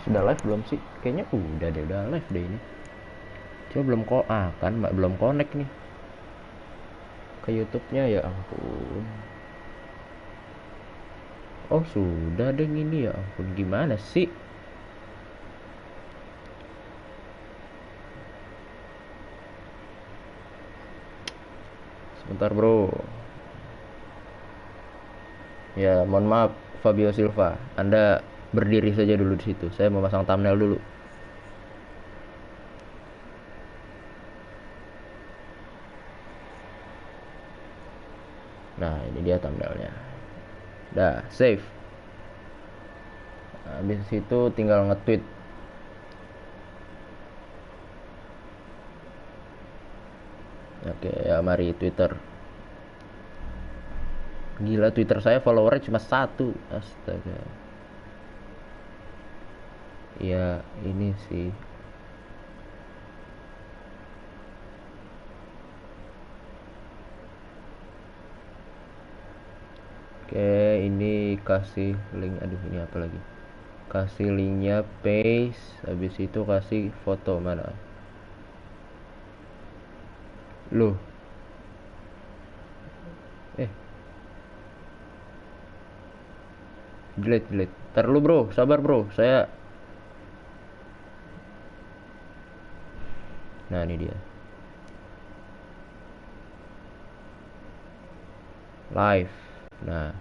Sudah live belum sih? Kayaknya udah deh, udah live deh ini. Coba belum kan mbak belum connect nih ke YouTube-nya, ya ampun. Oh sudah deh ini, ya ampun, gimana sih? Sebentar bro. Ya mohon maaf Fabio Silva, Anda berdiri saja dulu di situ. Saya mau pasang thumbnail dulu. Nah ini dia thumbnailnya. Dah save. Habis itu tinggal nge-tweet. Oke ya, mari Twitter. Gila, Twitter saya followernya cuma satu. Astaga. Ya ini sih. Oke, ini kasih link. Aduh, ini apa lagi? Kasih linknya, paste. Habis itu kasih foto mana? Loh, eh, delete. Ntar lu bro, sabar bro. Nah ini dia. Live. Nah,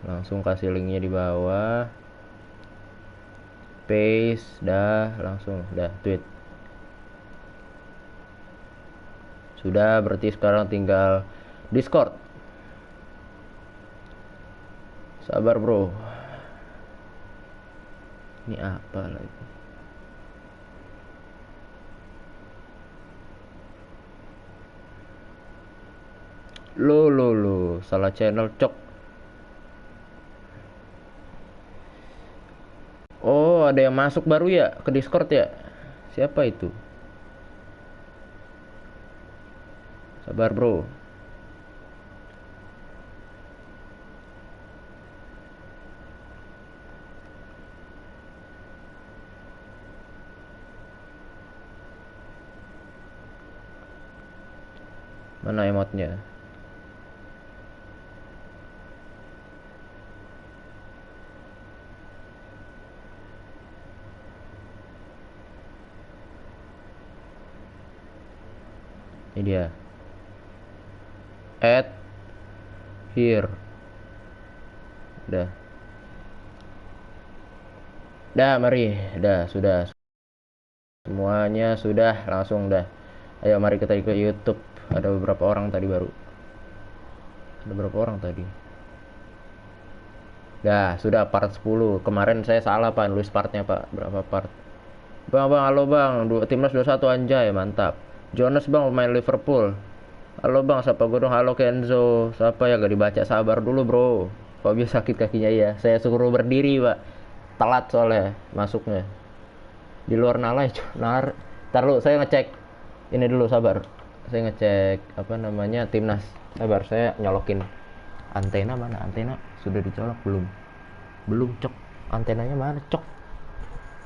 langsung kasih linknya di bawah. Paste, dah, langsung, dah, tweet. Sudah, berarti sekarang tinggal Discord. Sabar bro. Ini apa lagi? Lo, salah channel cok. Oh, ada yang masuk baru ya ke Discord ya? Siapa itu? Sabar bro. Mana emotnya? Ini dia. Add here. Dah. Dah, mari. Dah, sudah. Semuanya sudah, langsung dah. Ayo mari kita ikut YouTube. Ada beberapa orang tadi baru. Ada berapa orang tadi? Dah, sudah part 10. Kemarin saya salah Pak, nulis partnya Pak. Berapa part? Bang, halo Bang. Timnas 21 anjay, mantap. Jonas Bang, pemain Liverpool. Halo Bang, siapa gue dong? Halo Kenzo. Siapa ya, gak dibaca, sabar dulu bro. Fabio sakit kakinya ya. Saya suruh berdiri Pak. Telat soalnya masuknya. Di luar nalai. Ntar lu, saya ngecek. Ini dulu, sabar. Saya ngecek apa namanya timnas. Sabar, saya nyolokin antena. Mana antena? Sudah dicolok belum? Belum cok. Antenanya mana cok?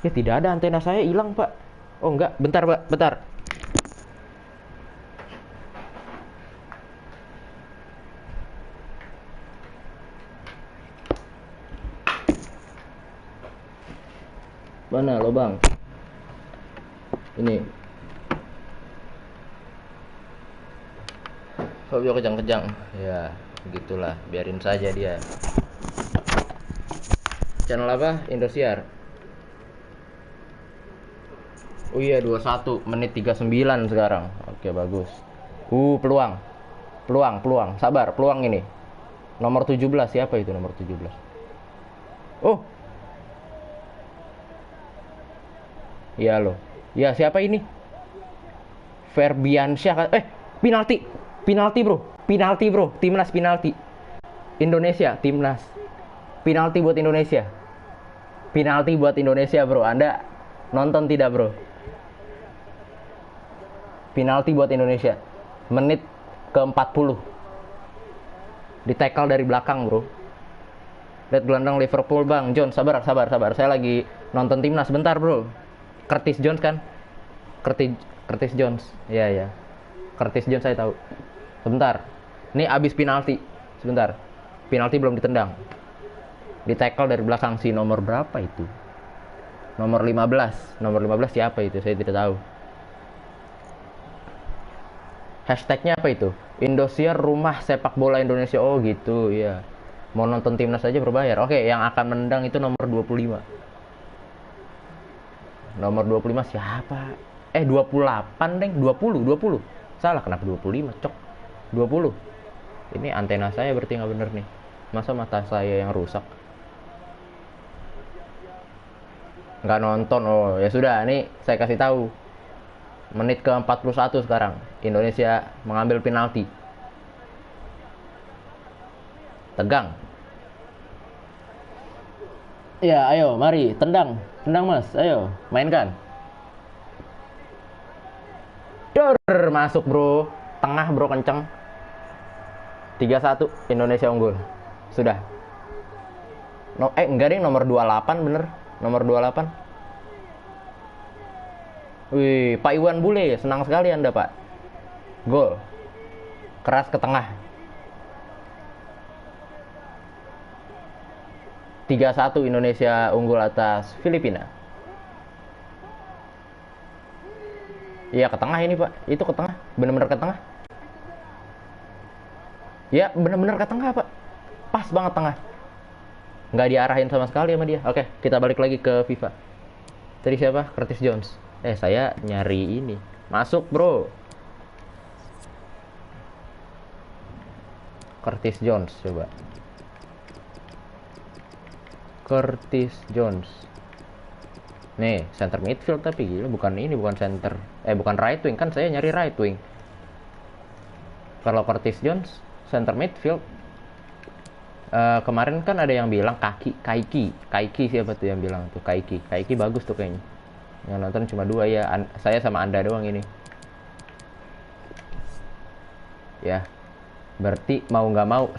Ya tidak ada, antena saya hilang Pak. Oh enggak, bentar Pak, bentar. Mana lo Bang? Ini Fabio kejang-kejang. Ya begitulah, biarin saja dia. Channel apa? Indosiar. Oh iya, 21 menit 39 sekarang. Oke, bagus. Peluang. Peluang. Sabar, peluang ini. Nomor 17, siapa itu nomor 17? Oh, iya loh. Ya, siapa ini? Ferbiansyah. Penalti. Penalti, Bro. Penalti, Bro. Timnas penalti. Indonesia, timnas. Penalti buat Indonesia. Penalti buat Indonesia, Bro. Anda nonton tidak, Bro? Penalti buat Indonesia. Menit ke 40. Di tackle dari belakang, bro. Lihat gelandang Liverpool bang, Jones. Sabar, sabar, sabar. Saya lagi nonton timnas sebentar bro. Curtis Jones kan? Curtis Curtis Jones. Iya ya. Curtis Jones saya tahu. Sebentar. Ini abis penalti. Sebentar. Penalti belum ditendang. Di tackle dari belakang si nomor berapa itu? Nomor 15. Nomor 15 siapa itu? Saya tidak tahu. Hashtagnya apa itu? Indosiar Rumah Sepak Bola Indonesia. Oh gitu ya. Mau nonton timnas aja berbayar. Oke, yang akan menendang itu nomor 25. Nomor 25 siapa? 28 deng, 20, 20. Salah, kenapa 25, cok? 20. Ini antena saya berarti nggak bener nih. Masa mata saya yang rusak? Nggak nonton. Oh, ya sudah, ini saya kasih tahu. Menit ke 41 sekarang. Indonesia mengambil penalti. Tegang. Ya, ayo, mari, tendang. Tendang, Mas. Ayo, mainkan. Dor, masuk, Bro. Tengah, Bro, kenceng. 3-1 Indonesia unggul. Sudah. No, enggak deh, nomor 28 bener. Nomor 28. Wih, Pak Iwan Bule, senang sekali Anda, Pak. Gol. Keras ke tengah. 3-1 Indonesia unggul atas Filipina. Iya, ke tengah ini, Pak. Itu ke tengah. Bener-bener ke tengah. Ya, bener-bener ke tengah, Pak. Pas banget tengah. Nggak diarahin sama sekali sama dia. Oke, kita balik lagi ke FIFA. Tadi siapa? Curtis Jones. Saya nyari ini. Masuk, bro. Curtis Jones, coba. Curtis Jones. Nih, center midfield tapi gila, bukan ini, bukan center. Bukan right wing, kan saya nyari right wing. Kalau Curtis Jones, center midfield. Kemarin kan ada yang bilang Kaiki siapa tuh yang bilang tuh Kaiki bagus tuh kayaknya. Yang nonton cuma 2 ya, saya sama Anda doang ini. Ya, berarti mau nggak mau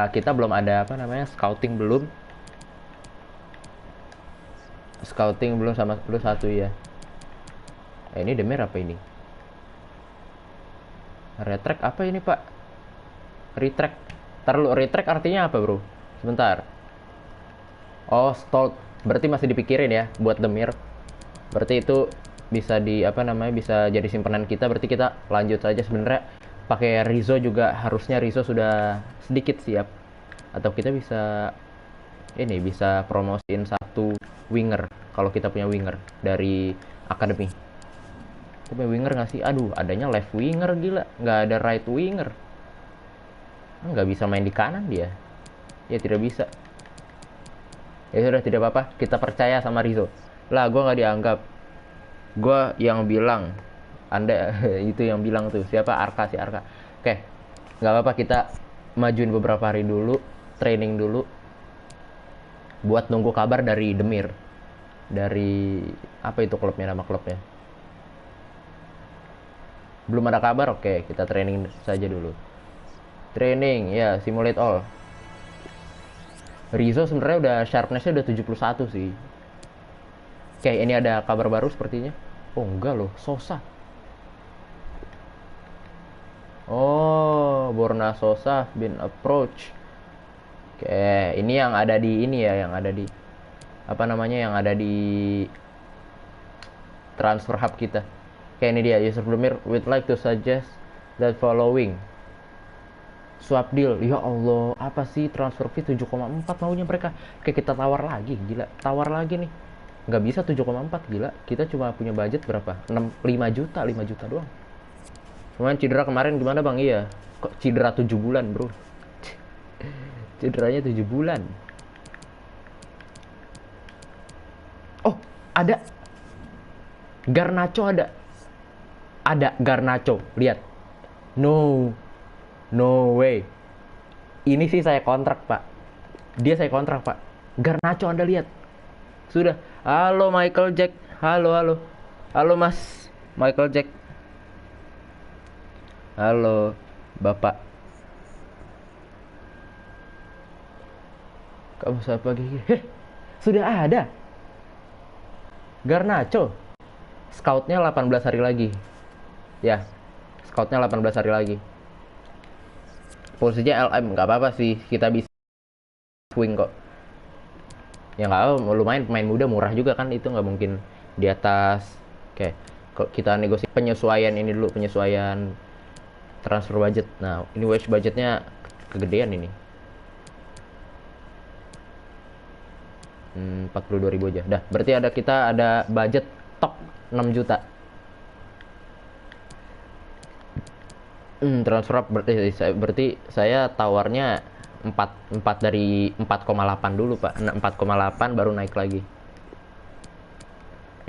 kita belum ada apa namanya scouting belum sama lu satu ya. Ini Demir apa ini? Retract apa ini Pak? Retract. Retract artinya apa bro? Sebentar. Oh, stalled. Berarti masih dipikirin ya buat Demir. Berarti itu bisa bisa jadi simpanan kita. Berarti kita lanjut saja sebenarnya. Pakai Rizzo juga, harusnya Rizzo sudah sedikit siap. Atau kita bisa promosiin satu winger kalau kita punya winger dari akademi. Kita punya winger nggak sih? Aduh, adanya left winger, gila, nggak ada right winger. Nggak bisa main di kanan dia. Ya tidak bisa. Ya sudah, tidak apa-apa, kita percaya sama Rizzo. Lah, gue nggak dianggap. Gue yang bilang. Anda itu yang bilang tuh. Siapa? Arka, si Arka. Oke, nggak apa-apa, kita majuin beberapa hari dulu, training dulu, buat nunggu kabar dari Demir. Dari apa itu klubnya, nama klubnya? Belum ada kabar. Oke, kita training saja dulu. Training ya, simulate all. Rizzo sebenarnya udah sharpness-nya udah 71 sih. Oke, ini ada kabar baru sepertinya. Oh enggak loh, Sosa. Oh, Borna Sosa been approach. Oke, ini yang ada di yang ada di yang ada di transfer hub kita. Oke, ini dia, user Demir would like to suggest that following swap deal. Ya Allah, apa sih transfer fee 7,4 maunya mereka? Oke, kita tawar lagi, gila, tawar lagi nih. Nggak bisa 7,4, gila. Kita cuma punya budget berapa? 5 juta doang. Cuman cedera kemarin gimana bang? Iya, kok cedera 7 bulan bro. Cederanya 7 bulan. Oh, ada Garnacho, ada Garnacho, lihat. No way. Ini sih saya kontrak pak. Dia saya kontrak pak. Garnacho, Anda lihat. Sudah. Halo Michael Jack. Halo mas Michael Jack. Halo Bapak. Kamu siapa gigi? Sudah ada Garnacho. Scoutnya 18 hari lagi. Ya, scoutnya 18 hari lagi. Posisinya LM, nggak apa-apa sih, kita bisa swing kok. Ya nggak apa, lumayan pemain muda murah juga kan, itu nggak mungkin di atas. Oke, kok kita negosiasi penyesuaian ini dulu, penyesuaian transfer budget. Nah, ini wage budgetnya kegedean ini. 42.000 aja. Dah, berarti kita ada budget top 6 juta. Transfer up berarti saya tawarnya 4 dari 4,8 dulu, Pak. 4,8 baru naik lagi.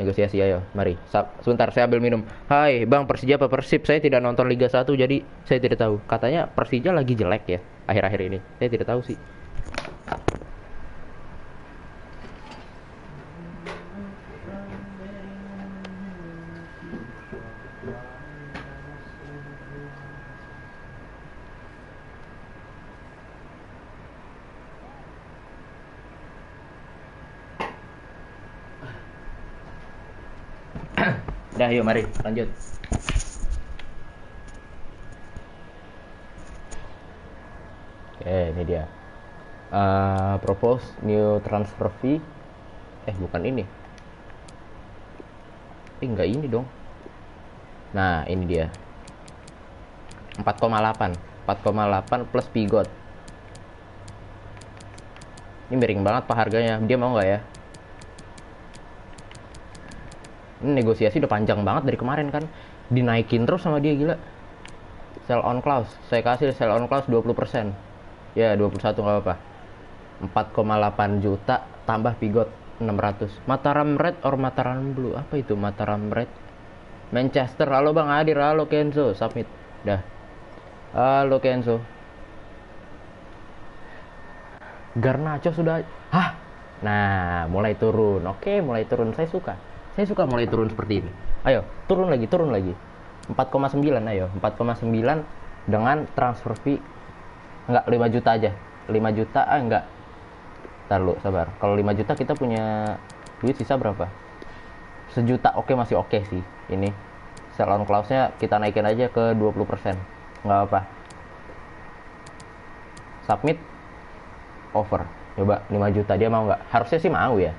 Negosiasi, ayo, mari. Sebentar, saya ambil minum. Hai, Bang, Persija apa Persib? Saya tidak nonton Liga 1, jadi saya tidak tahu. Katanya Persija lagi jelek ya akhir-akhir ini. Saya tidak tahu sih. Dah, yuk mari lanjut. Oke, ini dia. Propose new transfer fee. Bukan ini. Enggak ini dong. Nah, ini dia. 4,8 plus Pigot. Ini miring banget Pak harganya. Dia mau nggak ya? Ini negosiasi udah panjang banget dari kemarin kan. Dinaikin terus sama dia, gila. Sell on clause. Saya kasih sell on clause 20%. Ya, 21 nggak apa-apa. 4,8 juta tambah Pigot 600. Mataram Red or Mataram Blue? Apa itu Mataram Red? Manchester. Halo Bang Adir, halo Kenzo. Submit. Dah. Halo Kenzo. Garnacho sudah. Hah? Nah, mulai turun. Oke, mulai turun. Saya suka mulai turun seperti ini. Ayo, turun lagi. 4,9, ayo. 4,9 dengan transfer fee enggak 5 juta aja. 5 juta enggak. Ntar lu, sabar. Kalau 5 juta kita punya duit sisa berapa? Sejuta. Oke, masih oke sih. Ini sell on clause-nya kita naikin aja ke 20%. Enggak apa. Submit. Over. Coba 5 juta dia mau nggak? Harusnya sih mau ya.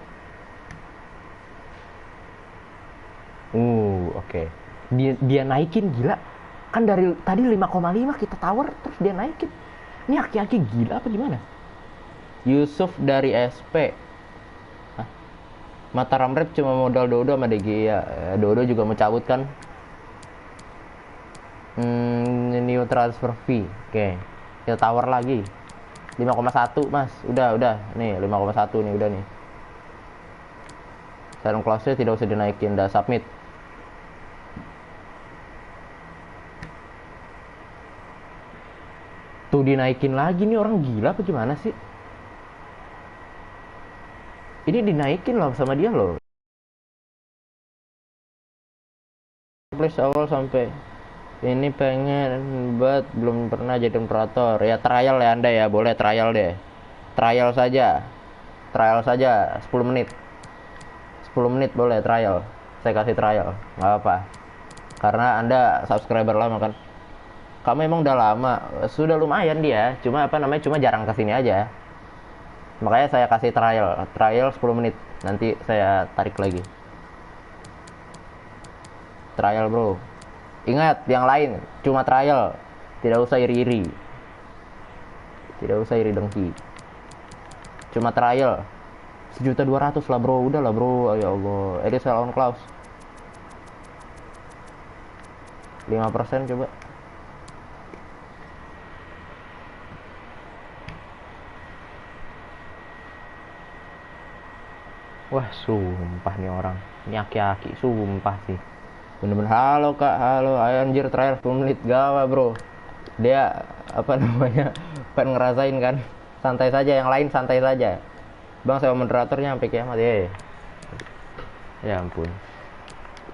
Oke. Dia naikin, gila. Kan dari tadi 5,5 kita tawar, terus dia naikin. Ini aki-aki gila apa gimana? Yusuf dari SP. Hah? Mataram Red cuma modal Dodo sama DG ya. Dodo juga mau cabut kan? New transfer fee. Oke. Kita tawar lagi. 5,1 Mas. Udah. Nih, 5,1 nih, udah nih. Silent clause-nya tidak usah dinaikin, dah submit. Tuh dinaikin lagi nih, orang gila apa gimana sih? Ini dinaikin loh sama dia loh. Please awal sampai ini pengen buat belum pernah jadi operator. Ya trial ya Anda ya, boleh trial deh. Trial saja 10 menit. 10 menit boleh trial. Saya kasih trial, nggak apa. Karena Anda subscriber lama kan. Kamu emang udah lama, sudah lumayan dia. Cuma cuma jarang kesini aja. Makanya saya kasih trial 10 menit. Nanti saya tarik lagi. Trial bro. Ingat, yang lain cuma trial. Tidak usah iri-iri. Tidak usah iri dengki. Cuma trial. 1.200.000 lah bro. Udah lah bro. Ya Allah. Edit sell on clause 5% coba. Wah, sumpah nih orang. Ini aki-aki, sumpah sih. Bener-bener, halo kak, halo. Ayo anjir, trial 10 menit. Gawa bro. Dia, pengen ngerasain kan. Santai saja, yang lain santai saja. Bang, saya moderatornya sampai kiamat ya. Ya ampun.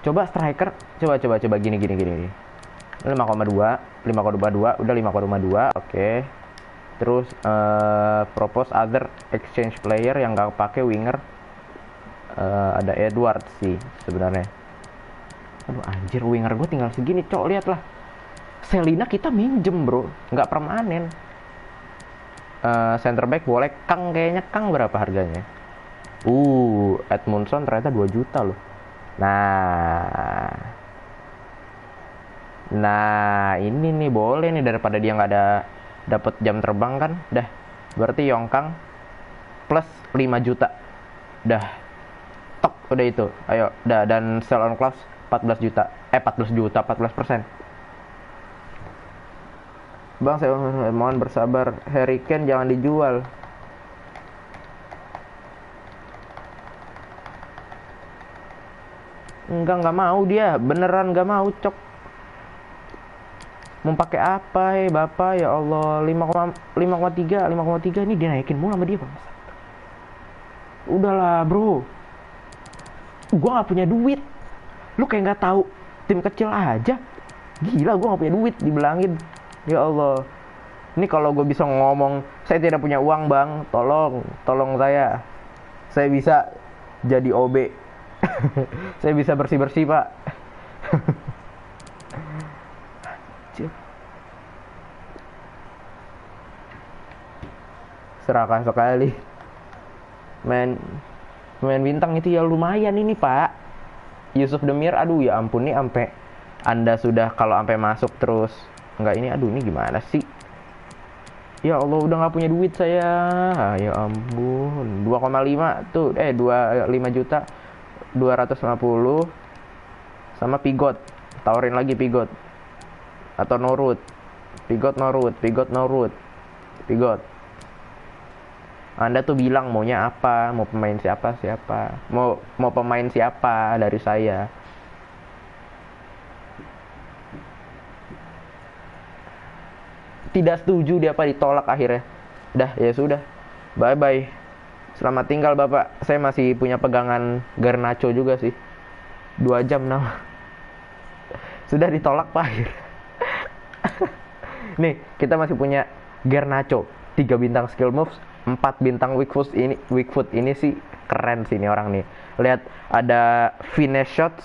Coba striker, coba gini. 5,2, udah 5,2, oke. Terus propose other exchange player yang gak pakai winger. Ada Edward sih sebenarnya. Aduh anjir, winger gue tinggal segini, cok, lihat lah. Selina kita minjem bro, nggak permanen. Center back boleh Kang, kayaknya Kang berapa harganya? Edmundson ternyata 2 juta loh. Nah ini nih boleh nih, daripada dia nggak ada dapat jam terbang kan. Dah, berarti Yongkang plus 5 juta. Dah, tok udah itu. Ayo, dah, dan sell on close 14 juta. 14%. Bang, saya mohon bersabar. Harry Kane jangan dijual. Enggak mau dia. Beneran nggak mau, cok. Mau pakai apa bapak, ya Allah. 5,3 ini dinaikin mulu sama dia, bang. Udahlah bro, gue nggak punya duit. Lu kayak nggak tahu tim kecil aja. Gila, gue nggak punya duit, dibilangin. Ya Allah, ini kalau gue bisa ngomong saya tidak punya uang bang, tolong saya bisa jadi OB. Saya bisa bersih pak. Serakah sekali. Main bintang itu ya lumayan ini pak. Yusuf Demir, aduh ya ampun nih, sampai Anda sudah kalau sampai masuk terus enggak ini, aduh ini gimana sih? Ya Allah, udah nggak punya duit saya. Ya ampun, 2,5 tuh, 25 juta 250 sama Pigot. Tawarin lagi Pigot atau Norwood. Pigot. Anda tuh bilang maunya apa? Mau pemain siapa? Mau pemain siapa dari saya? Tidak setuju dia, apa ditolak akhirnya. Dah, ya sudah. Bye bye. Selamat tinggal Bapak. Saya masih punya pegangan Garnacho juga sih. 2 jam nama. Sudah ditolak Pak akhir. Nih, kita masih punya Garnacho, 3 bintang skill moves, 4 bintang weak foot ini sih keren sih ini orang nih. Lihat, ada finish shot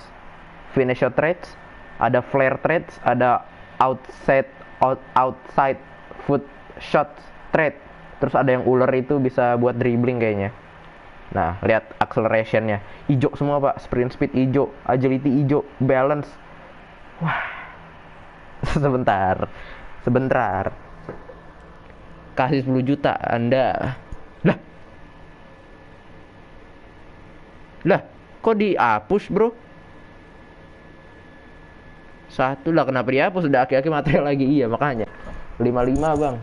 traits, ada flare traits, ada outside foot shot trait. Terus ada yang ular itu bisa buat dribbling kayaknya. Nah, lihat accelerationnya. Ijo semua Pak, sprint speed ijo, agility ijo, balance. Wah. Sebentar. Kasih 10 juta Anda. Lah, kok dihapus bro? Satu lah, kenapa dihapus? Udah aki-aki material lagi. Iya makanya 55 bang.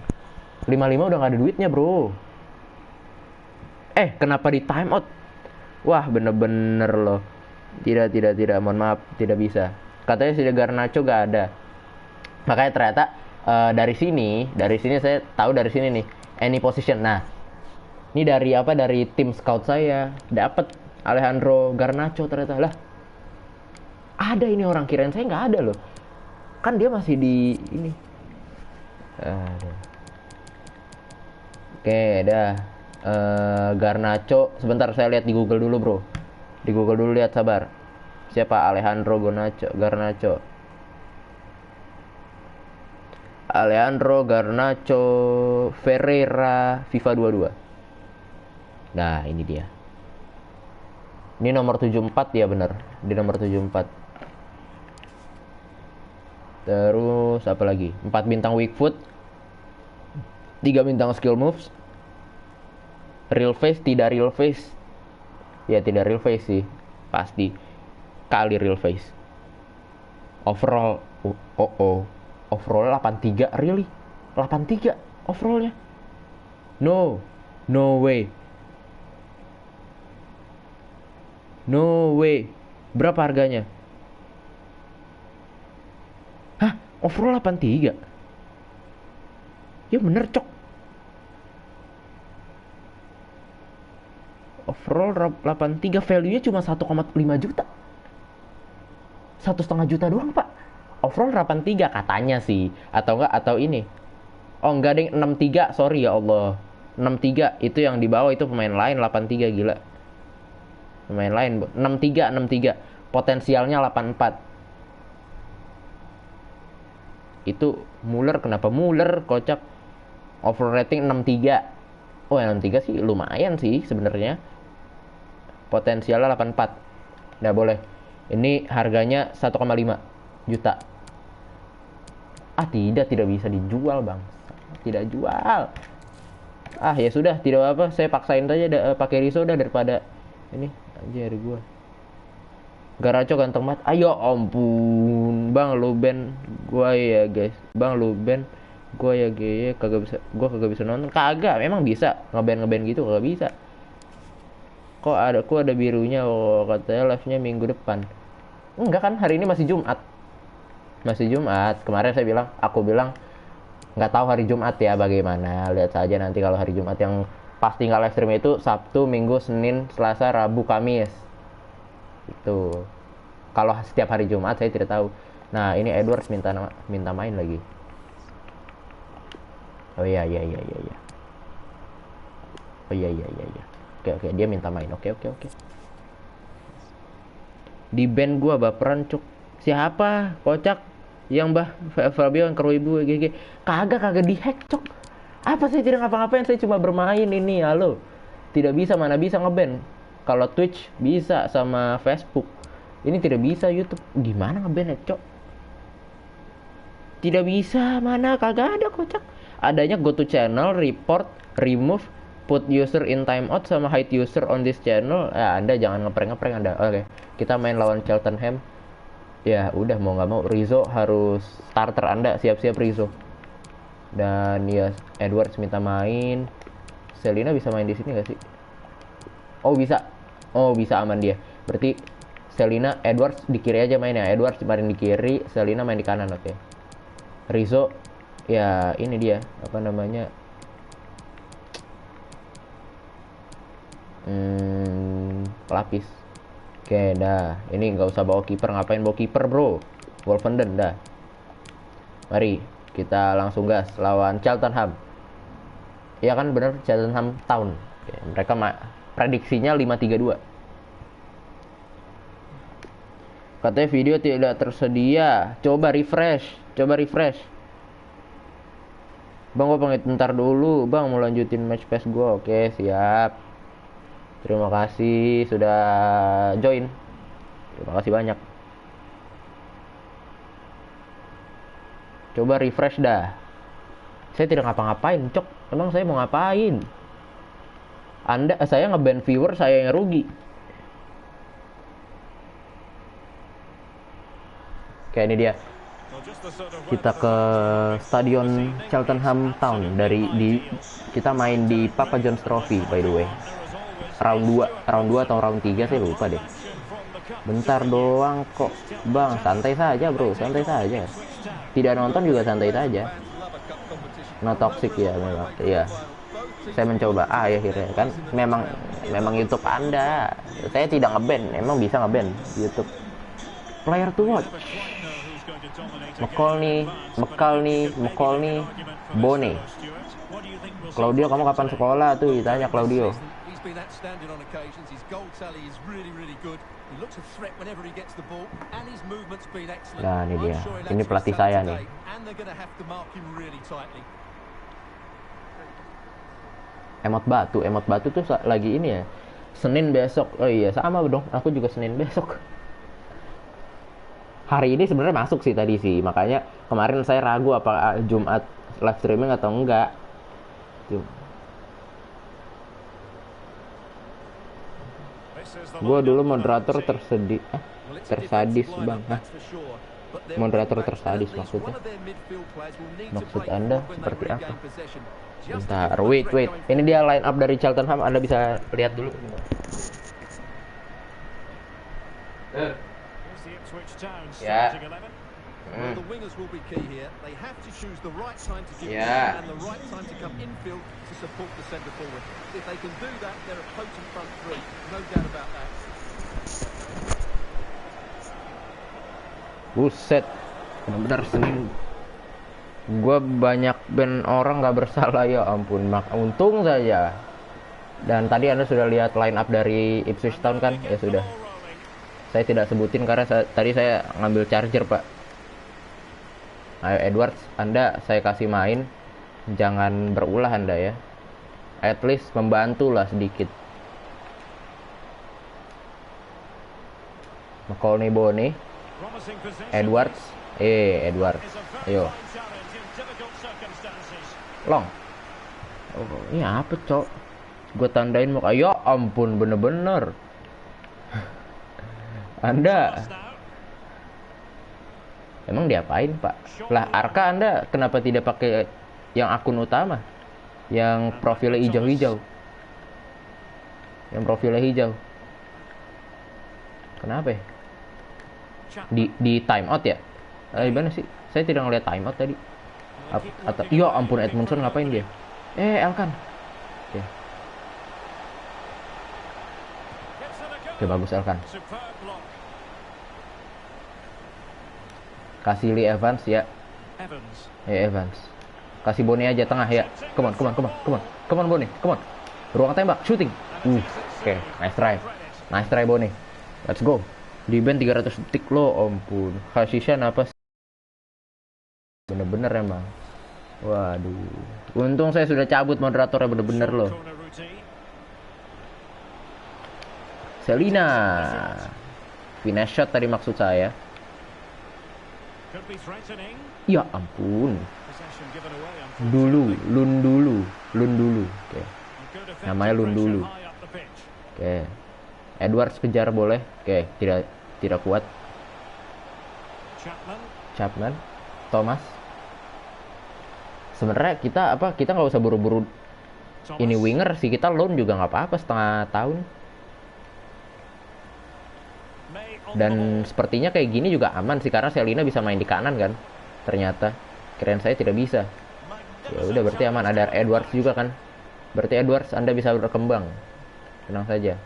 55 udah gak ada duitnya bro. Kenapa di time out? Wah bener-bener loh. Tidak, mohon maaf, tidak bisa. Katanya si Garnacho gak ada. Makanya ternyata dari sini saya tahu dari sini nih, any position. Nah, ini dari tim scout saya dapat Alejandro Garnacho ternyata. Lah, ada ini orang, kirain saya nggak ada loh. Kan dia masih di ini. Oke, dah. Garnacho, sebentar saya lihat di Google dulu bro. Di Google dulu, lihat, sabar. Siapa Alejandro Garnacho? Alejandro Garnacho Ferreira FIFA 22. Nah, ini dia. Ini nomor 74 ya, bener. Di nomor 74. Terus apa lagi? 4 bintang weak foot, 3 bintang skill moves. Real face, tidak real face. Ya tidak real face sih, pasti. Kali real face. Overall, overall 83, really? 83 overallnya? No way. Berapa harganya? Hah? Overall 83? Ya bener cok. Overall 83, value-nya cuma 1,5 juta. 1,5 juta doang pak. Overall 83 katanya sih. Atau enggak, atau ini. Oh enggak ding, 63, sorry ya Allah. 63 itu yang di bawah itu pemain lain, 83 gila. Pemain lain, 63. Potensialnya 84. Itu Muller, kenapa Muller kocak? Overrating 63. Oh, 63 sih lumayan sih sebenarnya. Potensialnya 84. Nggak boleh. Ini harganya 1,5 juta. Ah, tidak bisa dijual, Bang. Tidak jual. Ah, ya sudah, tidak apa-apa. Saya paksain saja pakai Rizzo udah daripada ini aja dari gua. Garaco ganteng banget. Ayo ampun. Bang lu band gua ya, guys. Bang lu band gua ya, guys. Gua kagak bisa nonton. Kagak, memang bisa. Ngeband gitu kagak bisa. Kok ada birunya? Oh, katanya live-nya minggu depan. Enggak kan, hari ini masih Jumat. Masih Jumat. Kemarin aku bilang nggak tahu hari Jumat ya bagaimana. Lihat saja nanti kalau hari Jumat yang pasti nggak live stream itu Sabtu, Minggu, Senin, Selasa, Rabu, Kamis. Itu. Kalau setiap hari Jumat saya tidak tahu. Nah, ini Edwards minta main lagi. Oh iya. Oh iya. Oke, dia minta main. Oke. Di band gua baperan cuk. Siapa? Kocak. Yang Fabio yang keru ibu GG. Kagak dihack cuk. Apa sih tidak ngapa-ngapain, saya cuma bermain ini. Halo. Tidak bisa, mana bisa ngeband. Kalau Twitch bisa sama Facebook. Ini tidak bisa YouTube. Gimana ngeband ya, cok? Tidak bisa, mana kagak ada kocak. Adanya go to channel, report, remove, put user in timeout sama hide user on this channel. Ya, Anda jangan ngeprank Anda. Oke. Kita main lawan Cheltenham. Ya, udah mau nggak mau Rizzo harus starter Anda, siap-siap Rizzo. Dan ya Edwards minta main. Selina bisa main di sini nggak sih? Oh, bisa. Oh, bisa, aman dia. Berarti Selina, Edwards di kiri aja main ya. Edwards main di kiri, Selina main di kanan, oke. Rizzo, ya ini dia, apa namanya? Pelapis. Oke, dah. Ini nggak usah bawa kiper, ngapain bawa kiper, bro? Wolfenden, dah. Mari, kita langsung gas lawan Cheltenham. Iya kan, bener, Cheltenham Town. Oke, mereka prediksinya 5-3-2. Katanya video tidak tersedia. Coba refresh. Bang, gue pamit bentar dulu. Bang, mau lanjutin match pass gue. Oke, siap. Terima kasih sudah join. Terima kasih banyak. Coba refresh dah. Saya tidak ngapa-ngapain, cok. Emang saya mau ngapain? Saya nge-ban viewer, saya yang rugi. Kayak ini dia. Kita ke stadion Cheltenham Town kita main di Papa John's Trophy by the way. Round 2 atau round 3 saya lupa deh. Bentar doang kok. Bang, santai saja, bro. Santai saja. Tidak nonton juga santai saja. No toxic ya memang. Iya. Saya mencoba. Ya akhirnya kan memang YouTube Anda. Saya tidak nge-ban, emang bisa nge-ban YouTube. Player to watch. McCall nih, Bone. Claudio, kamu kapan sekolah tuh? Ditanya Claudio. Nah, ini dia. Ini pelatih saya nih. Emot batu tuh lagi ini ya. Senin besok. Oh iya, sama dong. Aku juga Senin besok. Hari ini sebenarnya masuk sih tadi sih, makanya kemarin saya ragu apa Jumat live streaming atau enggak. Gue dulu moderator tersadis bang. Moderator tersadis maksudnya? Maksud Anda seperti apa? Bentar, wait. Ini dia line up dari Cheltenham, Anda bisa lihat dulu. Ya. Ya. Buset. Benar-benar Senin. Gue banyak band orang nggak bersalah, ya ampun, untung saja. Dan tadi Anda sudah lihat line up dari Ipswich Town kan? Ya sudah, saya tidak sebutin karena tadi saya ngambil charger, Pak. Ayo Edwards, Anda saya kasih main, jangan berulah Anda ya. At least membantu lah sedikit. McConney Bone, Edwards, Edwards, ayo. Long. Oh, ini apa, Cok? Gue tandain mau, ayo ampun, bener-bener. Anda emang diapain, Pak? Lah, Arka Anda kenapa tidak pakai yang akun utama? Yang profilnya hijau-hijau. Yang profilnya hijau. Kenapa ya? Di time out ya? Gimana sih? Saya tidak ngeliat time out tadi. Atau ya ampun, Edmondson ngapain dia? Elkan. Oke, bagus Elkan. Kasih Lee Evans ya. Evans. Kasih Bone aja tengah ya. Come on Bone, come on. Ruang tembak, shooting. Oke, nice try Bone. Let's go. Di band 300 detik lo, ampun. Hasishan apa sih? Bener-bener emang. Waduh. Untung saya sudah cabut moderatornya, bener-bener lo. Selina. Finish shot tadi maksud saya. Ya ampun. Lundulu. Oke. Namanya Lundulu. Oke. Edwards kejar boleh. Oke, tidak kuat. Chapman. Thomas. Sebenarnya kita nggak usah buru-buru ini winger sih, kita loan juga nggak apa-apa setengah tahun. Dan sepertinya kayak gini juga aman sih karena Selina bisa main di kanan kan. Ternyata keren saya tidak bisa. Ya udah berarti aman, ada Edwards juga kan. Berarti Edwards Anda bisa berkembang. Tenang saja.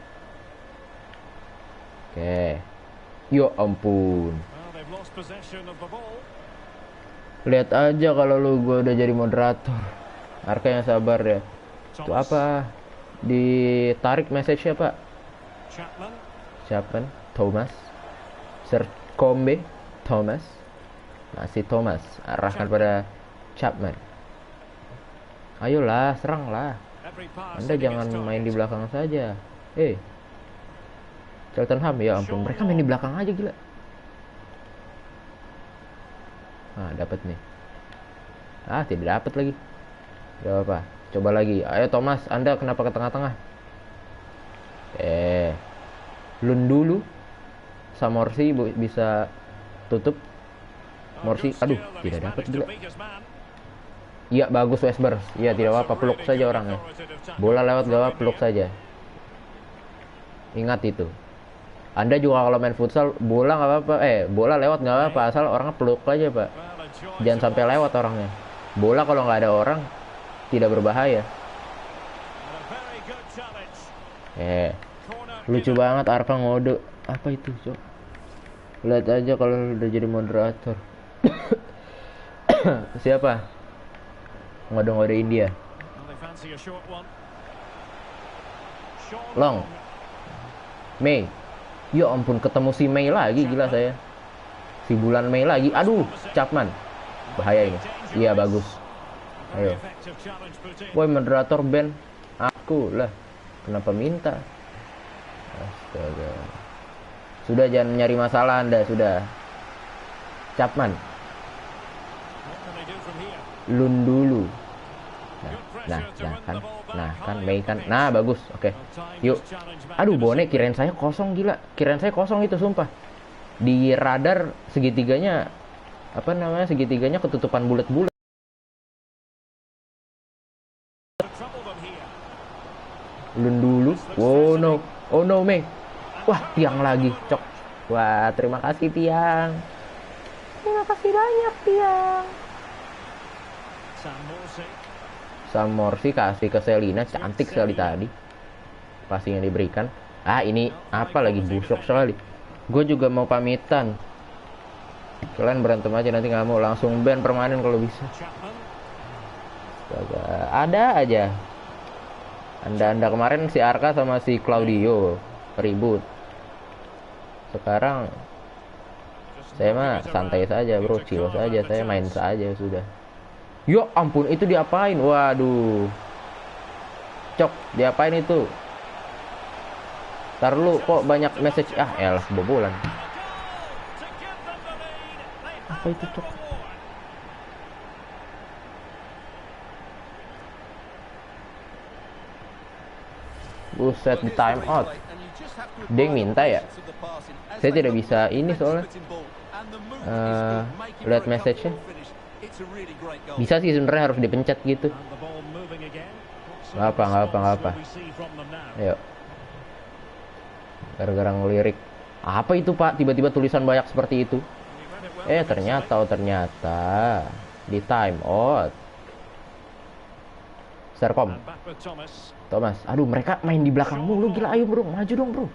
Oke. Yo ampun. Lihat aja kalau gue udah jadi moderator. Arka yang sabar ya. Itu apa? Ditarik message-nya, Pak. Chapman, Thomas. Serkombe, Thomas. Masih Thomas. Arahkan pada Chapman. Ayolah, seranglah. Anda jangan main di belakang saja. Cheltenham, ya ampun, mereka main di belakang aja gila. Dapat nih. Tidak dapat lagi. Gak apa. Coba lagi. Ayo Thomas, Anda kenapa ke tengah-tengah? Lundulu. Samorsi bisa tutup. Morsi, aduh, tidak dapat gila. Iya, bagus Westbers. Iya, tidak apa-apa, peluk saja orangnya. Bola lewat gawang, peluk saja. Ingat itu. Anda juga kalau main futsal, bola nggak apa-apa. Bola lewat nggak apa-apa, asal orangnya peluk aja, Pak. Jangan sampai lewat orangnya. Bola kalau nggak ada orang, tidak berbahaya. Lucu banget Arka ngode. Apa itu, Cok? Lihat aja kalau udah jadi moderator. Siapa? Ngode-ngodein dia. Long. Mei. Ya ampun, ketemu si Mei lagi, gila saya. Si bulan Mei lagi. Aduh, Chapman. Bahaya ini. Iya, bagus. Ayo. Woi, moderator band. Aku lah. Kenapa minta? Astaga. Sudah, jangan nyari masalah Anda, sudah. Chapman. Lundulu. Nah, kan Mei kan. Nah, bagus. Oke. Yuk. Aduh, Bone, kirain saya kosong, gila. Kirain saya kosong itu, sumpah. Di radar segitiganya segitigannya ketutupan bulat-bulat. Lundulu. Oh no, Mei. Wah, tiang lagi, Cok. Wah, terima kasih tiang. Terima kasih banyak tiang. Samorsi kasih ke Selina, cantik sekali tadi. Passing yang diberikan. Ini apa lagi busuk sekali. Gue juga mau pamitan. Kalian berantem aja nanti nggak mau langsung ban permanen kalau bisa. Astaga, ada aja. Anda kemarin si Arka sama si Claudio ribut. Sekarang saya mah santai saja bro, chill saja, saya main saja sudah. Yo ampun, itu diapain? Waduh. Cok, diapain itu? Ntar lu kok banyak message. Ah elah, bobolan. Apa itu cok? Buset, di time out. Dia yang minta ya? Saya tidak bisa ini soalnya lihat message-nya. Bisa sih sebenarnya, harus dipencet gitu. Nggak apa. Ayo. Gara-gara ngelirik. Apa itu pak? Tiba-tiba tulisan banyak seperti itu. Ternyata di time out. Serkom. Thomas, aduh mereka main di belakang mulu, gila, ayo bro, maju dong bro.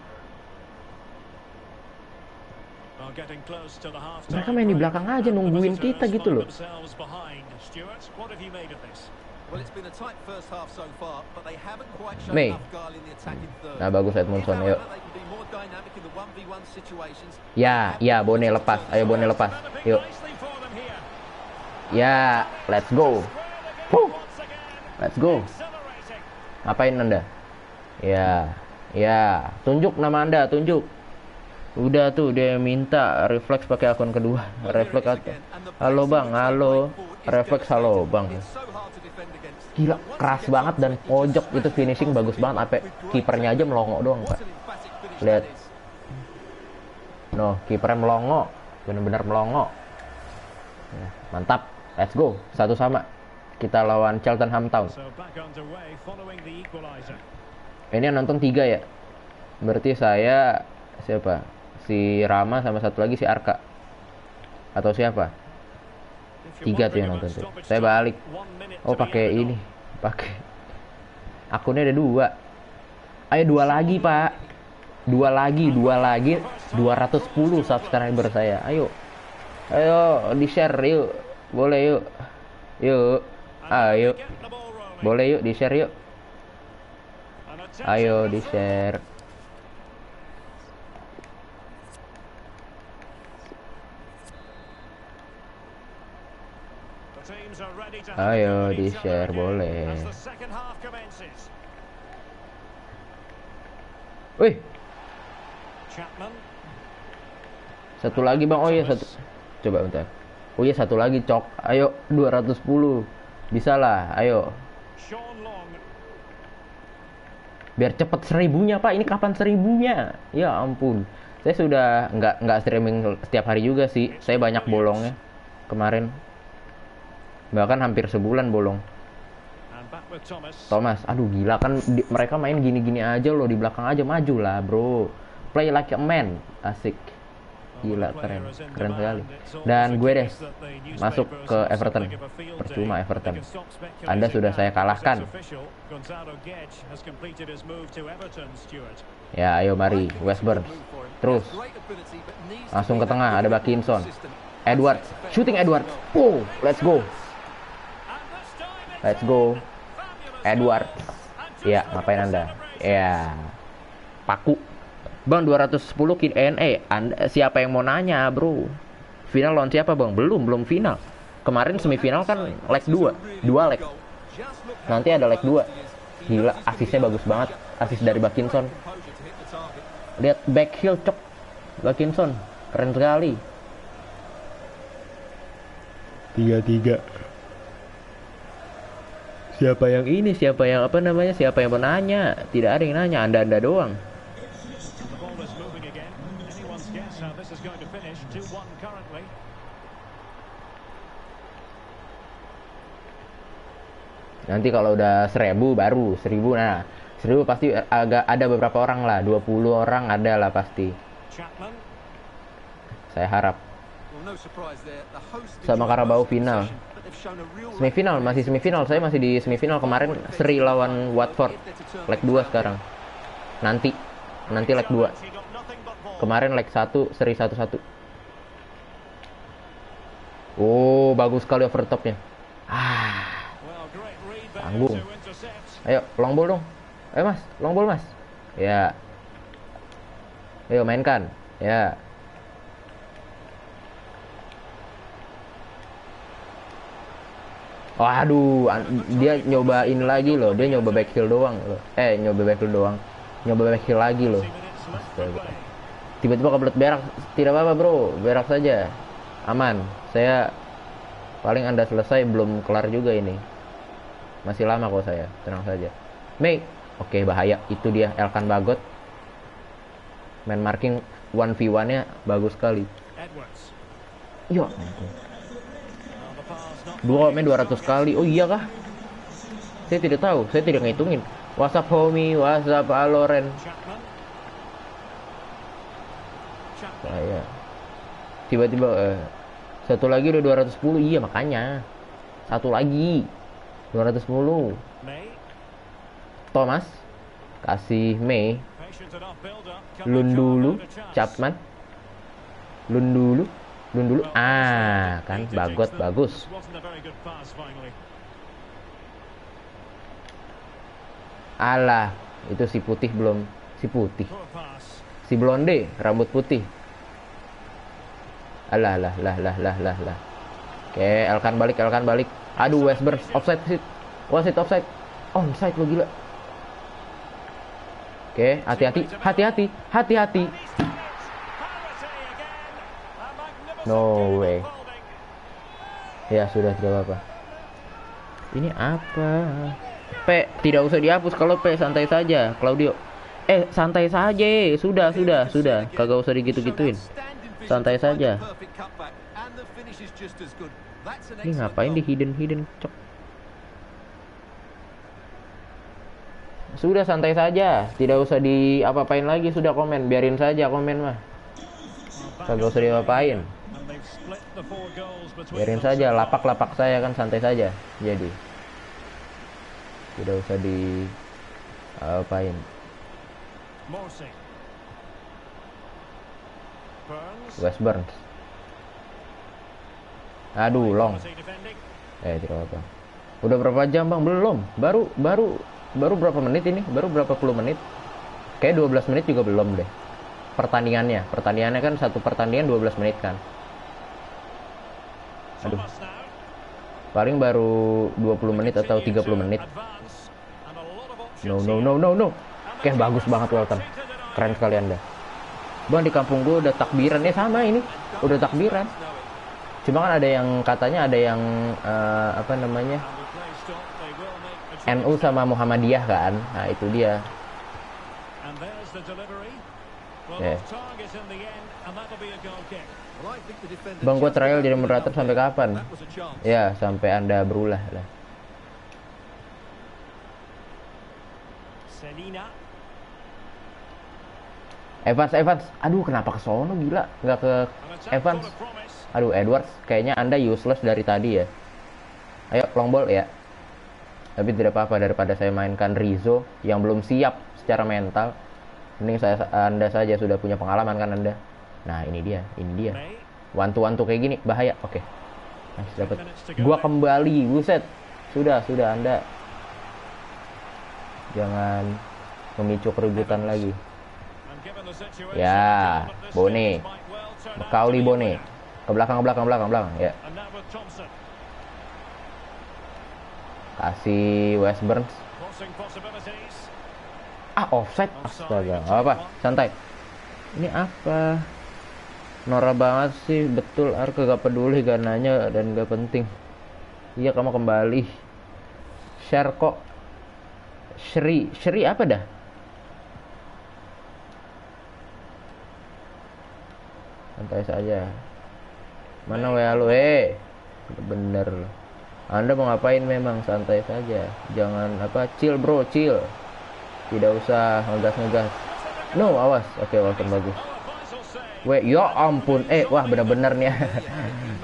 Mereka main di belakang aja nungguin kita gitu loh. Mei. Nah bagus Edmondson, yuk. Ya, Bone lepas, ayo Bone lepas, yuk. Ya, let's go. Let's go. Ngapain Anda? Ya, tunjuk nama Anda, tunjuk. Udah tuh dia minta refleks pakai akun kedua. Refleks atau halo bang, halo. Refleks halo bang. Gila, keras banget dan pojok itu finishing bagus banget. Apa kipernya aja melongo doang pak. Lihat. No, kipernya melongo, bener-bener melongo. Mantap, let's go. 1-1. Kita lawan Cheltenham Town. Ini yang nonton 3 ya. Berarti saya siapa? Si Rama sama satu lagi si Arka. Atau siapa? 3 tuh yang nonton tuh. Saya balik. Oh pakai ini. Pakai. Akunnya ada 2. Ayo 2 lagi pak. 2 lagi. 210 subscriber saya. Ayo di share yuk. Boleh yuk. Ayo. Boleh yuk di share yuk. Ayo di share. Ayo di share boleh. Wih. Satu lagi bang. Oh iya satu. Coba bentar. Oh iya satu lagi cok. Ayo 210. Bisa lah. Ayo. Biar cepet 1000-nya pak. Ini kapan 1000-nya? Ya ampun. Saya sudah nggak streaming setiap hari juga sih. Saya banyak bolongnya kemarin. Bahkan hampir sebulan bolong. Thomas, aduh gila kan mereka main gini-gini aja loh, di belakang aja, maju lah bro. Play like a man. Asik. Gila, keren sekali. Dan gue deh masuk ke Everton. Percuma Everton. Anda sudah saya kalahkan. Ya ayo mari Westburn. Terus langsung ke tengah ada Bakinson. Edwards, shooting Edwards. Oh, let's go Edwards. Ya ngapain Anda? Ya paku. Bang 210 KNE. Anda siapa yang mau nanya, bro? Final lawan siapa, Bang? Belum final. Kemarin semifinal kan leg 2 leg. Nanti ada leg 2. Gila, asisnya bagus banget. Asis dari Bakinson. Lihat back heel cok. Bakinson, keren sekali. 3-3. Siapa yang ini? Siapa yang apa namanya? Siapa yang mau nanya? Tidak ada yang nanya, Anda doang. Nanti kalau udah 1000 baru 1000. Nah 1000 pasti agak ada beberapa orang lah, 20 orang ada lah pasti. Saya harap. Sama Carabao final. Semifinal, masih semifinal. Saya masih di semifinal. Kemarin seri lawan Watford. Leg 2 sekarang. Nanti leg 2. Kemarin leg 1 seri 1-1. Oh, bagus sekali overtopnya. Ah, tanggung. Ayo, long ball dong. Ayo mas, long ball mas. Ya, ayo mainkan. Ya. Waduh, dia nyobain lagi loh. Dia nyoba back heel doang loh. Nyoba back heel doang. Nyoba back heel lagi loh. Astaga. Tiba-tiba kebelet berak. Tidak apa-apa bro, berak saja. Aman. Saya paling Anda selesai belum kelar juga ini. Masih lama kok saya. Tenang saja. Mei. Oke, bahaya. Itu dia Elkan Bagot. Main marking 1v1-nya bagus sekali. Yo. Dua main 200 kali. Oh iya kah? Saya tidak tahu. Saya tidak ngitungin. WhatsApp homie, WhatsApp Aloren. Saya tiba-tiba satu lagi udah 210. Iya makanya. Satu lagi 210. Thomas kasih Mei. Lun dulu Chapman. Lun dulu. Kan Bagot bagus. Alah, itu si putih belum. Si putih. Si blonde, rambut putih. Alah. Oke, Elkan balik. Aduh, Westburn offside. Wasit offside. Onside lo gila. Oke, hati-hati. No way. Ya sudah, tidak apa-apa. Ini apa? P, tidak usah dihapus kalau P, santai saja, Claudio. Santai saja. Sudah. Kagak usah digitu-gituin. Santai saja. Ini ngapain di hidden cok? Sudah santai saja, tidak usah di apa-apain lagi. Sudah komen, biarin saja komen mah. Kagak usah diapa-apain. Biarin saja, lapak saya kan santai saja. Jadi tidak usah di apain. Westburn. Aduh, long. Tidak apa. Udah berapa jam bang? Belum. Baru berapa menit ini? Baru berapa puluh menit? Kayak 12 menit juga belum deh. Pertandingannya kan satu pertandingan 12 menit kan. Aduh. Paling baru 20 menit atau 30 menit. No. Oke, bagus banget Welton. Keren sekali Anda. Bang, di kampung gue udah takbiran. Sama ini. Udah takbiran. Cuma kan ada yang katanya ada yang apa namanya? NU sama Muhammadiyah kan. Nah, itu dia. Bang, gue trial jadi moderator sampai kapan? Ya, sampai Anda berulah lah. Evans. Aduh, kenapa ke sono gila? Nggak ke Evans. Aduh, Edwards. Kayaknya Anda useless dari tadi ya. Ayo, long ball ya. Tapi tidak apa-apa daripada saya mainkan Rizzo yang belum siap secara mental. Mending Anda saja sudah punya pengalaman kan Anda. Nah, ini dia. Wantu kayak gini bahaya. Oke. Nice, dapat. Gua kembali, buset. Sudah Anda. Jangan memicu keributan lagi. Ya, Bone. Makauli Bone. Ke belakang ya. Kasih Westburn. Offside. Astaga, apa? Santai. Ini apa? Norak banget sih, betul. Arke gak peduli gananya dan gak penting. Iya, kamu kembali. Share kok. Shri apa dah? Santai saja. Mana WA lu? Bener. Anda mau ngapain memang, santai saja. Jangan chill bro, chill. Tidak usah ngegas. No, awas. Oke, Walton bagus. Ya ampun. Wah benar-benar nih.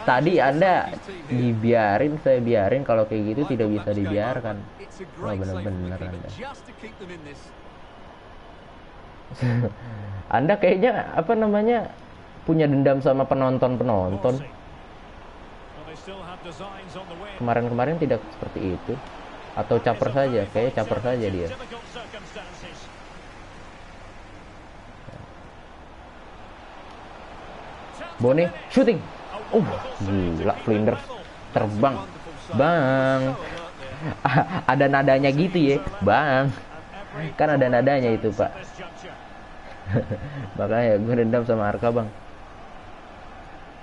Tadi Anda saya biarin, kalau kayak gitu tidak bisa dibiarkan. Wah benar-benar Anda. Anda kayaknya punya dendam sama penonton. Kemarin-kemarin tidak seperti itu. Atau caper saja, kayaknya caper saja dia. Bone shooting. Gila, Flinders terbang. Bang. Ada nadanya gitu ya, Bang. Kan ada nadanya itu, Pak. Makanya gue dendam sama Arka, Bang.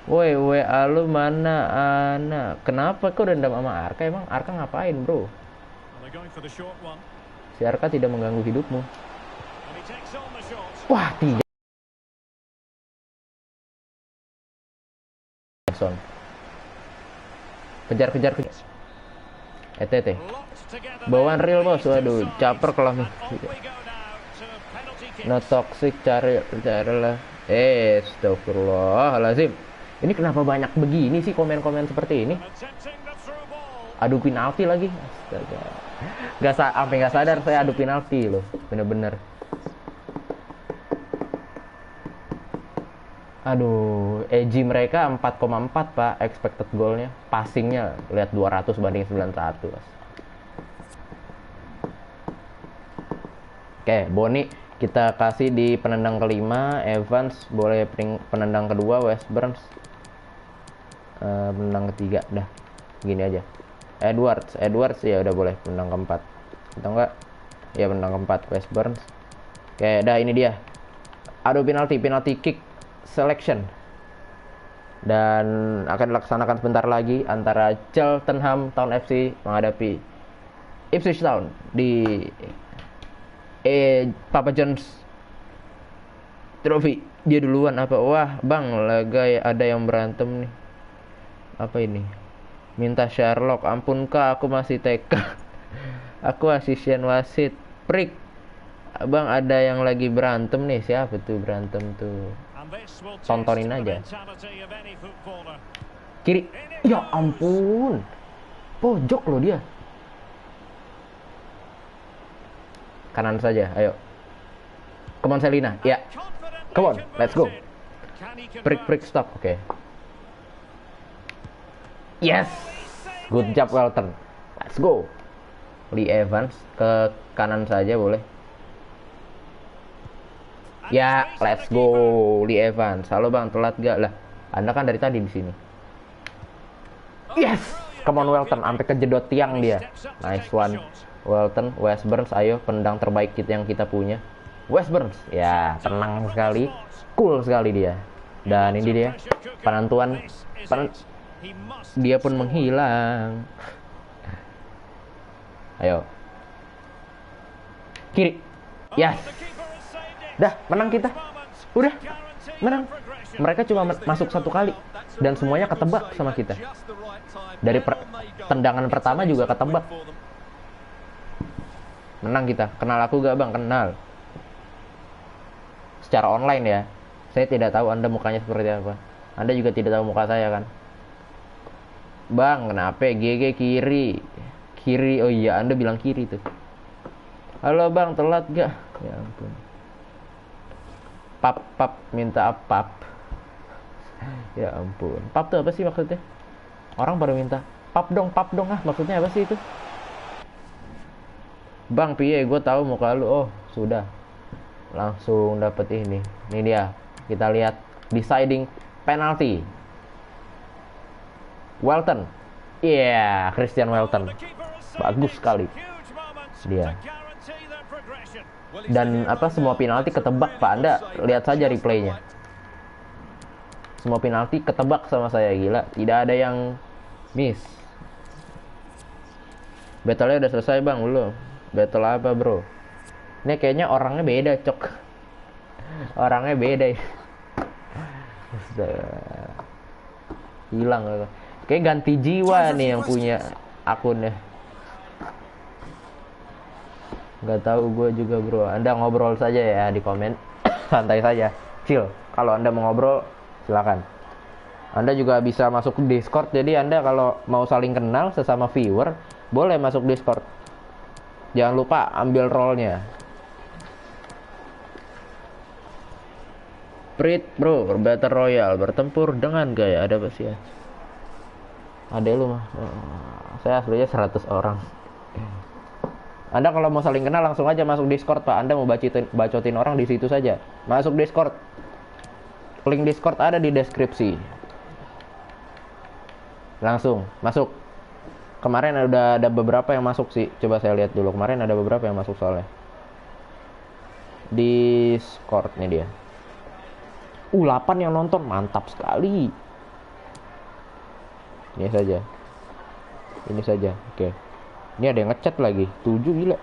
Woi, WA lu mana anak? Kenapa kau dendam sama Arka? Emang Arka ngapain, bro? Si Arka tidak mengganggu hidupmu. Wah, tidak. Kejar. ETT. Bawaan real, bos. Waduh, caper kelam. No toxic, cari lah. Astagfirullahaladzim. Ini kenapa banyak begini sih komen-komen seperti ini? Adu penalti lagi. Astaga. Sampai nggak sadar saya adu penalti loh. Bener-bener. Aduh, EG mereka 4,4 Pak expected goalnya. Passingnya lihat 200 banding 91. Oke, Boni kita kasih di penendang kelima. Evans boleh penendang kedua. West Burns penendang ketiga. Dah gini aja. Edwards ya udah boleh penendang keempat atau enggak ya penendang keempat. West Burns. Oke, dah ini dia. Adu penalti kick selection dan akan dilaksanakan sebentar lagi antara Cheltenham Town FC menghadapi Ipswich Town di Papa John's Trophy. Dia duluan apa? Wah, Bang, lagi ada yang berantem nih. Apa ini? Minta Sherlock. Ampun Kak, aku masih TK. Aku asisten wasit. Prik. Bang, ada yang lagi berantem nih. Siapa tuh berantem tuh? Tontonin aja. Kiri. Ya ampun. Pojok loh dia. Kanan saja, ayo. Come on Selina, ya. Come on, let's go. Break stop, oke. Yes. Good job Welton. Let's go. Lee Evans ke kanan saja boleh. Ya, let's go Lee Evans. Halo Bang, telat gak lah? Anda kan dari tadi di sini. Yes. Come on Welton, sampai kejedot tiang dia. Nice one. Welton, West Burns, ayo pendang terbaik yang kita punya. West Burns, ya tenang sekali, cool sekali dia. Dan ini dia penentuan, dia pun menghilang. Ayo, kiri, yes, dah menang kita, udah menang. Mereka cuma masuk satu kali dan semuanya ketebak sama kita. Dari tendangan pertama juga ketebak. Menang kita. Kenal aku gak Bang? Kenal. Secara online ya. Saya tidak tahu Anda mukanya seperti apa. Anda juga tidak tahu muka saya kan. Bang, kenapa? GG kiri. Kiri, oh iya Anda bilang kiri tuh. Halo Bang, telat gak? Ya ampun. Pap, minta pap. Ya ampun. Pap tuh apa sih maksudnya? Orang baru minta pap dong ah. Maksudnya apa sih itu? Bang, piye, gue tahu muka lu. Oh, sudah. Langsung dapet ini. Ini dia. Kita lihat deciding penalty. Welton. Iya, Christian Welton. Bagus sekali. Dia. Dan apa semua penalti ketebak, Pak. Anda lihat saja replaynya. Semua penalti ketebak sama saya, gila. Tidak ada yang miss. Battle-nya udah selesai, Bang, belum? Battle apa bro? Ini kayaknya orangnya beda cok. Orangnya beda ya. Hilang. Kayak ganti jiwa nih yang punya akunnya. Nggak tahu gue juga bro. Anda ngobrol saja ya di komen. Santai saja, chill. Kalau Anda mau ngobrol silakan. Anda juga bisa masuk Discord. Jadi Anda kalau mau saling kenal sesama viewer boleh masuk Discord. Jangan lupa ambil role-nya. Prit bro, Battle Royale bertempur dengan gaya ada apa sih ya? Ade lu mah. Saya aslinya 100 orang. Anda kalau mau saling kenal langsung aja masuk Discord, Pak. Anda mau bacotin orang di situ saja. Masuk Discord. Link Discord ada di deskripsi. Langsung masuk. Kemarin ada beberapa yang masuk sih. Coba saya lihat dulu. Kemarin ada beberapa yang masuk soalnya. Discord nih dia. 8 yang nonton, mantap sekali. Ini saja. Ini saja. Oke. Ini ada yang ngechat lagi. 7 gila.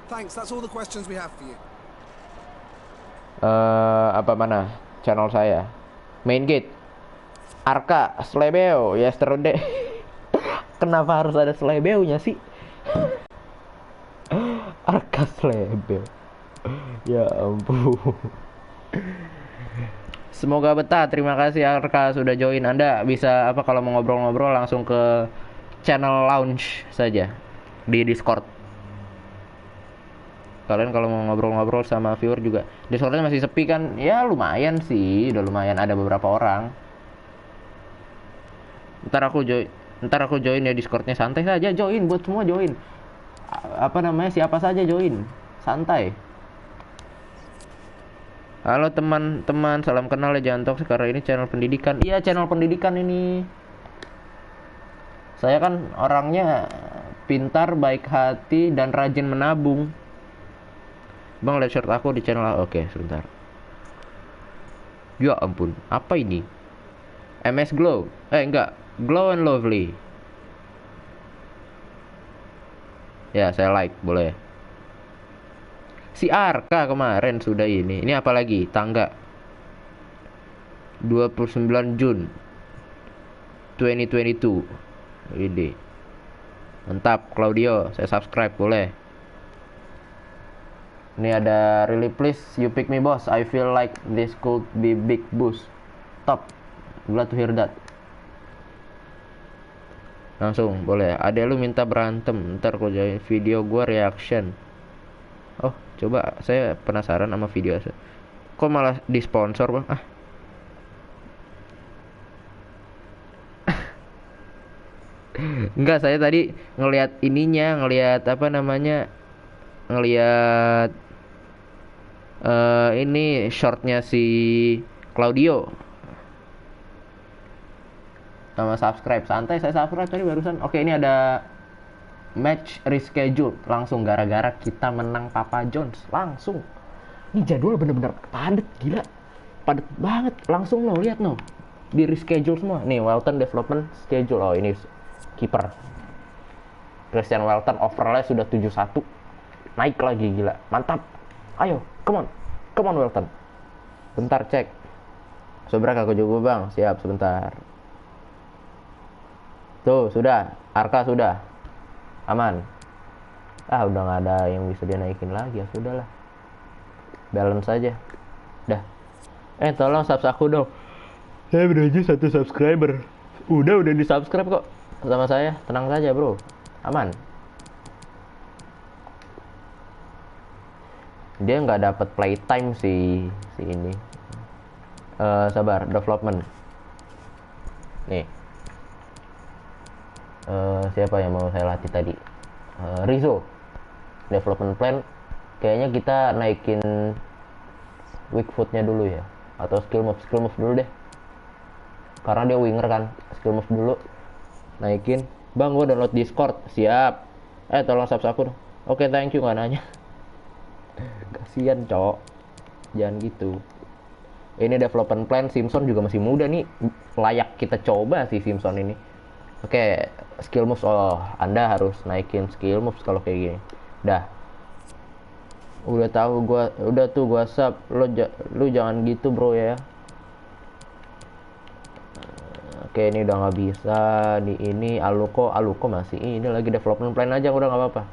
Thanks, that's all the questions we have for you. Apa mana? Channel saya. Main Gate. Arka Slebeo yesterday. Kenapa harus ada Slebeo-nya sih? Arka Slebeo. Ya ampun. Semoga betah. Terima kasih Arka sudah join. Anda bisa apa kalau mau ngobrol-ngobrol langsung ke channel lounge saja di Discord. Kalian kalau mau ngobrol-ngobrol sama viewer juga. Discordnya masih sepi kan? Ya lumayan sih, udah lumayan ada beberapa orang. Ntar aku join ya Discordnya, santai saja join, buat semua join. Apa namanya, siapa saja join, santai. Halo teman-teman, salam kenal ya, jangan toksik karena ini channel pendidikan. Iya, channel pendidikan ini. Saya kan orangnya pintar, baik hati, dan rajin menabung. Bang, lihat short aku di channel. Oke, sebentar. Ya ampun, apa ini? MS Glow. Enggak, Glow and Lovely. Ya, saya like, boleh. Si Arka kemarin sudah ini. Ini apa lagi? Tangga 29 Jun 2022. Ini mantap. Claudio, saya subscribe, boleh. Ini ada really please you pick me boss. I feel like this could be big boost. Top. Glad to hear that. Langsung boleh. Ada lu minta berantem, ntar kok jadi video gua reaction. Oh, coba saya penasaran sama video. Kok malah disponsor, Bang? Enggak, saya tadi ngelihat ininya, ngelihat apa namanya? Ngelihat ini shortnya si Claudio. Sama subscribe. Santai, saya subscribe tadi barusan. Oke, ini ada match reschedule langsung gara-gara kita menang Papa John's. Langsung. Ini jadwal bener-bener padet, gila. Padet banget. Langsung no, lihat no. Di reschedule semua. Nih, Welton development schedule. Oh, ini kiper. Christian Welton overall sudah 71. Naik lagi, gila. Mantap. Ayo, come on Welton. Bentar cek. Sobrak aku juga, Bang. Siap, sebentar. Tuh, sudah. Arka sudah. Aman. Udah nggak ada yang bisa dia naikin lagi, ya sudahlah. Balance saja. Dah. Tolong subs aku dong. Saya baru aja 1 subscriber. Udah di subscribe kok sama saya. Tenang saja, bro. Aman. Dia nggak dapat playtime si ini. Sabar, development. Nih. Siapa yang mau saya latih tadi? Rizzo. Development plan. Kayaknya kita naikin weak foot-nya dulu ya. Atau skill move dulu deh. Karena dia winger kan. Skill move dulu. Naikin. Bang, gua download Discord. Siap. Tolong subs aku dong. Oke, thank you, nggak nanya. Kasian, cok. Jangan gitu. Ini development plan. Simpson juga masih muda nih. Layak kita coba sih Simpson ini. Oke, skill moves. Oh, Anda harus naikin skill moves kalau kayak gini. Dah. Udah tahu gua sub. Lu jangan gitu, bro ya. Oke, ini udah nggak bisa. Di ini Aluko masih ini lagi development plan aja, udah nggak apa-apa.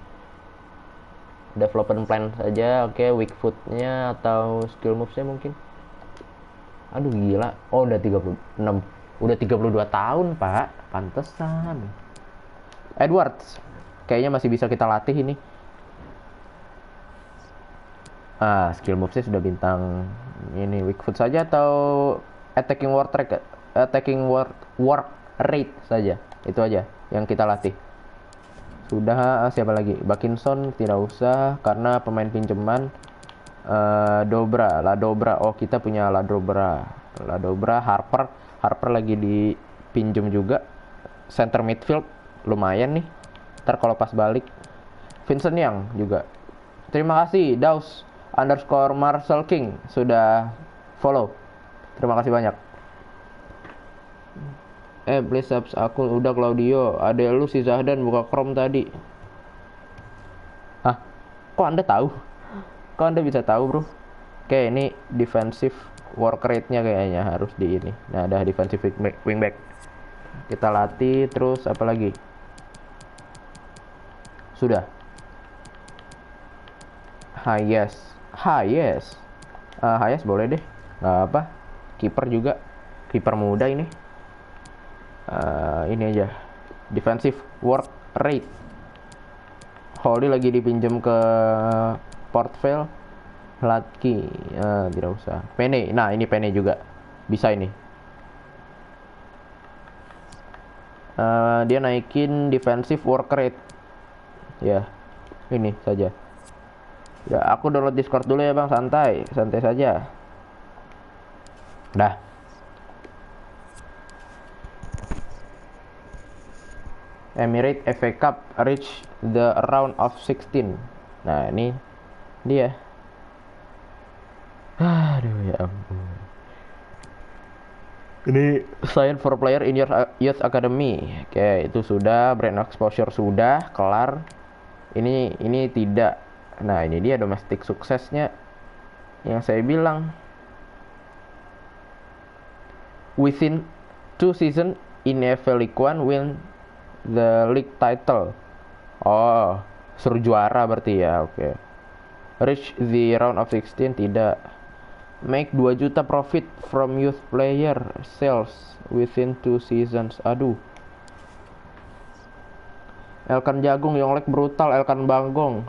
Development plan saja. Oke, weak foot-nya atau skill moves-nya mungkin. Aduh, gila. Oh, udah 36. Udah 32 tahun, Pak. Pantesan. Edwards. Kayaknya masih bisa kita latih ini. Skill moves-nya sudah bintang. Ini weak foot saja atau work rate saja. Itu aja yang kita latih. Sudah, siapa lagi? Bakinson tidak usah karena pemain pinjaman. La Dobra. Oh, kita punya La Dobra. Harper lagi dipinjam juga. Center midfield lumayan nih. Ntar kalau pas balik. Vincent Yang juga. Terima kasih Daus _Marcel King sudah follow. Terima kasih banyak. Please subs aku udah Claudio. Ada lu si Zahdan buka Chrome tadi. Hah? Kok Anda tahu? Kok Anda bisa tahu, bro? Oke, ini defensive work rate-nya kayaknya harus di ini. Nah, ada defensive wingback. Kita latih terus apa lagi? Sudah. Hayes boleh deh. Nggak apa. Kiper juga. Kiper muda ini. Ini aja. Defensive work rate. Holly lagi dipinjam ke Port Vale. Latki tidak usah. Pene. Nah, ini Pene juga. Bisa ini. Dia naikin defensive work rate. Ya. Ini saja. Ya, aku download Discord dulu ya, Bang. Santai saja. Dah. Emirates FA Cup reach the round of 16. Nah, ini dia. Aduh, ya ampun. Ini sign for player in your youth academy. Oke, itu sudah. Brand exposure sudah kelar. Ini tidak. Nah, ini dia domestic suksesnya yang saya bilang. Within 2 season in FA League One win the league title. Oh, suruh juara berarti ya. Oke. Reach the round of 16 tidak. Make 2 juta profit from youth player sales within 2 seasons. Aduh. Elkan Jagung, Yonglek brutal, Elkan Banggong.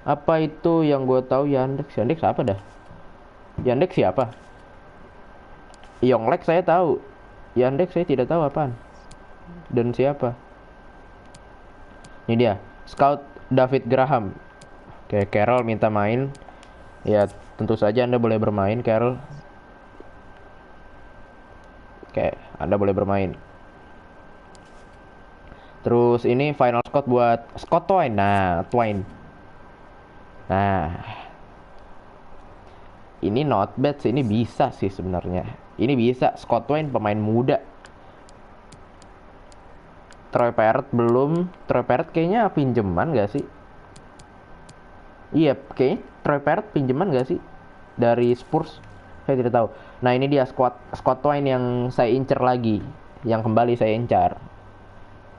Apa itu yang gue tahu? Yandex apa dah? Yandex siapa? Yonglek saya tahu. Yandex saya tidak tahu apaan. Dan siapa? Ini dia, Scout David Graham. Oke, Carroll minta main. Ya, tentu saja Anda boleh bermain, Carroll. Oke, Anda boleh bermain. Terus ini final squad buat Scott Twain. Nah, ini not bad sih. Ini bisa sih sebenarnya. Ini bisa. Scott Twain pemain muda. Troy Parrott belum. Troy Parrott kayaknya pinjeman gak sih? Iya, kayaknya Troy Parrott pinjeman gak sih? Dari Spurs? Saya tidak tahu. Nah, ini dia Scott Twain yang saya incer lagi. Yang kembali saya incar.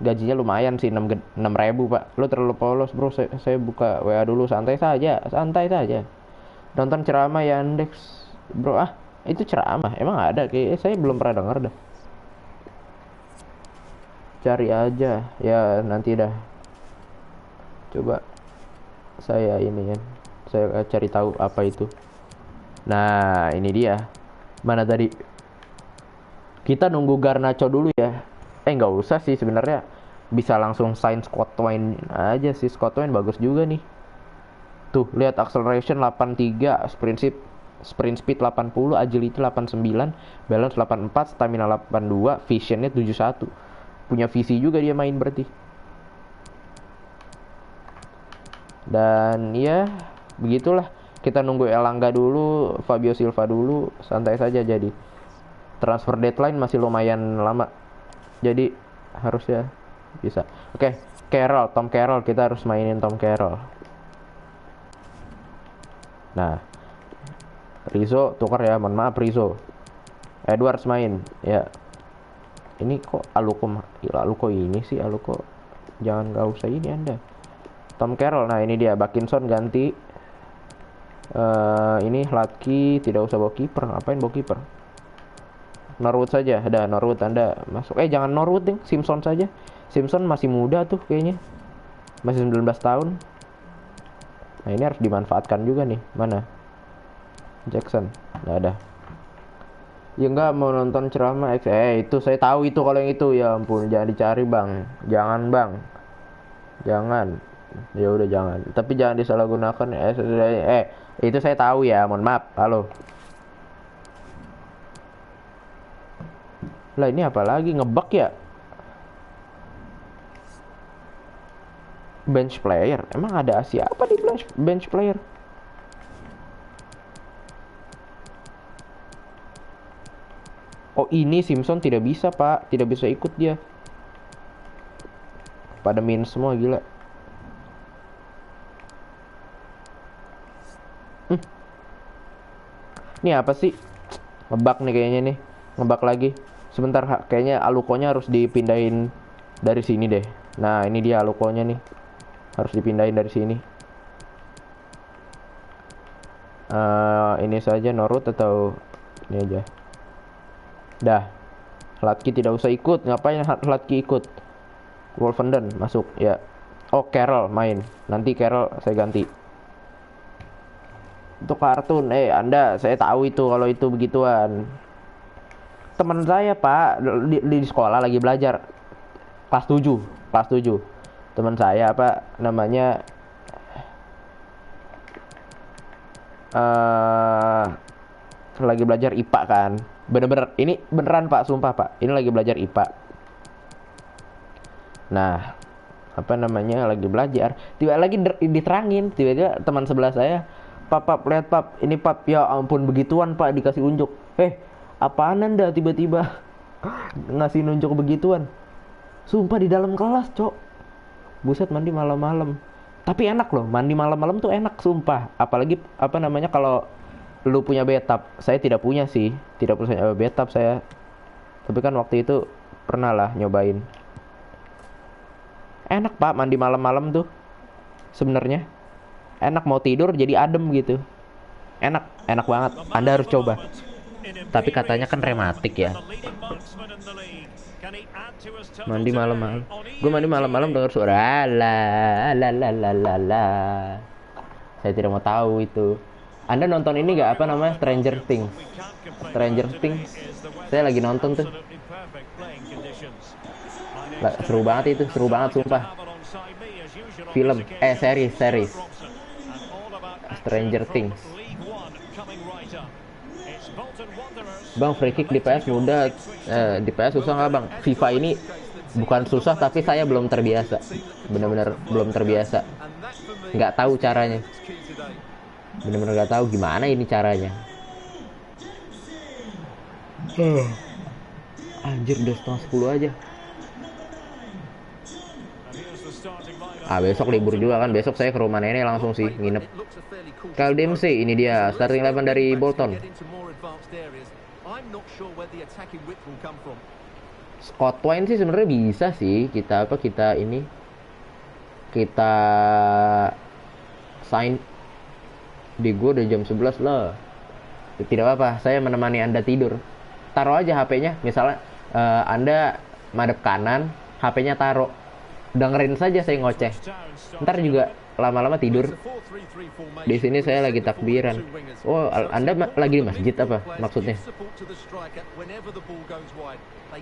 Gajinya lumayan sih, 6.000 pak. Lo terlalu polos bro. Saya buka WA dulu. Santai saja. Nonton ceramah Yandex bro. Itu ceramah emang ada? Kayak saya belum pernah denger dah. Cari aja ya, nanti dah. Coba saya ini kan, saya cari tahu apa itu. Nah, ini dia. Mana tadi? Kita nunggu Garnacho dulu ya. Nggak usah sih sebenarnya. Bisa langsung sign Scott Twain aja sih. Scott Twain bagus juga nih. Tuh, lihat acceleration 83, sprint speed 80, agility 89, balance 84, stamina 82, visionnya 71. Punya visi juga dia main berarti. Dan ya, begitulah. Kita nunggu Elanga dulu, Fabio Silva dulu, santai saja jadi. Transfer deadline masih lumayan lama. Jadi harusnya bisa. Oke, Tom Carroll, kita harus mainin Tom Carroll. Nah, Rizzo tukar ya, mohon maaf Rizzo. Edwards main, ya. Ini kok Aluko ini sih, Aluko. Jangan, gak usah ini Anda. Tom Carroll, nah ini dia. Bakinson ganti. Ini Latki, tidak usah bawa kiper. Ngapain bawa kiper? Norwood saja, ada Norwood Anda masuk. Jangan Norwood deh, Simpson saja. Simpson masih muda tuh kayaknya. Masih 19 tahun. Nah, ini harus dimanfaatkan juga nih. Mana? Jackson, nggak ada. Ya nggak mau nonton ceramah X. Itu saya tahu itu kalau yang itu ya ampun jangan dicari bang. Jangan bang. Jangan. Ya udah jangan. Tapi jangan disalahgunakan. Itu saya tahu ya. Mohon maaf. Halo. Lah ini apa lagi ngebug ya? Bench player. Emang ada siapa di bench player? Oh ini Simpson tidak bisa pak. Tidak bisa ikut dia. Pada min semua gila. Ini apa sih? Ngebug nih kayaknya nih. Ngebug lagi. Sebentar kayaknya alukonya harus dipindahin dari sini deh. Nah ini dia alukonya nih. Harus dipindahin dari sini. Ini saja Norut atau ini aja. Dah. Latki tidak usah ikut. Ngapain Latki ikut? Wolfenden masuk ya. Oh Carol main. Nanti Carol saya ganti. Itu kartun. Anda saya tahu itu kalau itu begituan. Teman saya pak di sekolah lagi belajar kelas 7 teman saya apa namanya lagi belajar IPA kan bener-bener ini beneran pak sumpah pak ini lagi belajar IPA. Nah apa namanya lagi belajar tiba lagi diterangin tiba-tiba teman sebelah saya pap lihat pap ini pap ya ampun begituan pak dikasih unjuk apaan anda tiba-tiba ngasih nunjuk begituan sumpah di dalam kelas cok buset mandi malam-malam tapi enak loh mandi malam-malam tuh enak sumpah apalagi apa namanya kalau lu punya bathtub saya tidak punya sih tidak punya bathtub saya tapi kan waktu itu pernah lah nyobain enak pak mandi malam-malam tuh sebenarnya enak mau tidur jadi adem gitu enak banget Anda harus coba tapi katanya kan rematik ya mandi malam-malam gue mandi malam-malam denger suara la saya tidak mau tahu itu Anda nonton ini gak apa namanya Stranger Things saya lagi nonton tuh seru banget itu seru banget sumpah film series Stranger Things Bang free kick di PS mudah di PS susah nggak bang FIFA ini bukan susah tapi saya belum terbiasa benar-benar belum terbiasa nggak tahu caranya benar-benar nggak tahu gimana ini caranya anjir udah setengah 10 aja besok libur juga kan besok saya ke rumah nenek langsung sih nginep Kyle Dempsey ini dia starting 11 dari Bolton Scott Wine sih sebenarnya bisa sih kita sign di gue udah jam 11 lah tidak apa-apa saya menemani Anda tidur taruh aja HP-nya misalnya Anda madep kanan HP-nya taruh dengerin saja saya ngoceh ntar juga lama-lama tidur di sini saya lagi takbiran oh Anda lagi di masjid apa maksudnya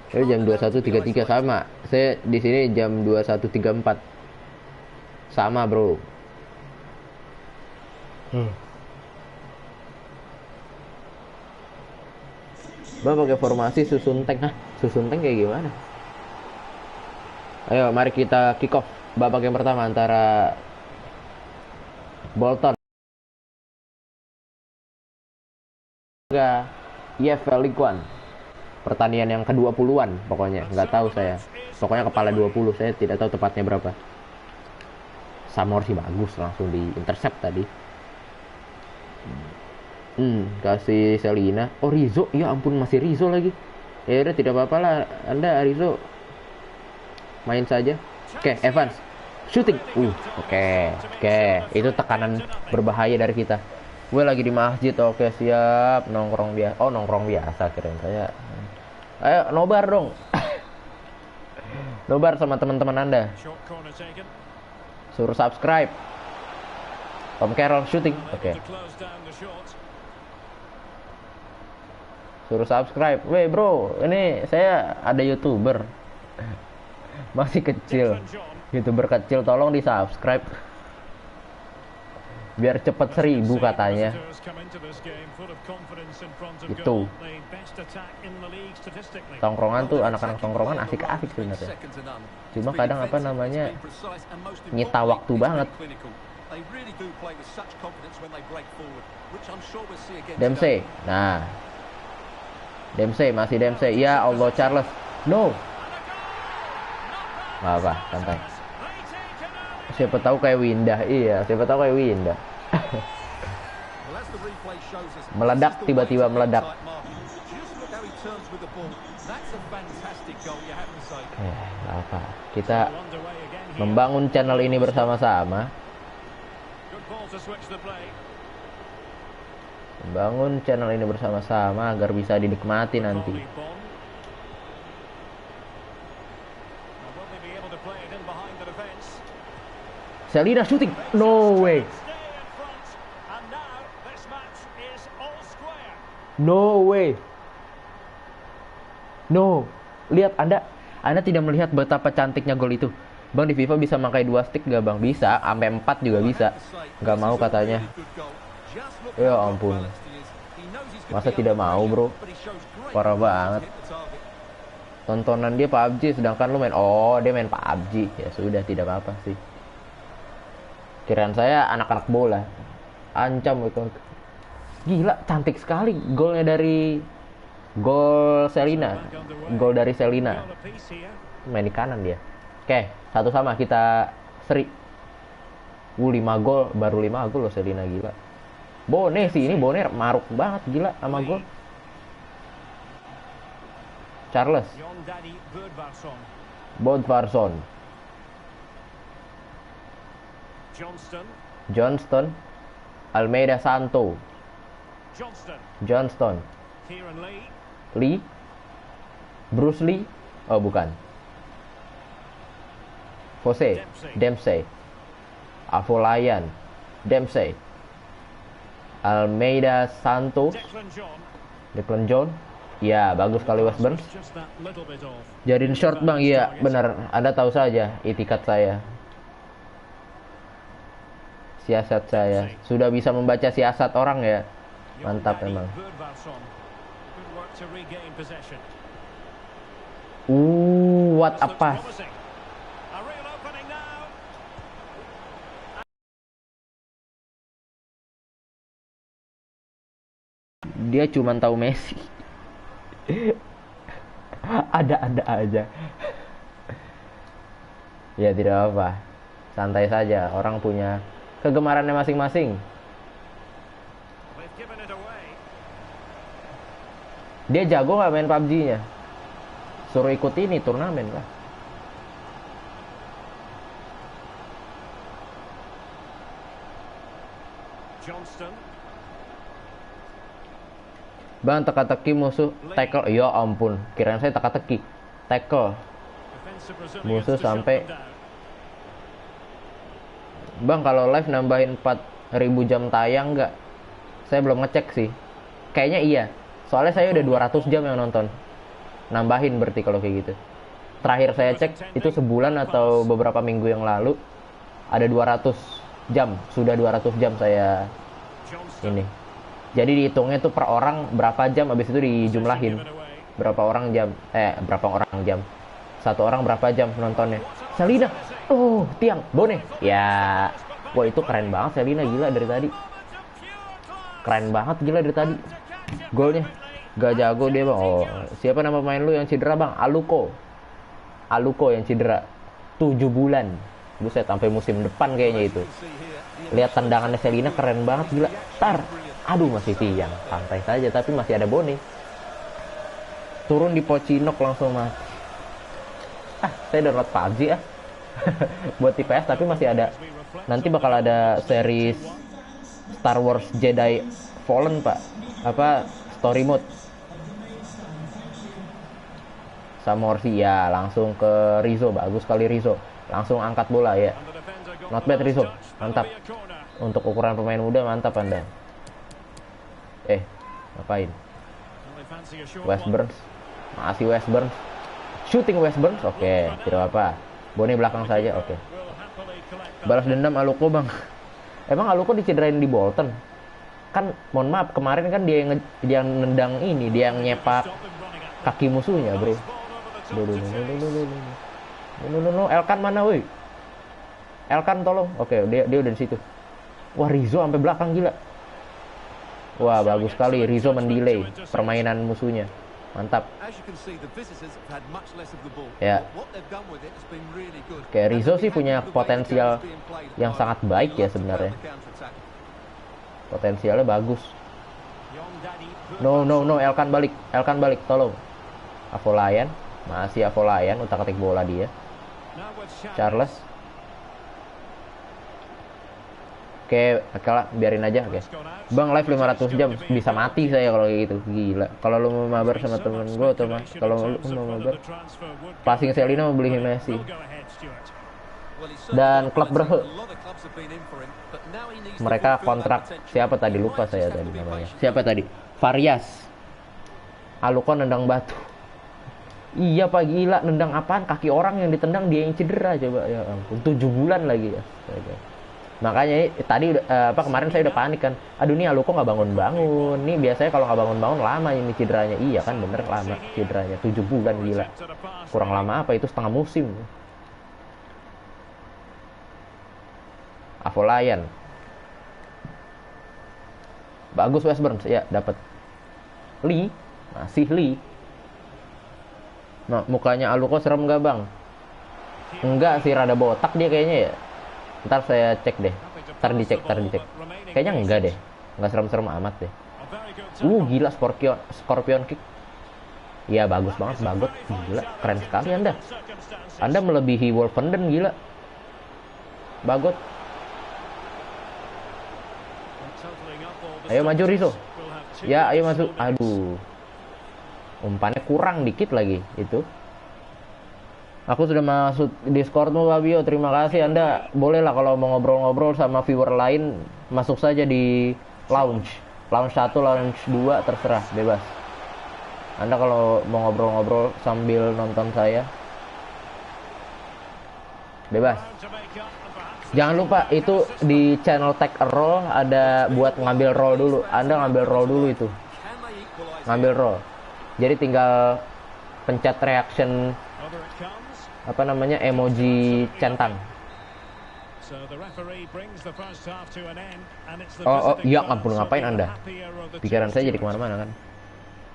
saya jam 21.33 sama saya di sini jam 21.34 sama bro Bang pakai formasi susun tank susun tank kayak gimana ayo mari kita kick off babak yang pertama antara Bolton EFL League One pertandingan yang ke-20-an pokoknya nggak tahu saya pokoknya kepala 20 saya tidak tahu tepatnya berapa Samor sih bagus langsung di intercept tadi kasih Selina oh Rizzo ya ampun masih Rizzo lagi ya udah tidak apa-apa lah Anda Rizzo main saja oke Evans shooting oke itu tekanan berbahaya dari kita gue lagi di masjid oke siap nongkrong biasa kirain saya ayo nobar dong nobar sama teman-teman Anda suruh subscribe Tom Carroll shooting oke Suruh subscribe. Weh bro, ini saya ada YouTuber. Masih kecil. YouTuber kecil, tolong di subscribe. Biar cepet 1000 katanya. Itu. Tongkrongan tuh, anak-anak tongkrongan asik-asik sebenarnya. Cuma kadang apa namanya, nyita waktu banget. Dempsey. Nah. Dempsey, masih Dempsey. Ya Allah, Charles. No. Gak apa, santai. Siapa tahu kayak Windah. Iya, siapa tahu kayak Windah. Meledak, tiba-tiba meledak. Gak apa. Kita membangun channel ini bersama-sama. Membangun channel ini bersama-sama agar bisa dinikmati nanti. Selina shooting, no way, no way, no. Lihat, Anda tidak melihat betapa cantiknya gol itu. Bang, di FIFA bisa pakai 2 stick gak bang? Bisa, sampai 4 juga bisa. Gak mau katanya. Ya ampun. Masa tidak mau bro? Parah banget. Tontonan dia PUBG, sedangkan lu main, oh dia main PUBG. Ya sudah, tidak apa-apa sih. Kiraan saya anak-anak bola. Ancam itu. Gila, cantik sekali golnya dari Selina. Gol dari Selina. Main di kanan dia. Oke, 1-1 kita seri. 5 gol, baru 5 gol loh Selina, gila. Bone sih, ini Bone maruk banget gila sama gol. Charles. Bodvarsson. Johnston. Almeida Santo. Johnston. Lee. Bruce Lee. Oh bukan. Jose. Dempsey. Afolayan. Dempsey. Almeida Santo. Declan John. Ya, bagus kali Westburn. Jadiin short bang, iya benar. Anda tahu saja itikat saya. Siasat saya. Sudah bisa membaca siasat orang ya. Mantap emang. What a pass. Dia cuma tahu Messi. Ada-ada aja. Ya tidak apa. Santai saja. Orang punya kegemarannya masing-masing. Dia jago nggak main PUBG-nya? Suruh ikut ini turnamen lah. Johnston. Bang, teka-teki musuh tackle. Ya ampun, kirain saya teka-teki. Tackle musuh sampai. Bang, kalau live nambahin 4000 jam tayang nggak? Saya belum ngecek sih. Kayaknya iya. Soalnya saya udah 200 jam yang nonton. Nambahin berarti kalau kayak gitu. Terakhir saya cek itu sebulan atau beberapa minggu yang lalu. Ada 200 jam. Sudah 200 jam saya ini. Jadi dihitungnya tuh per orang berapa jam, habis itu dijumlahin. Berapa orang jam. Satu orang berapa jam nontonnya. Selina. Oh, tiang. Bone. Ya. Wah, itu keren banget Selina, gila dari tadi. Keren banget gila dari tadi. Golnya. Gak jago dia bang. Oh, siapa nama pemain lu yang cedera bang? Aluko yang cedera 7 bulan. Buset, sampai musim depan kayaknya itu. Lihat tendangannya Selina keren banget gila. Tar. Aduh, masih tiang. Santai saja tapi masih ada Bone. Turun di Pocinok langsung mati. Saya download PUBG buat di PS, tapi masih ada. Nanti bakal ada series Star Wars Jedi Fallen pak. Story mode sama Orsi ya, langsung ke Rizzo. Bagus kali Rizzo, langsung angkat bola ya. Not bad Rizzo, mantap. Untuk ukuran pemain muda mantap Anda. Ngapain? West Burns. Masih West Burns. Shooting West Burns. Oke, tidak apa. Boni belakang saja. Oke. Balas dendam Aluko, Bang. Emang Aluko dicederain di Bolton? Kan mohon maaf, kemarin kan dia yang nendang ini, dia yang nyepak kaki musuhnya, Bro. Elkan mana, woi? Elkan tolong. Oke, dia udah di situ. Wah, Rizzo sampai belakang, gila. Wah, bagus sekali Rizzo mendelay permainan musuhnya. Mantap. Ya. Kayak Rizzo sih punya potensial yang sangat baik ya sebenarnya. Potensialnya bagus. No, Elkan balik, tolong. Avolayan, masih Avolayan, utak-atik bola dia. Charles. Oke, lah, biarin aja, oke. Bang, live 500 jam bisa mati saya kalau kayak gitu. Gila. Kalau lu mau mabar sama temen gue atau kalau lu mau mabar, passing Selina mau beli Messi. Dan klub berapa? Mereka kontrak siapa tadi, lupa saya tadi namanya. Siapa tadi? Varias. Aluko nendang batu. Iya Pak, gila, nendang apaan? Kaki orang yang ditendang dia yang cedera, coba. Ya ampun, 7 bulan lagi ya. Makanya tadi kemarin saya udah panik kan. Aduh, nih Aluko nggak bangun-bangun. Nih biasanya kalau nggak bangun-bangun lama ini cederanya. Iya kan, bener lama cederanya. 7 bulan, gila. Kurang lama apa itu, setengah musim. Avolayan. Bagus West Burns, ya dapat. Lee, masih Lee. Nah, mukanya Aluko serem nggak, Bang? Enggak sih, rada botak dia kayaknya ya. Ntar saya cek deh. Ntar dicek. Kayaknya enggak deh. Enggak serem-serem amat deh. Gila, Scorpion kick. Iya, bagus banget, bagus. Gila, keren sekali Anda. Anda melebihi Wolfenden, gila. Bagus. Ayo maju Rizzo. Ya, ayo masuk. Aduh. Umpannya kurang dikit lagi itu. Aku sudah masuk Discordmu, Fabio. Terima kasih. Anda bolehlah kalau mau ngobrol-ngobrol sama viewer lain, masuk saja di lounge. Lounge 1, lounge 2, terserah, bebas. Anda kalau mau ngobrol-ngobrol sambil nonton saya, bebas. Jangan lupa itu di channel Tag a Roll ada buat ngambil roll dulu. Anda ngambil roll dulu itu. Ngambil roll. Jadi tinggal pencet reaction emoji centang. Oh, ya ampun, ngapain Anda? Pikiran saya jadi kemana-mana kan.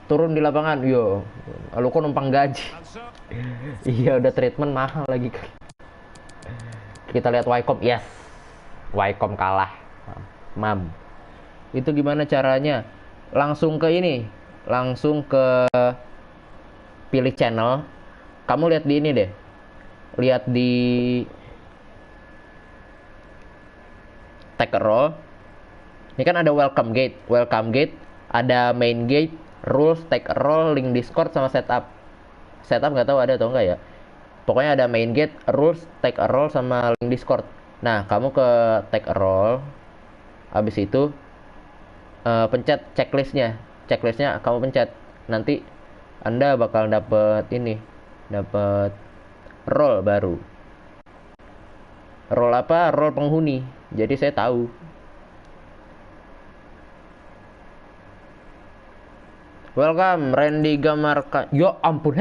Turun di lapangan, yo. Lalu kok numpang gaji. Iya, udah treatment mahal lagi kan. Kita lihat Wycombe, yes. Wycombe kalah. Mam. Itu gimana caranya? Langsung ke ini. Langsung ke pilih channel. Kamu lihat di ini deh. Lihat di Tag a Roll. Ini kan ada welcome gate, ada main gate, rules, Tag a Roll, link Discord sama setup. Setup nggak tahu ada atau enggak ya. Pokoknya ada main gate, rules, Tag a Roll sama link Discord. Nah, kamu ke Tag a Roll. Habis itu pencet checklistnya. Checklistnya kamu pencet. Nanti Anda bakal dapet role baru. Role apa? Role penghuni. Jadi saya tahu. Welcome Randy Gamarka. Ya ampun,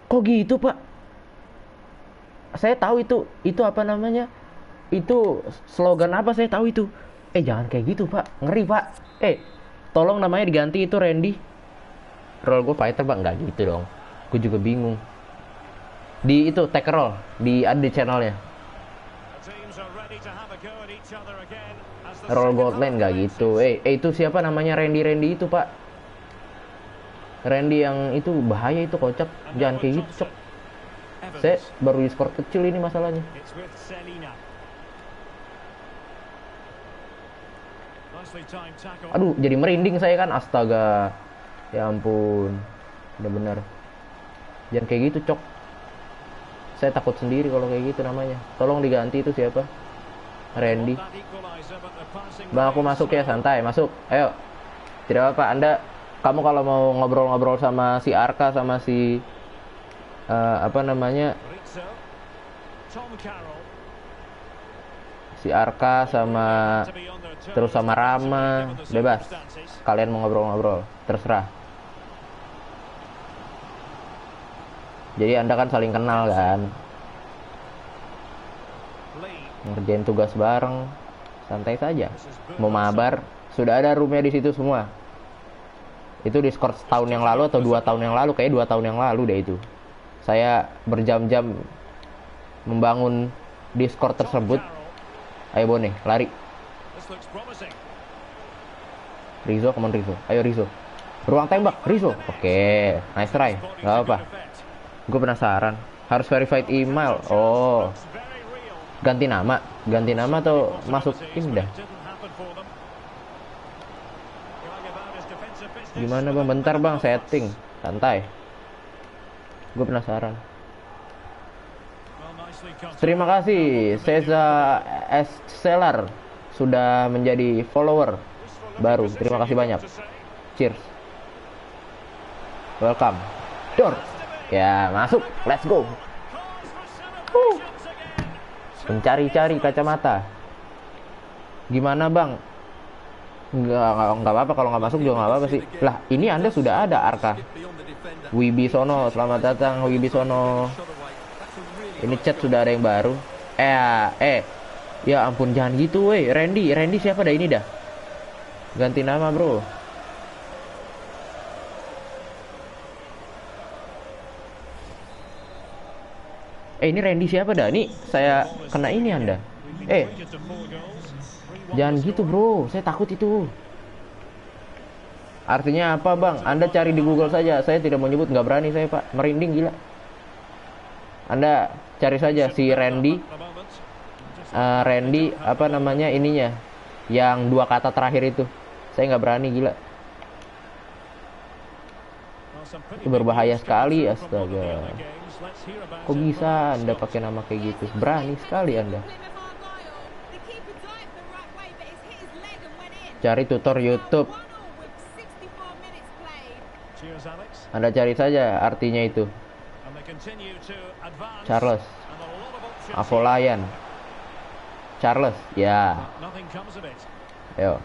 kok gitu Pak? Saya tahu itu apa namanya? Itu slogan apa, saya tahu itu. Jangan kayak gitu Pak, ngeri Pak. Tolong namanya diganti, itu Randy. Role gue fighter Pak, nggak gitu dong. Gue juga bingung. Di itu Tag a Roll, ada di channelnya. Roll Goldline nggak gitu. Itu siapa namanya, Randy itu Pak? Randy yang itu bahaya itu, kocak. Jangan kayak gitu, cok. Saya baru di skor kecil ini masalahnya. Aduh, jadi merinding saya kan, astaga. Ya ampun. Bener-bener. Jangan kayak gitu, cok. Saya takut sendiri kalau kayak gitu namanya. Tolong diganti, itu siapa? Randy. Bang, aku masuk ya, santai, masuk. Ayo. Tidak apa-apa, Anda Kamu kalau mau ngobrol-ngobrol sama si Arka sama si apa namanya, si Arka sama terus sama Rama, bebas. Kalian mau ngobrol-ngobrol, terserah. Jadi Anda kan saling kenal kan, ngerjain tugas bareng, santai saja. Mau mabar, sudah ada roomnya di situ semua. Itu Discord setahun yang lalu atau 2 tahun yang lalu, kayak 2 tahun yang lalu deh itu. Saya berjam-jam membangun Discord tersebut. Ayo Bone, lari. Rizzo, come on Rizzo. Ayo Rizzo. Ruang tembak, Rizzo. Oke, nice try. Gak apa-apa. Gue penasaran. Harus verified email. Oh. Ganti nama atau masuk ini dah. Gimana bang? Bentar bang, setting. Santai. Gue penasaran. Terima kasih Seza S. Seller sudah menjadi follower baru. Terima kasih banyak. Cheers. Welcome. Door. Ya, masuk. Let's go. Mencari-cari kacamata. Gimana bang? Nggak apa-apa kalau nggak masuk juga nggak apa-apa sih. Lah, ini Anda sudah ada Arka. Wibisono, selamat datang Wibisono. Ini chat sudah ada yang baru. Ya ampun, jangan gitu weh. Randy siapa dah ini dah? Ganti nama bro. Ini Randy siapa dah? Nih saya kena ini Anda. Jangan gitu bro, saya takut itu. Artinya apa bang? Anda cari di Google saja. Saya tidak mau nyebut, nggak berani saya pak. Merinding gila. Anda cari saja si Randy. Randy apa namanya ininya? Yang 2 kata terakhir itu. Saya nggak berani gila. Itu berbahaya sekali, astaga. Kok bisa Anda pakai nama kayak gitu? Berani sekali Anda. Cari tutor YouTube. Anda cari saja artinya itu. Charles Avolayan. Charles, ya. Ayo.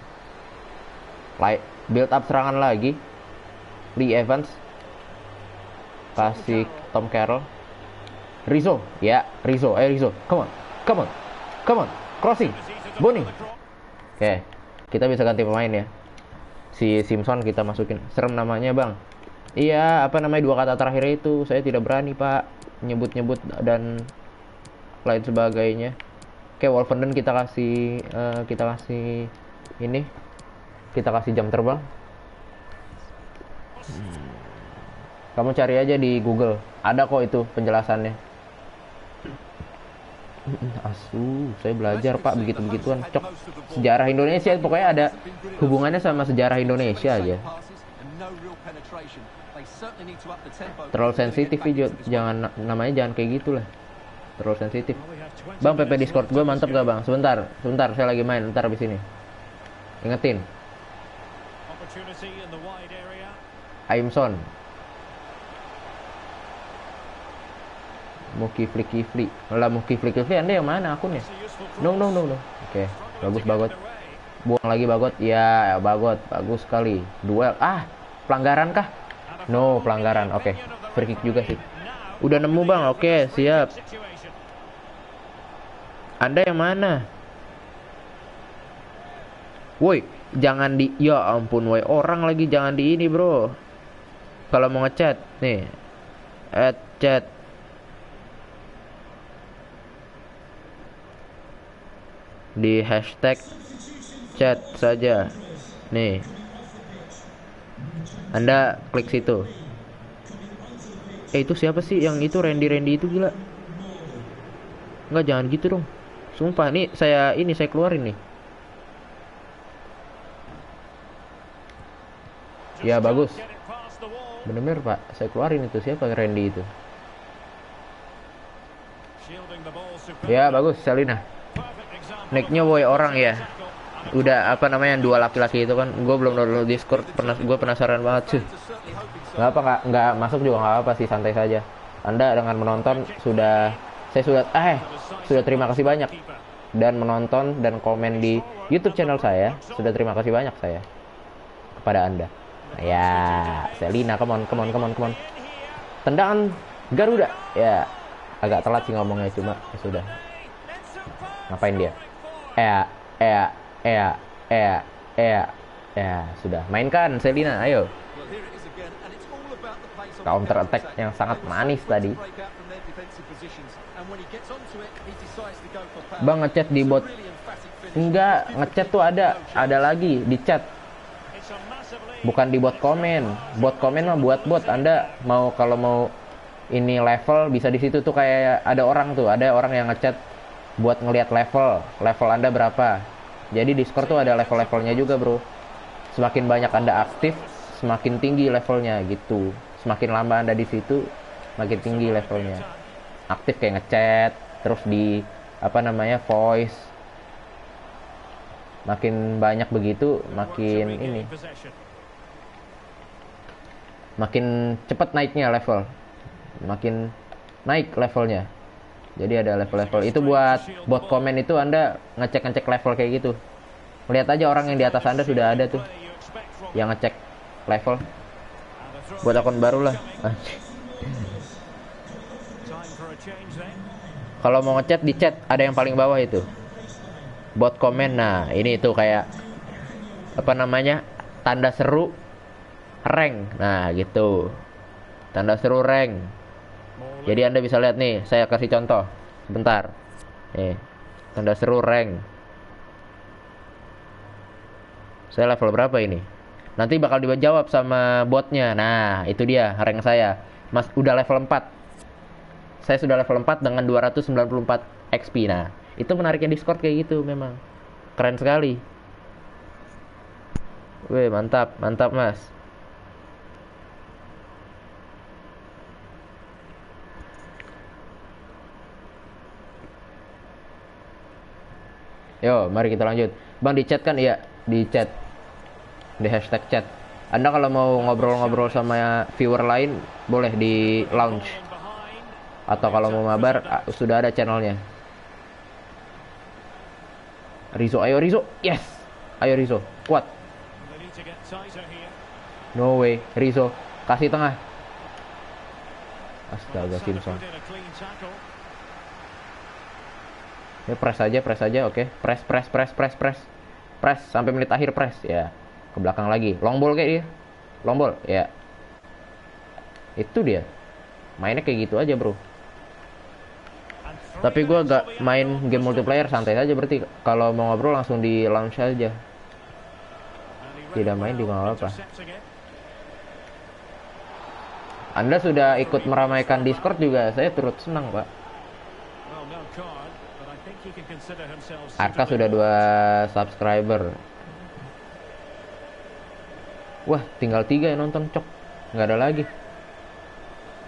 Build up serangan lagi. Lee Evans. Kasih Tom Carroll. Rizzo, ya, Rizzo. Ayo Rizzo. Come on. Crossing. Boni. Oke. Kita bisa ganti pemain ya. Si Simpson kita masukin. Serem namanya, Bang. Iya, apa namanya 2 kata terakhir itu. Saya tidak berani, Pak. Nyebut-nyebut dan lain sebagainya. Oke, Wolverden kita kasih ini. Kita kasih jam terbang. Kamu cari aja di Google. Ada kok itu penjelasannya. Asu, saya belajar Pak begitu-begituan. Cok, sejarah Indonesia pokoknya ada hubungannya sama sejarah Indonesia aja. Terlalu sensitif video, jangan namanya jangan kayak gitulah. Terlalu sensitif. Bang, PP Discord gue mantep gak bang? Sebentar, saya lagi main, ntar abis ini. Ingetin. Aimson. Mukifli. Lah Mukifli Anda yang mana akunnya? No. Oke, bagus. Buang lagi Bagot. Ya, Bagot. Bagus sekali. Duel. Pelanggaran kah? No, pelanggaran. Oke. Free kick juga sih. Udah nemu bang. Oke, siap. Anda yang mana? Woi, jangan di... Ya ampun, woi. Orang lagi jangan di ini bro. Kalau mau ngechat. Nih. Chat. Di hashtag chat saja. Nih. Anda klik situ. Itu siapa sih yang itu Randy itu gila. Enggak, jangan gitu dong. Sumpah nih saya keluarin nih. Ya bagus. Bener-bener Pak, saya keluarin itu. Siapa Randy itu? Ya bagus, Selina. Nicknya woi orang ya. Udah apa namanya yang dua laki-laki itu kan, gue belum download Discord, gue penasaran banget sih. Nggak apa, nggak masuk juga nggak apa sih, santai saja. Anda dengan menonton sudah terima kasih banyak, dan menonton dan komen di YouTube channel saya, sudah terima kasih banyak saya kepada Anda. Ya, Selina, come on. Tendangan Garuda. Ya, agak telat sih ngomongnya, cuma ya sudah. Ngapain dia? Ya, sudah. Mainkan Selina, ayo. Counter attack yang sangat manis tadi. Bang, ngechat di bot. Enggak, ngechat tuh ada lagi di chat. Bukan di bot komen. Bot komen mah buat bot. Anda kalau mau ini level bisa di situ tuh, kayak ada orang yang ngechat buat ngelihat level Anda berapa. Jadi Discord tuh ada levelnya juga, bro. Semakin banyak Anda aktif, semakin tinggi levelnya gitu. Semakin lama Anda di situ, makin tinggi levelnya. Aktif kayak ngechat, terus di voice. Makin banyak begitu, makin cepat naiknya level. Makin naik levelnya. Jadi ada level-level. Itu buat bot komen itu, Anda ngecek level kayak gitu. Lihat aja orang yang di atas Anda sudah ada tuh yang ngecek level. Buat akun baru lah. Kalau mau ngechat di chat ada yang paling bawah itu. Bot komen. Nah, ini tuh kayak tanda seru rank. Nah, gitu. Tanda seru rank. Jadi Anda bisa lihat nih, saya kasih contoh. Sebentar. Nih, tanda seru rank. Saya level berapa ini? Nanti bakal dijawab sama botnya. Nah, itu dia rank saya. Mas udah level 4. Saya sudah level 4 dengan 294 XP. Nah, itu menariknya Discord kayak gitu memang. Keren sekali. Wih, mantap, Mas. Yo, mari kita lanjut. Bang, di chat kan? Iya, di chat. Di hashtag chat. Anda kalau mau ngobrol-ngobrol sama viewer lain, boleh di lounge. Atau kalau mau mabar, sudah ada channelnya. Rizzo, ayo Rizzo. Yes. Ayo Rizzo, kuat. No way, Rizzo. Kasih tengah. Astaga, Simpson. Ya, press aja, oke. Press sampai menit akhir, press ya. Ke belakang lagi, long ball kayak dia. Long ball, ya. Itu dia. Mainnya kayak gitu aja, bro. Tapi gue gak main game multiplayer, santai aja berarti. Kalau mau ngobrol langsung di launch aja. Tidak main juga gak apa-apa. Anda sudah ikut meramaikan Discord juga, saya turut senang, Pak. Arka sudah 2 subscriber. Wah, tinggal 3 yang nonton, cok. Nggak ada lagi.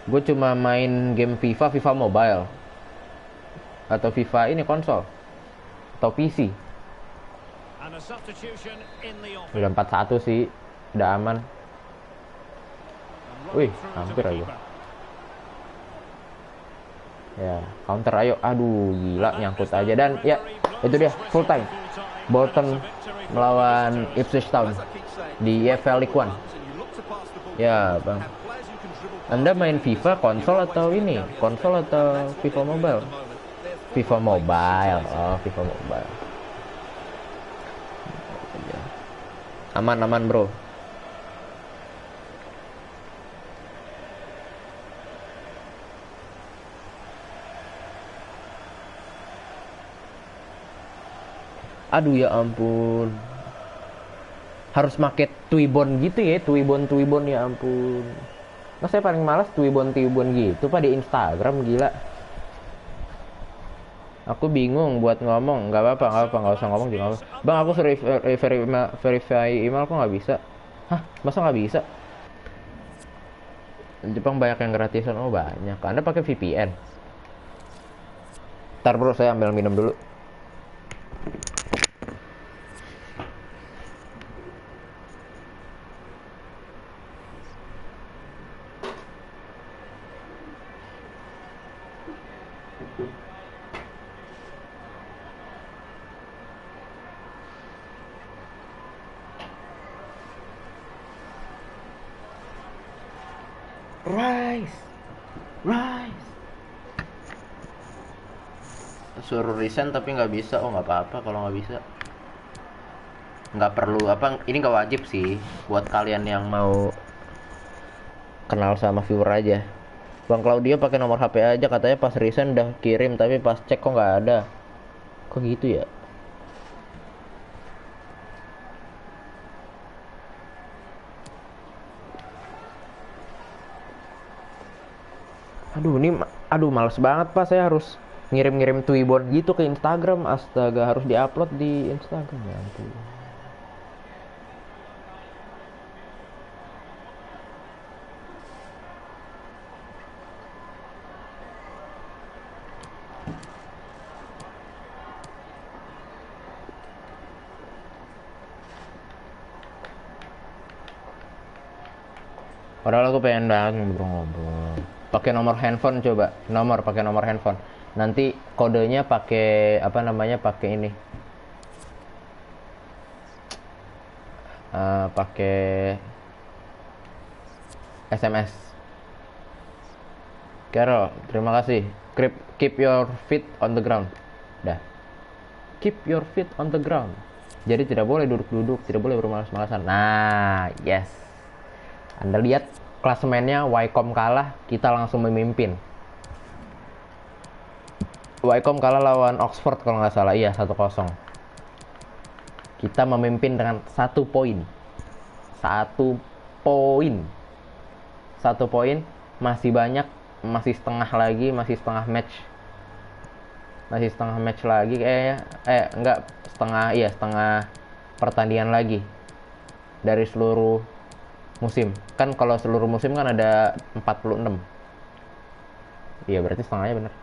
Gue cuma main game FIFA Mobile. Atau FIFA ini konsol. Atau PC. Udah 4-1 sih. Udah aman. Wih, hampir aja. Ya, counter ayo. Aduh, gila, nyangkut aja. Dan ya, itu dia, full time. Bolton melawan Ipswich Town di EFL League One. Ya, Bang. Anda main FIFA konsol atau ini? Konsol atau FIFA Mobile? FIFA Mobile. Oh, FIFA Mobile. Aman, bro. Aduh, ya ampun. Harus make Twibbon gitu ya, Twibbon ya ampun. Nah, saya paling malas Twibbon gitu Pak di Instagram, gila. Aku bingung buat ngomong. Nggak apa-apa, nggak usah ngomong juga. Bang, aku verify email kok nggak bisa. Hah, masa nggak bisa? Jepang banyak yang gratisan. Oh, banyak. Anda pakai VPN? Ntar bro, saya ambil minum dulu. Rice. Suruh resign tapi nggak bisa. Oh nggak apa-apa kalau nggak bisa. Nggak perlu apa, ini nggak wajib sih buat kalian yang mau kenal sama viewer aja. Bang Claudio pakai nomor HP aja, katanya pas resign udah kirim tapi pas cek kok nggak ada. Kok gitu ya? Aduh males banget Pak, saya harus ngirim-ngirim Twibbon gitu ke Instagram. Astaga, harus diupload di Instagram ya ampun. Padahal aku pengen banget ngobrol-ngobrol. Pakai nomor handphone coba. Pakai nomor handphone. Nanti kodenya pakai apa namanya? Pakai ini. Pakai SMS. Carol, terima kasih. Keep your feet on the ground. Dah. Keep your feet on the ground. Jadi tidak boleh duduk-duduk, tidak boleh bermalas-malasan. Nah, yes. Anda lihat klasemennya, Wycombe kalah, kita langsung memimpin. Wycombe kalah lawan Oxford kalau nggak salah, iya 1-0. Kita memimpin dengan 1 poin. 1 poin. 1 poin, masih banyak, masih setengah lagi, masih setengah match. Masih setengah match lagi kayaknya. Enggak, setengah pertandingan lagi dari seluruh musim. Kan kalau seluruh musim kan ada 46. Iya, berarti setengahnya bener.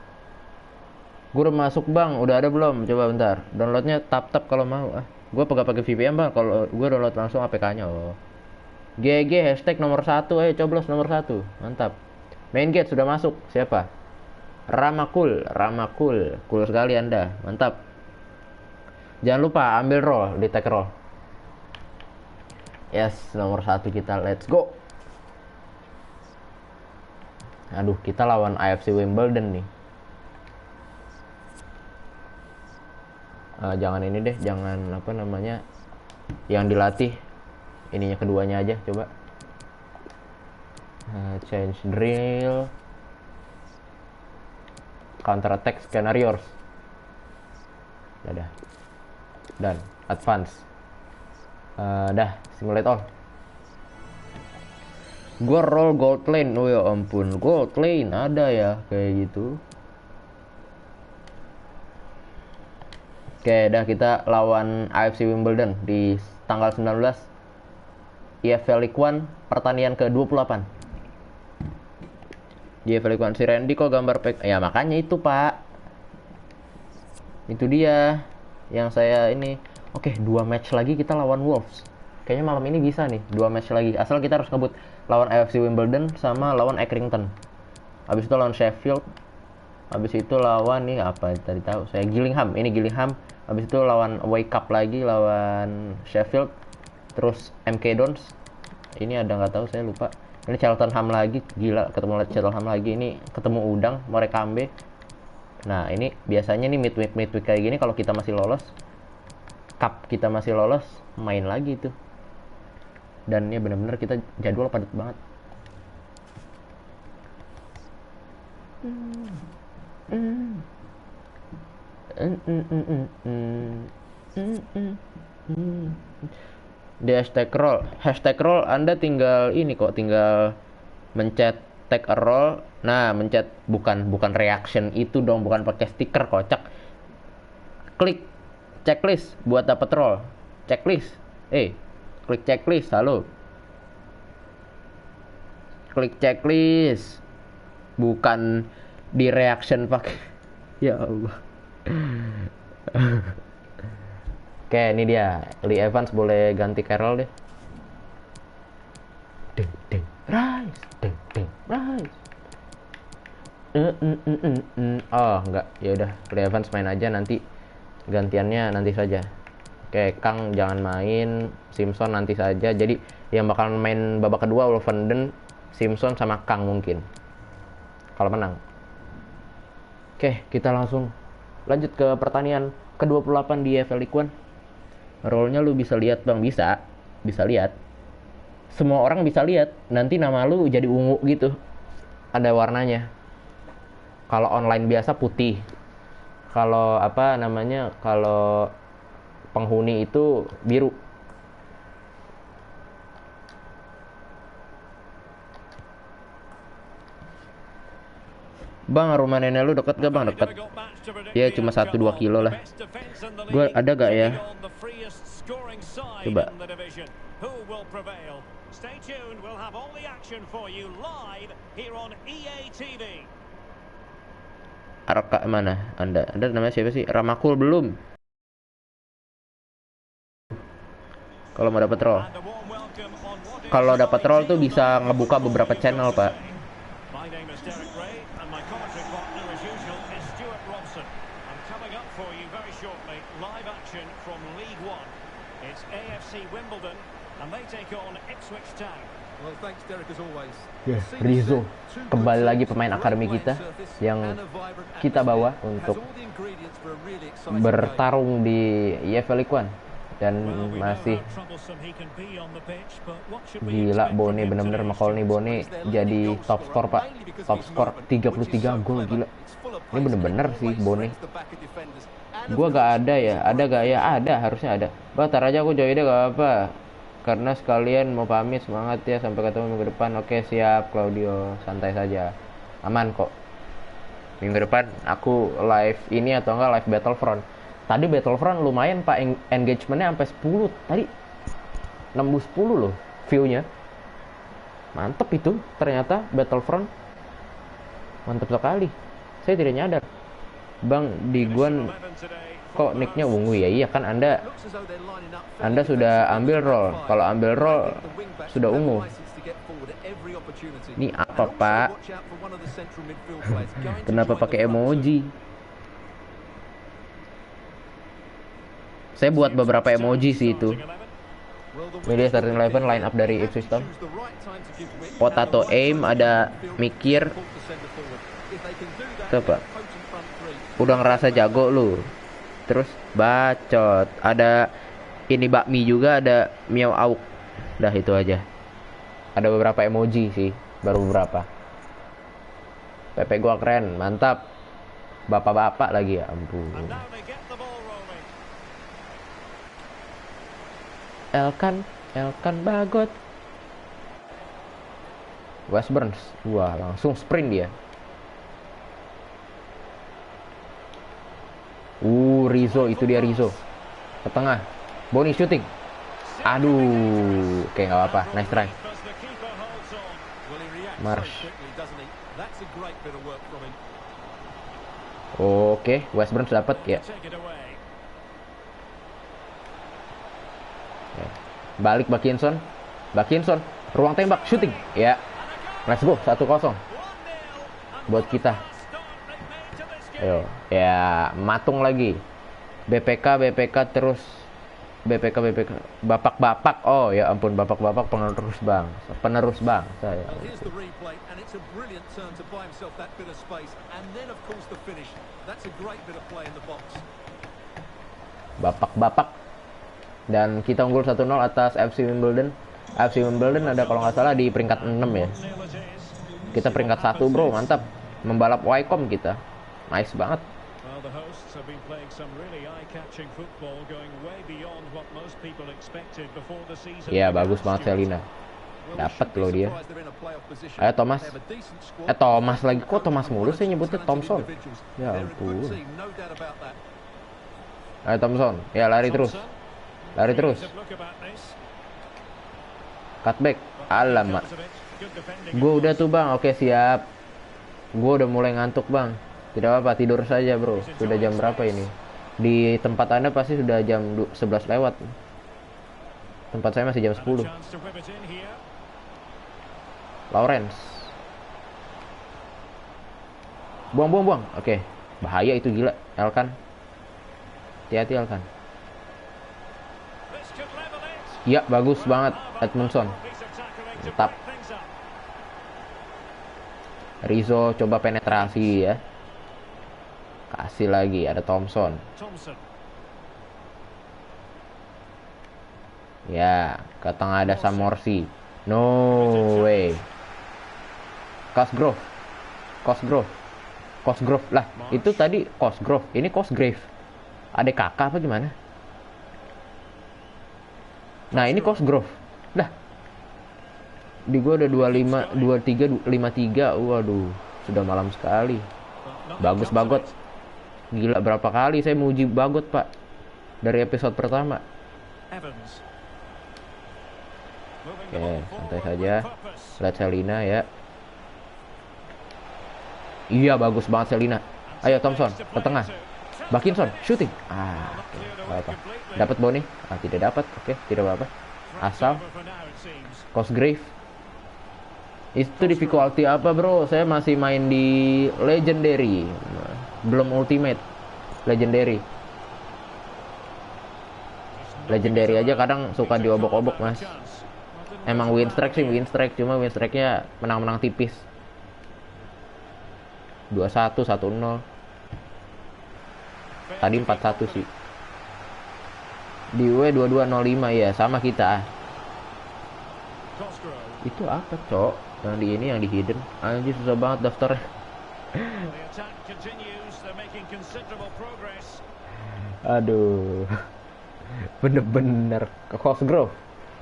Gue udah masuk bang, udah ada belum? Coba bentar. Downloadnya tap kalau mau. Gue pakai VPN bang. Kalau gue download langsung APK-nya. Oh. GG hashtag nomor 1. Coblos nomor 1. Mantap. Main gate sudah masuk. Siapa? Ramakul. Cool sekali Anda. Mantap. Jangan lupa ambil roll di tag roll. Yes, nomor 1 kita. Let's go. Aduh, kita lawan AFC Wimbledon nih. Jangan ini deh, jangan apa namanya yang dilatih. Ininya keduanya aja, coba. Change drill. Counter attack scenarios. Dah. Dan advance. Dah, simulate all. Gue roll gold lane. Oh ya ampun, gold lane ada ya kayak gitu. Oke, dah kita lawan AFC Wimbledon di tanggal 19 EFL League One pertandingan ke-28. Di EFL League One si Randy kok gambar pack. Ya makanya itu, Pak. Itu dia yang saya ini. Oke, 2 match lagi kita lawan Wolves. Kayaknya malam ini bisa nih, 2 match lagi. Asal kita harus ngebut lawan AFC Wimbledon sama lawan Accrington. Habis itu lawan Sheffield. Habis itu lawan nih apa tadi tahu saya Gillingham. Ini Gillingham. Habis itu lawan Wake Up lagi lawan Sheffield. Terus MK Dons. Ini ada nggak tahu saya lupa. Ini Cheltenham lagi, gila ketemu Cheltenham lagi. Ini ketemu Udang, Morecambe. Nah, ini biasanya nih midweek kayak gini kalau kita masih lolos, cup kita masih lolos, main lagi tuh. Dan ya benar-benar kita jadwal padat banget. Di hashtag roll Anda tinggal ini kok, tinggal mencet tag a roll. Nah, mencet bukan reaction itu dong, bukan pakai stiker kocak. Klik checklist buat dapat roll. Checklist. Klik checklist, halo. Klik checklist. Bukan di reaction pakai. Ya Allah. Oke, ini dia. Lee Evans boleh ganti Carroll deh. Rise. Oh, enggak. Ya udah, Lee Evans main aja, nanti gantiannya nanti saja. Oke, Kang jangan main, Simpson nanti saja. Jadi yang bakalan main babak kedua Wolverhampton, Simpson sama Kang mungkin kalau menang. Oke, kita langsung lanjut ke pertandingan ke-28 di EFL League One. Roll-nya lu bisa lihat bang, bisa lihat. Semua orang bisa lihat. Nanti nama lu jadi ungu gitu, ada warnanya. Kalau online biasa putih. Kalau apa namanya, kalau penghuni itu biru. Bang, rumah nenek lu deket gak bang? Deket. Ya cuma 1-2 kilo lah. Gue ada gak ya? Coba. Arka mana? Anda namanya siapa sih? Ramakul belum. Kalau mau dapat roll. Kalau dapat roll tuh bisa ngebuka beberapa channel, Pak. Rizzo kembali lagi, pemain akademi kita yang kita bawa untuk bertarung di EFL League One. Dan masih gila, Bone bener-bener McColney Bone jadi top skor pak, top skor 33 gol, gila. Ini bener-bener sih Bone. Gua gak ada ya, ada gak ya? Ada, harusnya ada. Tar aja aku join deh, gak apa, karena sekalian mau pamit. Semangat ya, sampai ketemu minggu depan. Oke siap Claudio, santai saja, aman kok. Minggu depan aku live ini atau enggak live Battlefront. Tadi Battlefront lumayan pak, engagementnya sampai 10 tadi, 60-10 loh view-nya. Mantep itu ternyata Battlefront, mantep sekali. Saya tidak nyadar bang, di Guan kok nicknya ungu ya? Iya kan, anda sudah ambil roll. Kalau ambil roll sudah ungu. Ini apa pak? Kenapa pakai emoji? Saya buat beberapa emoji sih itu. Media starting 11 line up dari Ipswich Town. Potato aim, ada mikir. Coba. Udah ngerasa jago lu. Terus bacot. Ada ini bakmi juga, ada miau auk. Dah itu aja. Ada beberapa emoji sih, baru beberapa. PP gua keren, mantap. Bapak-bapak lagi, ya ampun. Elkan Bagot. West Burns. Wah, langsung sprint dia. Rizzo, itu dia Rizzo. Ke tengah. Boni shooting. Aduh, oke nggak apa-apa. Nice try. Marsh. Oke, West Burns dapat ya. Balik Bakinson, ruang tembak, shooting, ya. Let's go, 1-0 buat kita. Ayo, ya matung lagi. BPK terus. BPK, bapak. Oh ya ampun, bapak penerus bang. Saya. Bapak. Dan kita unggul 1-0 atas FC Wimbledon. FC Wimbledon ada kalau nggak salah di peringkat 6 ya. Kita peringkat 1 bro, mantap. Membalap Wycombe kita. Nice banget. Ya bagus banget Selina. Dapat loh dia. Ayo Thomas lagi. Kok Thomas mulu sih nyebutnya Thompson? Ya ampun. Ayo Thompson. Ya lari terus. Cutback. Alamak. Gue udah tuh bang. Oke siap. Gue udah mulai ngantuk bang. Tidak apa-apa, tidur saja bro. Sudah jam berapa ini? Di tempat anda pasti sudah jam 11 lewat. Tempat saya masih jam 10. Lawrence. Buang. Oke. Bahaya itu, gila. Elkan. Hati-hati Elkan. Ya, bagus banget Edmondson. Mantap. Rizzo coba penetrasi ya. Kasih lagi, ada Thompson. Thompson. Ya, ke tengah ada Samorsi. No way. Cosgrove. Lah, itu tadi Cosgrove. Ini Cosgrave. Ada kakak apa gimana? Nah, ini Cosgrove. Lah. Di gua ada 25, 23, 53. Waduh, sudah malam sekali. Bagus Bagot. Gila, berapa kali saya muji Bagot, Pak. Dari episode pertama. Evans. Oke, santai saja. Lihat Selina ya. Iya, bagus banget Selina. Ayo Thompson, ke tengah. Bakinson, shooting. Oke, apa. Dapat Boni? Tidak dapat. Oke, tidak apa-apa. Asal Cosgrave. Itu difficulty apa, bro? Saya masih main di Legendary. Belum Ultimate. Legendary. Legendary aja kadang suka diobok-obok, Mas. Emang win streak sih, cuma win streak-nya menang-menang tipis. 2-1, 1-0. Tadi 4-1 sih. Di W 2205 ya, sama kita. Itu apa, Cok? Yang di ini, yang di hidden. Anjir, susah banget daftarnya. Aduh. Bener-bener ke Cosgrove.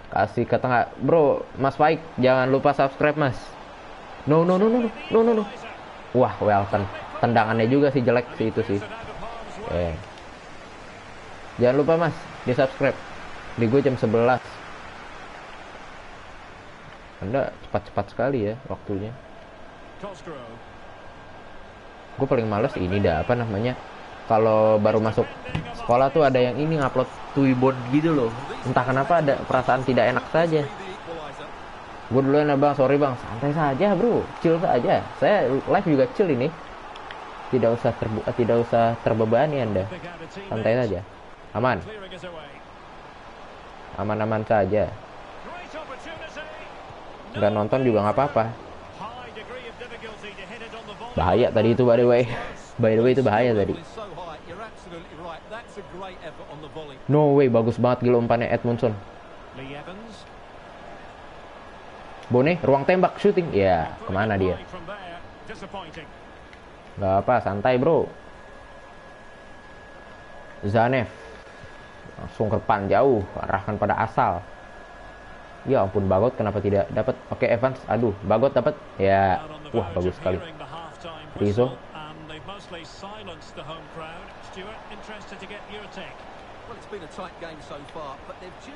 Kasih ke tengah. Bro, Mas Faik, jangan lupa subscribe, Mas. No. Wah, Welton. Tendangannya juga sih jelek sih itu sih. Jangan lupa, Mas, di subscribe. Di gue jam 11. Anda cepat-cepat sekali ya waktunya. Gue paling males ini dah, apa namanya, kalau baru masuk sekolah tuh ada yang ini ngupload Twibbon gitu loh. Entah kenapa ada perasaan tidak enak saja. Gue duluan ya bang, sorry bang, santai saja bro, chill saja. Saya live juga chill ini. Tidak usah terbebani Anda. Santai saja. Aman. Aman-aman saja. Nggak nonton juga nggak apa-apa. Bahaya tadi itu, by the way. By the way, itu bahaya tadi. No way, bagus banget gila umpannya Edmundson. Bone, ruang tembak, shooting. Ya, kemana dia? Gak apa, santai bro. Zanev. Langsung ke depan jauh, arahkan pada asal. Ya ampun, Bagot kenapa tidak dapat? Oke, Evans, aduh, Bagot dapat. Ya, wah bagus sekali. Rizzo.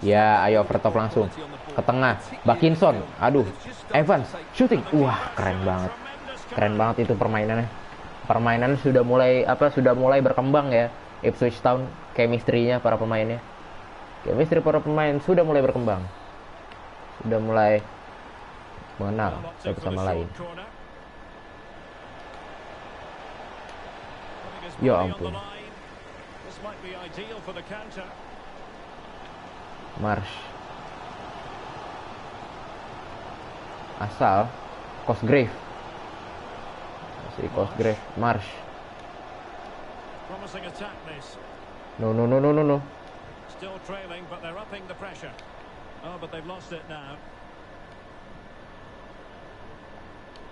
Ya, ayo overtop langsung ke tengah. Bakinson, aduh, Evans, shooting. Wah, keren banget. Keren banget itu permainannya. Permainan sudah mulai berkembang ya. Ipswich Town, chemistry-nya para pemainnya. Chemistry para pemain sudah mulai berkembang. Sudah mulai mengenal satu sama lain. Ya ampun. Marsh. Asal Cosgrave. Si Cosgrave, Marsh. No. Still trailing, but they're upping the pressure. Oh, but they've lost it now.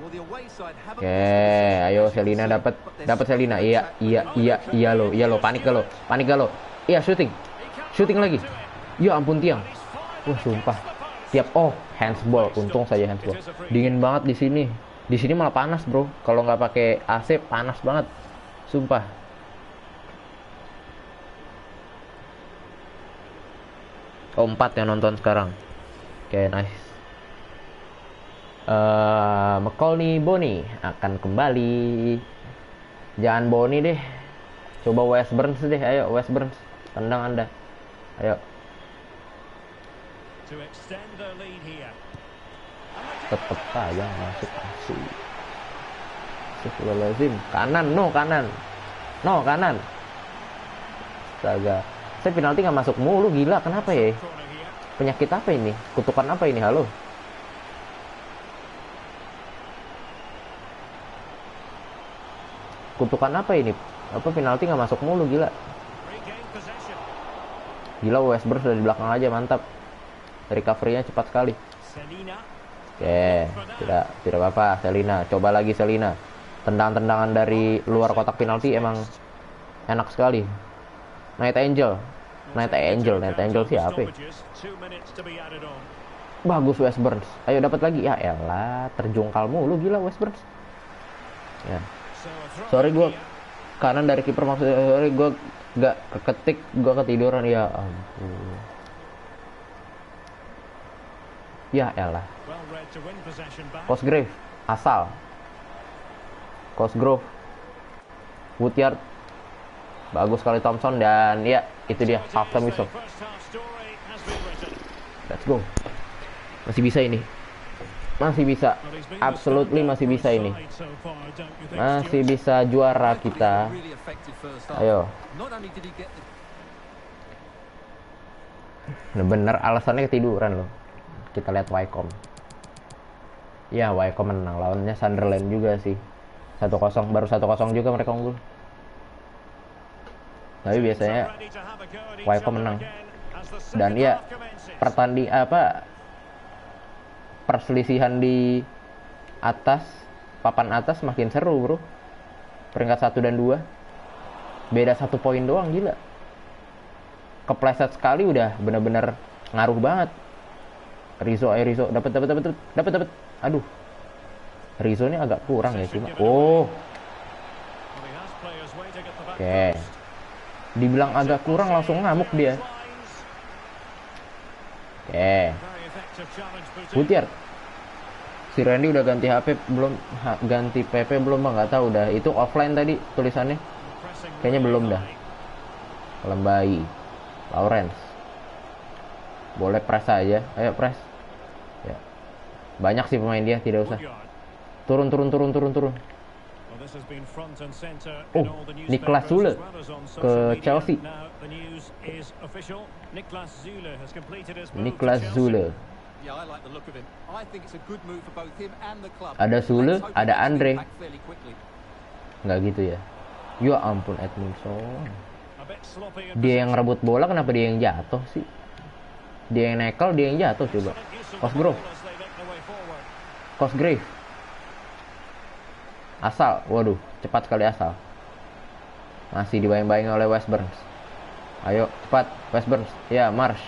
Oke, ayo Selina dapat Selina. Iya lo, panik gak lo. Iya, shooting lagi. Ya ampun tiang. Wah, sumpah. Handsball, untung saja handsball. Dingin banget di sini. Di sini malah panas, bro. Kalau nggak pakai AC panas banget. Sumpah. Oh, 4 yang nonton sekarang. Oke, nice. McColney Boni akan kembali. Jangan Boni deh. Coba West Burns deh. Ayo West Burns, tendang Anda. Ayo. Tetep aja masuk asli. Astagfirullahaladzim. Kanan. Astaga. Saya penalti nggak masuk mulu, gila. Kenapa ya? Penyakit apa ini? Kutukan apa ini? Halo. kutukan apa ini? Apa penalti nggak masuk mulu, gila. Regain possession. Gila, Westbrook sudah di belakang aja, mantap. Recovery-nya cepat sekali. Selina. Oke, tidak apa-apa, Selina. Coba lagi Selina. Tendang-tendangan dari luar kotak penalti emang enak sekali. Night Angel siapa? Ya? Bagus Westbrook. Ayo dapat lagi. Ya elah, terjungkal mulu gila Westbrook. Ya. Sorry gue kanan dari kiper, maksudnya sorry gue gak keketik, gue ketiduran, ya ampun. Ya elah. Cosgrave asal. Cosgrove, Woodyard, bagus sekali Thompson, dan ya itu dia halftime whistle. Let's go. Masih bisa ini. Masih bisa. Absolutely masih bisa ini. Masih bisa juara kita. Ayo. Bener alasannya ketiduran loh. Kita lihat Wycombe. Ya Wycombe menang, lawannya Sunderland juga sih. 1-0, baru 1-0 juga mereka unggul. Tapi biasanya Wycombe menang. Dan ya perselisihan di atas, papan atas makin seru, bro. Peringkat 1 dan 2 beda 1 poin doang, gila. Kepleset sekali udah bener-bener ngaruh banget. Rizzo dapat. Aduh. Rizzo ini agak kurang ya cuma. Oh. Oke. Dibilang agak kurang langsung ngamuk dia. Oke. Woodyard. Si Randy udah ganti HP belum? Ganti PP belum, Bang? Nggak tahu dah. Itu offline tadi tulisannya. Kayaknya belum dah. Lembai. Lawrence. Boleh press aja. Ayo press. Ya. Banyak sih pemain dia, tidak usah. Turun. Oh, Niklas Zule ke Chelsea. Niklas Zule. Ada Zule, ada Andre. Nggak gitu ya? Ya ampun, Edmundson. Dia yang rebut bola, kenapa dia yang jatuh sih? Dia yang nekel, dia yang jatuh coba. Cosgrave. Asal, waduh, cepat sekali asal. Masih dibayang-bayang oleh Westburn. Ayo, cepat, Westburn. Ya, Marsh.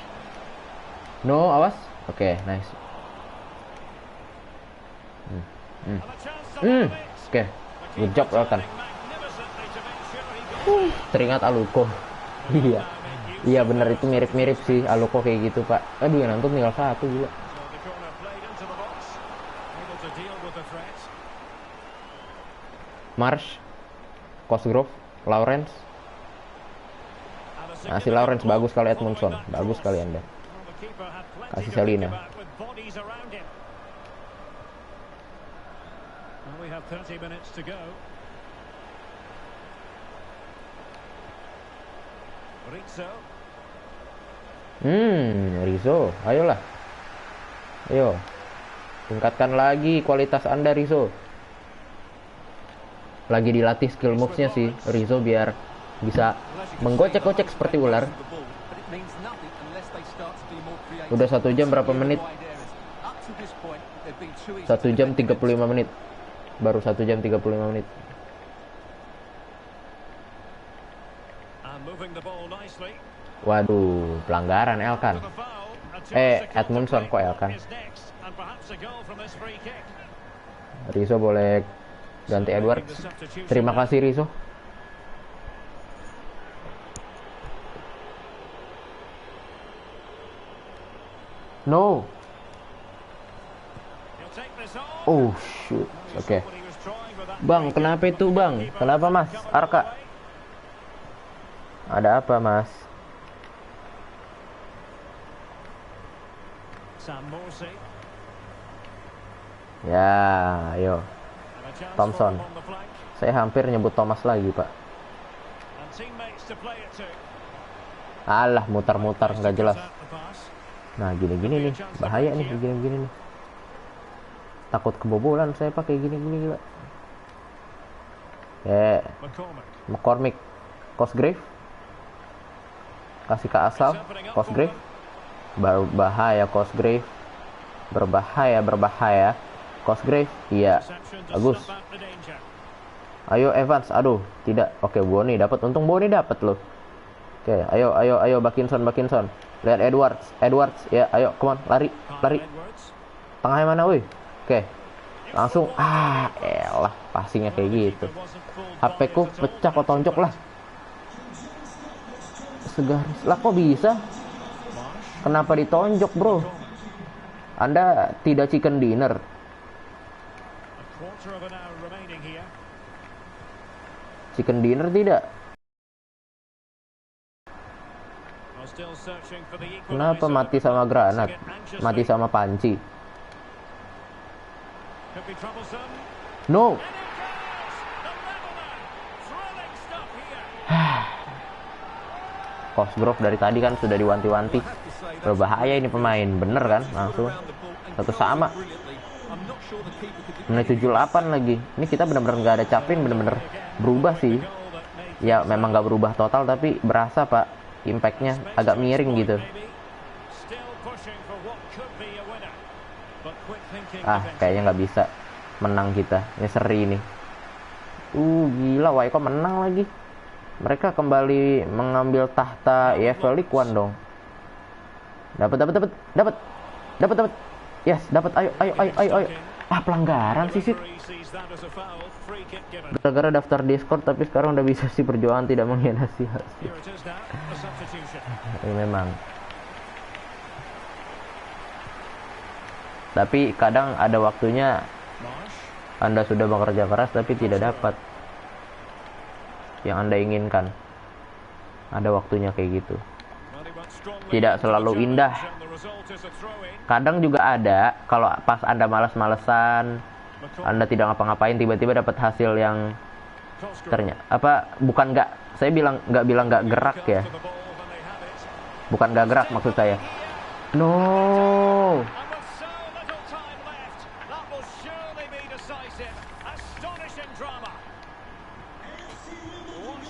No, awas. Oke, nice. Oke, good job, Elkan. Teringat Aluko. Iya. Iya bener, itu mirip-mirip sih Aluko kayak gitu, Pak. Aduh, yang nonton tinggal 1, gila. Marsh, Cosgrove, Lawrence. Nah, si Lawrence bagus kali, Edmundson. Bagus kali Anda. Kasih Selina. Rizzo, ayolah. Ayo. Tingkatkan lagi kualitas Anda, Rizzo. Lagi dilatih skill moves-nya sih Rizzo biar bisa menggocek-gocek seperti ular. Udah 1 jam berapa menit? 1 jam 35 menit. Baru 1 jam 35 menit. Waduh, pelanggaran Elkan. Edmundson kok Elkan. Rizzo boleh ganti Edward. Terima kasih Rizzo. No. Oh shoot. Oke. Bang, kenapa itu bang? Kenapa mas? Arka. Ada apa mas? Ya, ayo. Thompson. Saya hampir nyebut Thomas lagi, Pak. Alah, mutar-mutar nggak jelas. Nah, gini-gini nih, bahaya nih, gini-gini nih. Takut kebobolan saya pakai gini-gini, gila. McCormick. McCormick. Cosgrave. Kasih ke Asal. It's opening up Cosgrave. for them. Berbahaya Cosgrave. Berbahaya. Cosgrave. Iya. Reception to Bagus. snuff out the danger. Ayo Evans. Aduh, tidak. Oke, Boni dapat. Untung Boni dapat loh. Oke, ayo Bakinson. Lihat Edwards. Ya, ayo, come on, lari. Kyle Edwards. Tengahnya mana, woi? Oke. Langsung elah, passingnya kayak gitu. There wasn't full HP ku bodies at all. pecah kok tonjok lah. Segaris lah kok bisa? Marsh. Kenapa ditonjok, bro? McCormick. Anda tidak chicken dinner. A quarter of an hour remaining here. Chicken dinner tidak? Well, still searching for the Kenapa equalizer. mati sama granat? Get anxiously. Mati sama panci. Could be troublesome. No. And it goes! The leveler! Thrilling stuff here. Cosgrove dari tadi kan sudah diwanti-wanti. Berbahaya ini pemain, bener kan? Langsung satu sama. Menit 78 lagi. Ini kita bener-bener nggak ada capin, bener-bener berubah sih. Goal that made Ya memang nggak berubah total tapi berasa pak, impactnya agak miring gitu. maybe. Still pushing for what could be a winner. But quick thinking defensively. Kayaknya nggak bisa menang kita. Ini seri nih. Gila, Waiko menang lagi. Mereka kembali mengambil tahta EFL League One dong. Dapat. Yes, dapat. Ayo. Pelanggaran sih. Referee sees that as a foul. Free kick given. Gara-gara daftar Discord tapi sekarang udah bisa sih perjuangan tidak mengkhianati hasil. Here it is now. A substitution. Ini memang. Tapi kadang ada waktunya Marsh. Anda sudah bekerja keras tapi tidak dapat yang Anda inginkan. Ada waktunya kayak gitu. Well, he went strongly Tidak into the selalu challenge indah. and the result is a throw-in. Kadang juga ada kalau pas Anda malas-malesan, McCormick. Anda tidak ngapa-ngapain tiba-tiba dapat hasil yang Cosgrove. ternyata bukan nggak, saya nggak bilang nggak gerak ya. To the ball when they have it. Bukan nggak gerak maksud saya. No. And with so little time left, that will surely be decisive. Astonishing drama.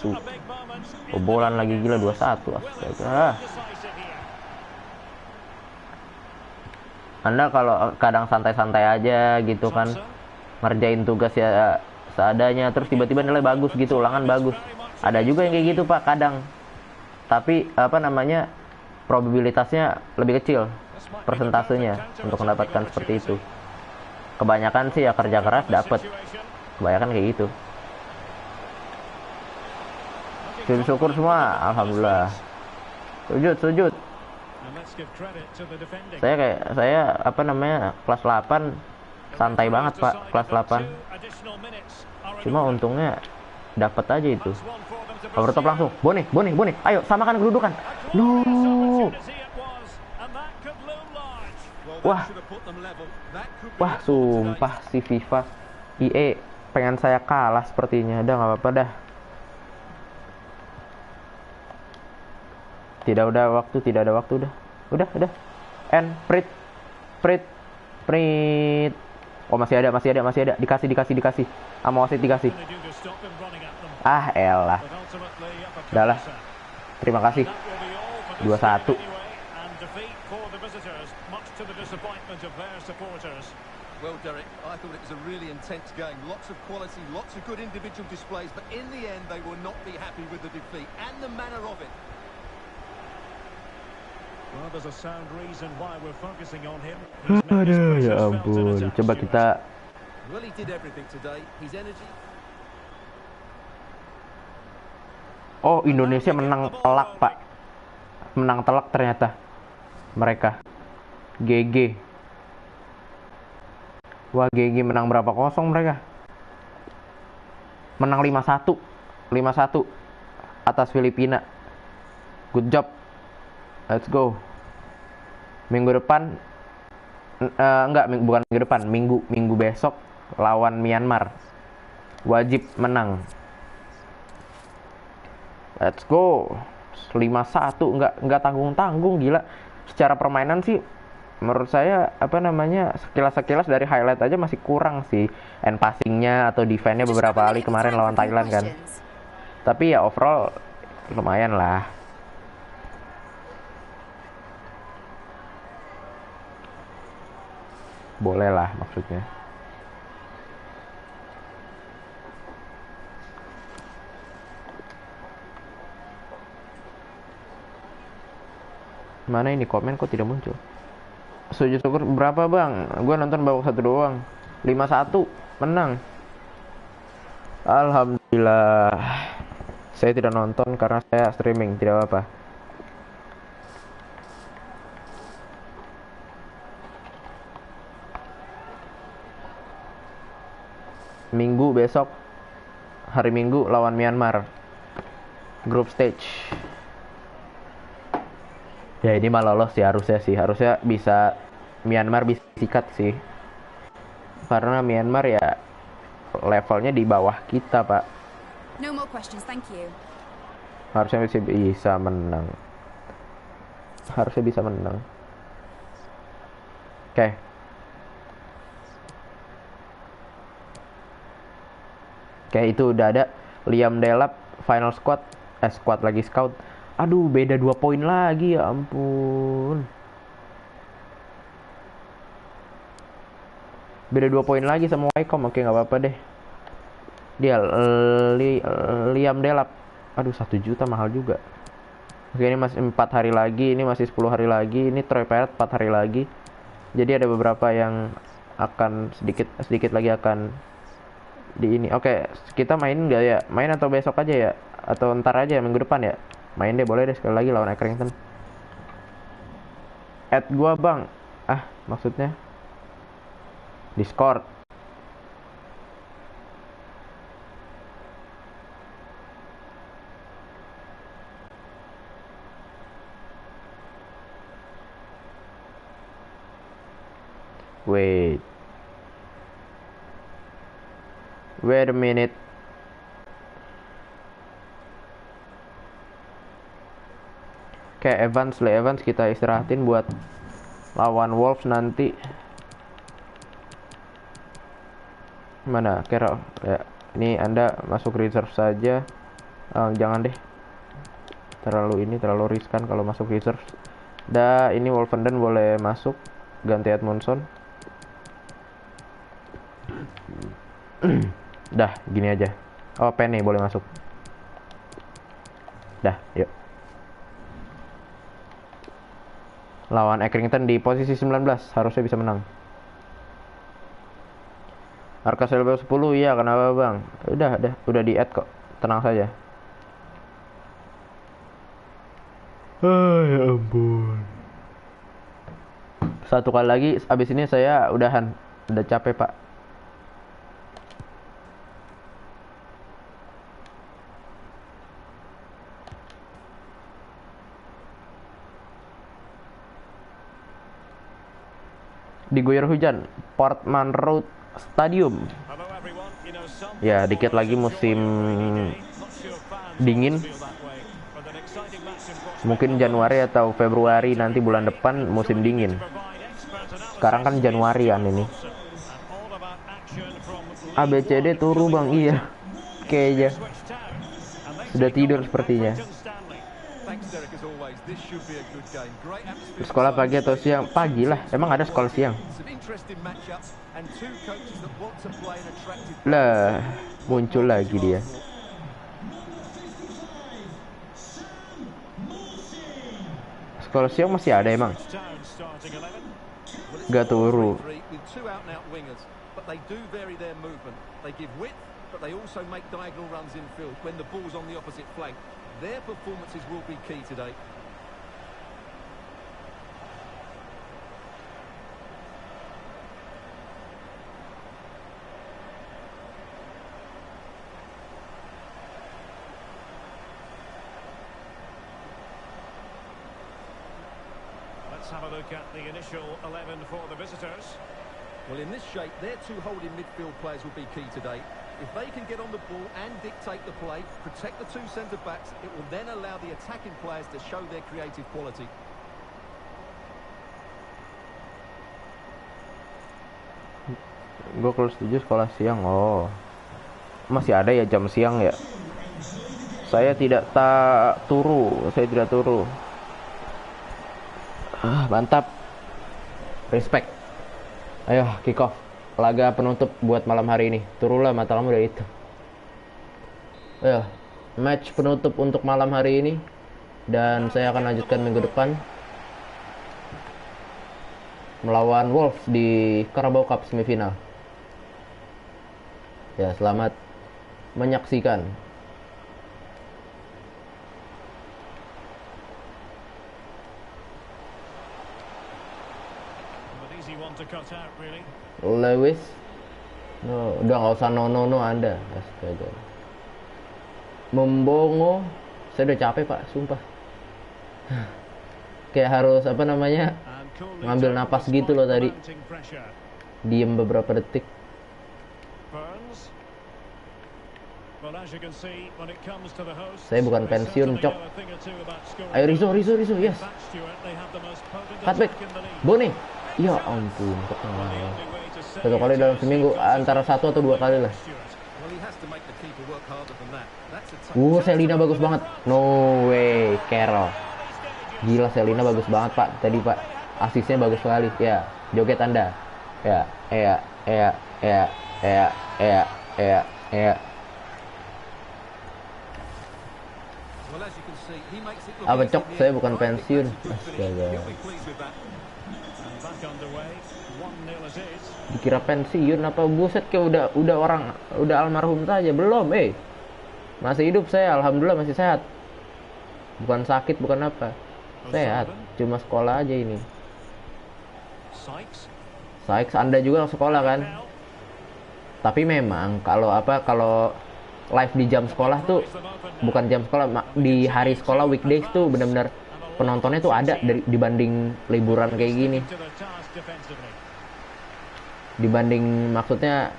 What a big moment. Kebobolan lagi gila 2-1. Will it Astaga. prove decisive here? Anda kalau kadang santai-santai aja gitu kan, Thompson. ngerjain tugas ya seadanya, terus tiba-tiba nilai bagus gitu, ulangan bagus. Ada juga yang kayak gitu pak kadang. Tapi probabilitasnya lebih kecil, persentasenya untuk mendapatkan seperti itu. Kebanyakan sih ya kerja keras dapat, Situation. kebanyakan kayak gitu. Syukur semua, alhamdulillah. Sujud. And let's give credit to the defending. Saya kelas 8 santai banget pak, kelas 8. Additional minutes are in Cuma order. untungnya dapat aja itu. That's one for them to Overtop pursue. langsung. Boni. Ayo samakan kedudukan. No. Opportunity it was, and that could loom large. Wah, sumpah si FIFA EA pengen saya kalah sepertinya. Udah nggak apa-apa dah. Tidak ada waktu udah. Udah. And Prit. Oh, masih ada. Dikasih. Sama wasit dikasih. They do to stop him running at them. Elah. But ultimately, up a Udah lah. closer. Terima kasih. That will be all for this 2-1. game anyway, and defeat for the visitors, much to the disappointment of their supporters. Well, Derek, I thought it was a really intense game. Lots of quality, lots of good individual displays, but in the end, they will not be happy with the defeat and the manner of it. Well, there's a sound reason why we're focusing on him. Aduh, ya ampun. Coba kita Well, he did everything today. His energy. Oh, Indonesia menang telak, Pak. Menang telak ternyata. Mereka. GG. Wah, GG menang berapa kosong mereka? Menang 5-1. 5-1 atas Filipina. Good job. Let's go. Minggu depan bukan minggu depan, minggu besok lawan Myanmar. Wajib menang. Let's go. 5-1 enggak tanggung-tanggung, gila. Secara permainan sih menurut saya apa namanya sekilas dari highlight aja masih kurang sih end passingnya atau defense-nya Just beberapa grab a kali minute of kemarin time for lawan a few Thailand kan. questions. Tapi ya overall lumayan lah. Boleh lah maksudnya. Mana ini komen kok tidak muncul? Sujud syukur berapa bang? Gue nonton baru 1 doang. 5-1 menang. Alhamdulillah. Saya tidak nonton karena saya streaming, tidak apa-apa. Minggu besok, hari Minggu lawan Myanmar, group stage. Ya ini mah lolos sih harusnya bisa Myanmar bisa sikat sih. Karena Myanmar ya levelnya di bawah kita pak. No more questions, thank you. Harusnya bisa menang. Harusnya bisa menang. Oke. Oke itu udah ada Liam Delap final squad lagi scout. Aduh beda 2 poin lagi ya ampun. Beda 2 poin lagi sama Wycombe. Oke nggak apa-apa deh. Dia Liam Delap. Aduh 1 juta mahal juga. Oke ini masih 4 hari lagi. Ini masih 10 hari lagi. Ini Troy Parrott 4 hari lagi. Jadi ada beberapa yang akan sedikit lagi akan di ini. Oke kita main nggak ya? Main atau besok aja ya? Atau ntar aja minggu depan ya? Main deh boleh deh sekali lagi lawan Accrington. Add gua bang. Maksudnya Discord. Wait a minute. Kayak Evans kita istirahatin buat lawan Wolves nanti. Mana Carroll ya, ini Anda masuk reserve saja. Jangan deh, terlalu riskan kalau masuk reserve. Ini Wolfenden boleh masuk ganti Edmondson. Dah gini aja. Penny boleh masuk. Dah yuk. Lawan Accrington di posisi 19 harusnya bisa menang. Arkas level 10 ya kenapa bang? Udah di add kok. Tenang saja. Ya ampun. 1 kali lagi abis ini saya udahan. Udah capek pak. Diguyur hujan Portman Road Stadium. Ya dikit lagi musim dingin. Mungkin Januari atau Februari nanti bulan depan musim dingin. Sekarang kan Januarian ini. ABCD turu bang. Iya kayaknya sudah tidur sepertinya. Sekolah pagi atau siang? Pagi lah, emang ada sekolah siang? Lah, muncul lagi dia. Sekolah siang masih ada emang? Gak turu. Their performances will be key today. Let's have a look at the initial 11 for the visitors. Well, in this shape, their 2 holding midfield players will be key today. If they can get on the ball and dictate the play, protect the 2 centre-backs, it will then allow the attacking players to show their creative quality. Gue kalau setuju sekolah siang. Oh, masih ada ya jam siang ya? Saya tidak turu. Saya tidak turu. Mantap. Respect. Ayo kick off. Laga penutup buat malam hari ini. Turulah mata kamu dari itu. Ayo, match penutup untuk malam hari ini. Dan saya akan lanjutkan minggu depan melawan Wolves di Carabao Cup semifinal. Ya, selamat menyaksikan. Lewis, no, udah nggak usah no Anda. Astaga. Membongo, saya udah capek pak, sumpah. Kayak harus apa namanya, ngambil napas gitu loh tadi. Diem beberapa detik. Saya bukan pensiun, cok. Ayo Rizzo, yes. Cutback, Bone. Ya ampun, ketengah. Satu kali dalam seminggu, antara 1 atau 2 kali lah. Selina bagus banget. No way, Carroll. Gila, Selina bagus banget pak. Tadi pak, asisnya bagus sekali. Ya, joget Anda. Ya. Apa cok? Saya bukan pensiun. Astaga. Dikira pensiun apa, buset, kayak udah almarhum saja. Belum, masih hidup saya, alhamdulillah masih sehat. Bukan sakit, bukan apa. Sehat, cuma sekolah aja ini. Sykes, Anda juga sekolah kan? Tapi memang kalau live di jam sekolah tuh bukan jam sekolah, di hari sekolah weekdays tuh benar-benar penontonnya tuh ada dibanding liburan kayak gini. Dibanding, maksudnya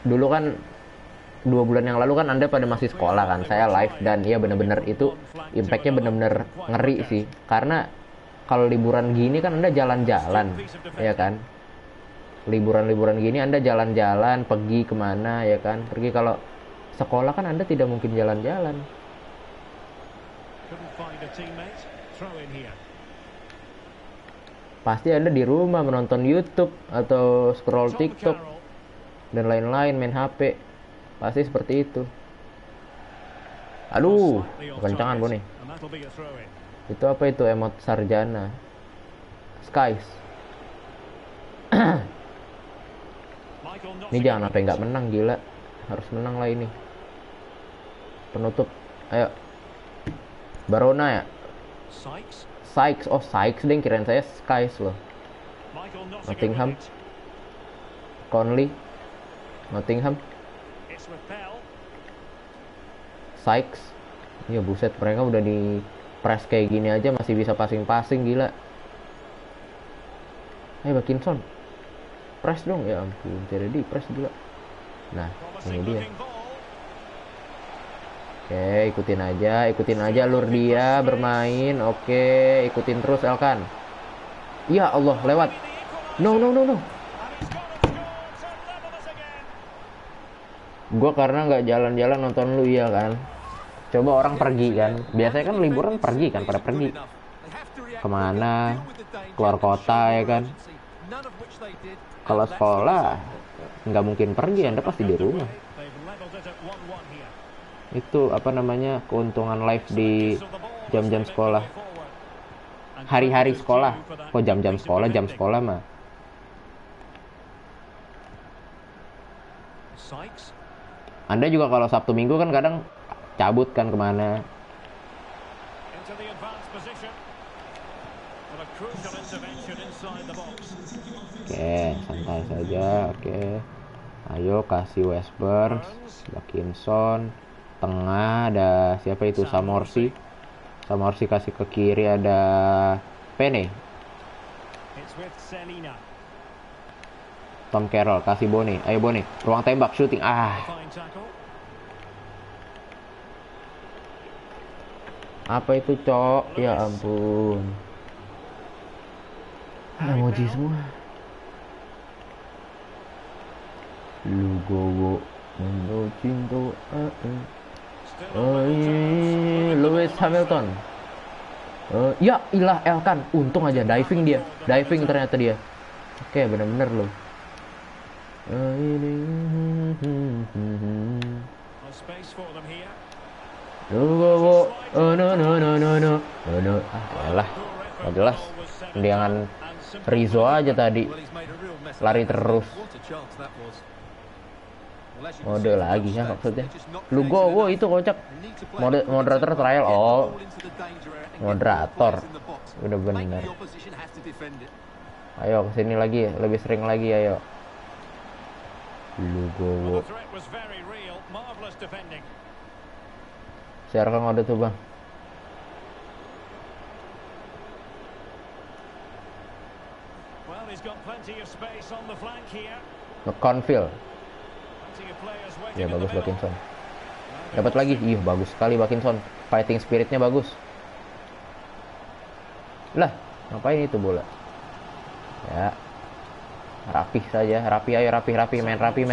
dulu kan 2 bulan yang lalu kan Anda pada masih sekolah kan, saya live, dan ya bener-bener itu impactnya bener-bener ngeri sih. Karena kalau liburan gini kan Anda jalan-jalan, ya kan, liburan gini Anda jalan-jalan, pergi kemana, ya kan, pergi. Kalau sekolah kan Anda tidak mungkin jalan-jalan. Pasti Anda di rumah menonton YouTube atau scroll TikTok dan lain-lain, main HP. Pasti seperti itu. Aduh, kencangan Bone. Itu apa itu, emot sarjana? Skies. Ini jangan sampai nggak menang, gila. Harus menang lah ini. Penutup. Ayo. Barona ya? Sykes, deh, kirain saya Skies loh. Nottingham. Conley. Nottingham. Sykes. Ya buset, mereka udah di press kayak gini aja masih bisa passing-passing, gila. Bakinson. Press dong, ya ampun, tidak di press gila. Nah, ini dia. Oke, ikutin aja alur dia bermain. Oke, ikutin terus Elkan. Ya Allah, lewat. No. Gue karena nggak jalan-jalan nonton lu, iya kan. Coba orang pergi kan. Biasanya kan liburan pergi kan, pada pergi kemana, keluar kota ya kan. Kalau sekolah nggak mungkin pergi, Anda pasti di rumah. Itu apa namanya, keuntungan live di jam-jam sekolah, hari-hari sekolah. Kok jam-jam sekolah, jam sekolah mah. Anda juga kalau Sabtu Minggu kan kadang cabut kan kemana. Oke, santai saja. Oke, ayo kasih Westburn, Bakinson. Tengah ada siapa itu, Samorsi kasih ke kiri, ada Pene. Tom Carroll kasih Bone. Ayo Bone, ruang tembak, shooting. Apa itu, cok? Ya ampun. Emoji semua. Lugowo Mendo Cinto Still on momentum. Lewis Hamilton. Ya ilah Elkan, untung aja diving dia. Diving ternyata dia. Oke, bener-bener loh. A space for them here. Lugowo. No. Yalah. Nggak jelas. Tendangan Rizzo aja tadi. Well, he's made a real mess of Lari it. terus. What a chance that was. Well, as you can Mode see, lagi ya they're maksudnya. just not Lugowo creative itu kocak. enough. They need to play Moderator tempo, trial. get the Oh, ball into the danger area and get moderator. players in the box. Udah Make bener. the opposition have to defend it. Ayo kesini lagi, lebih sering lagi ayo. Well, Lugowo. the threat was very real. Marvellous defending. Siarkan mode tuh bang. Well, he's got plenty of space on the flank here. Confield. Plenty of players waiting Ya in the bagus middle. Bakinson. Dapat lagi. Ih, bagus sekali Bakinson. Fighting spiritnya bagus. Lah, ngapain itu bola? Ya. Rapih saja, rapi ayo rapi, main rapi.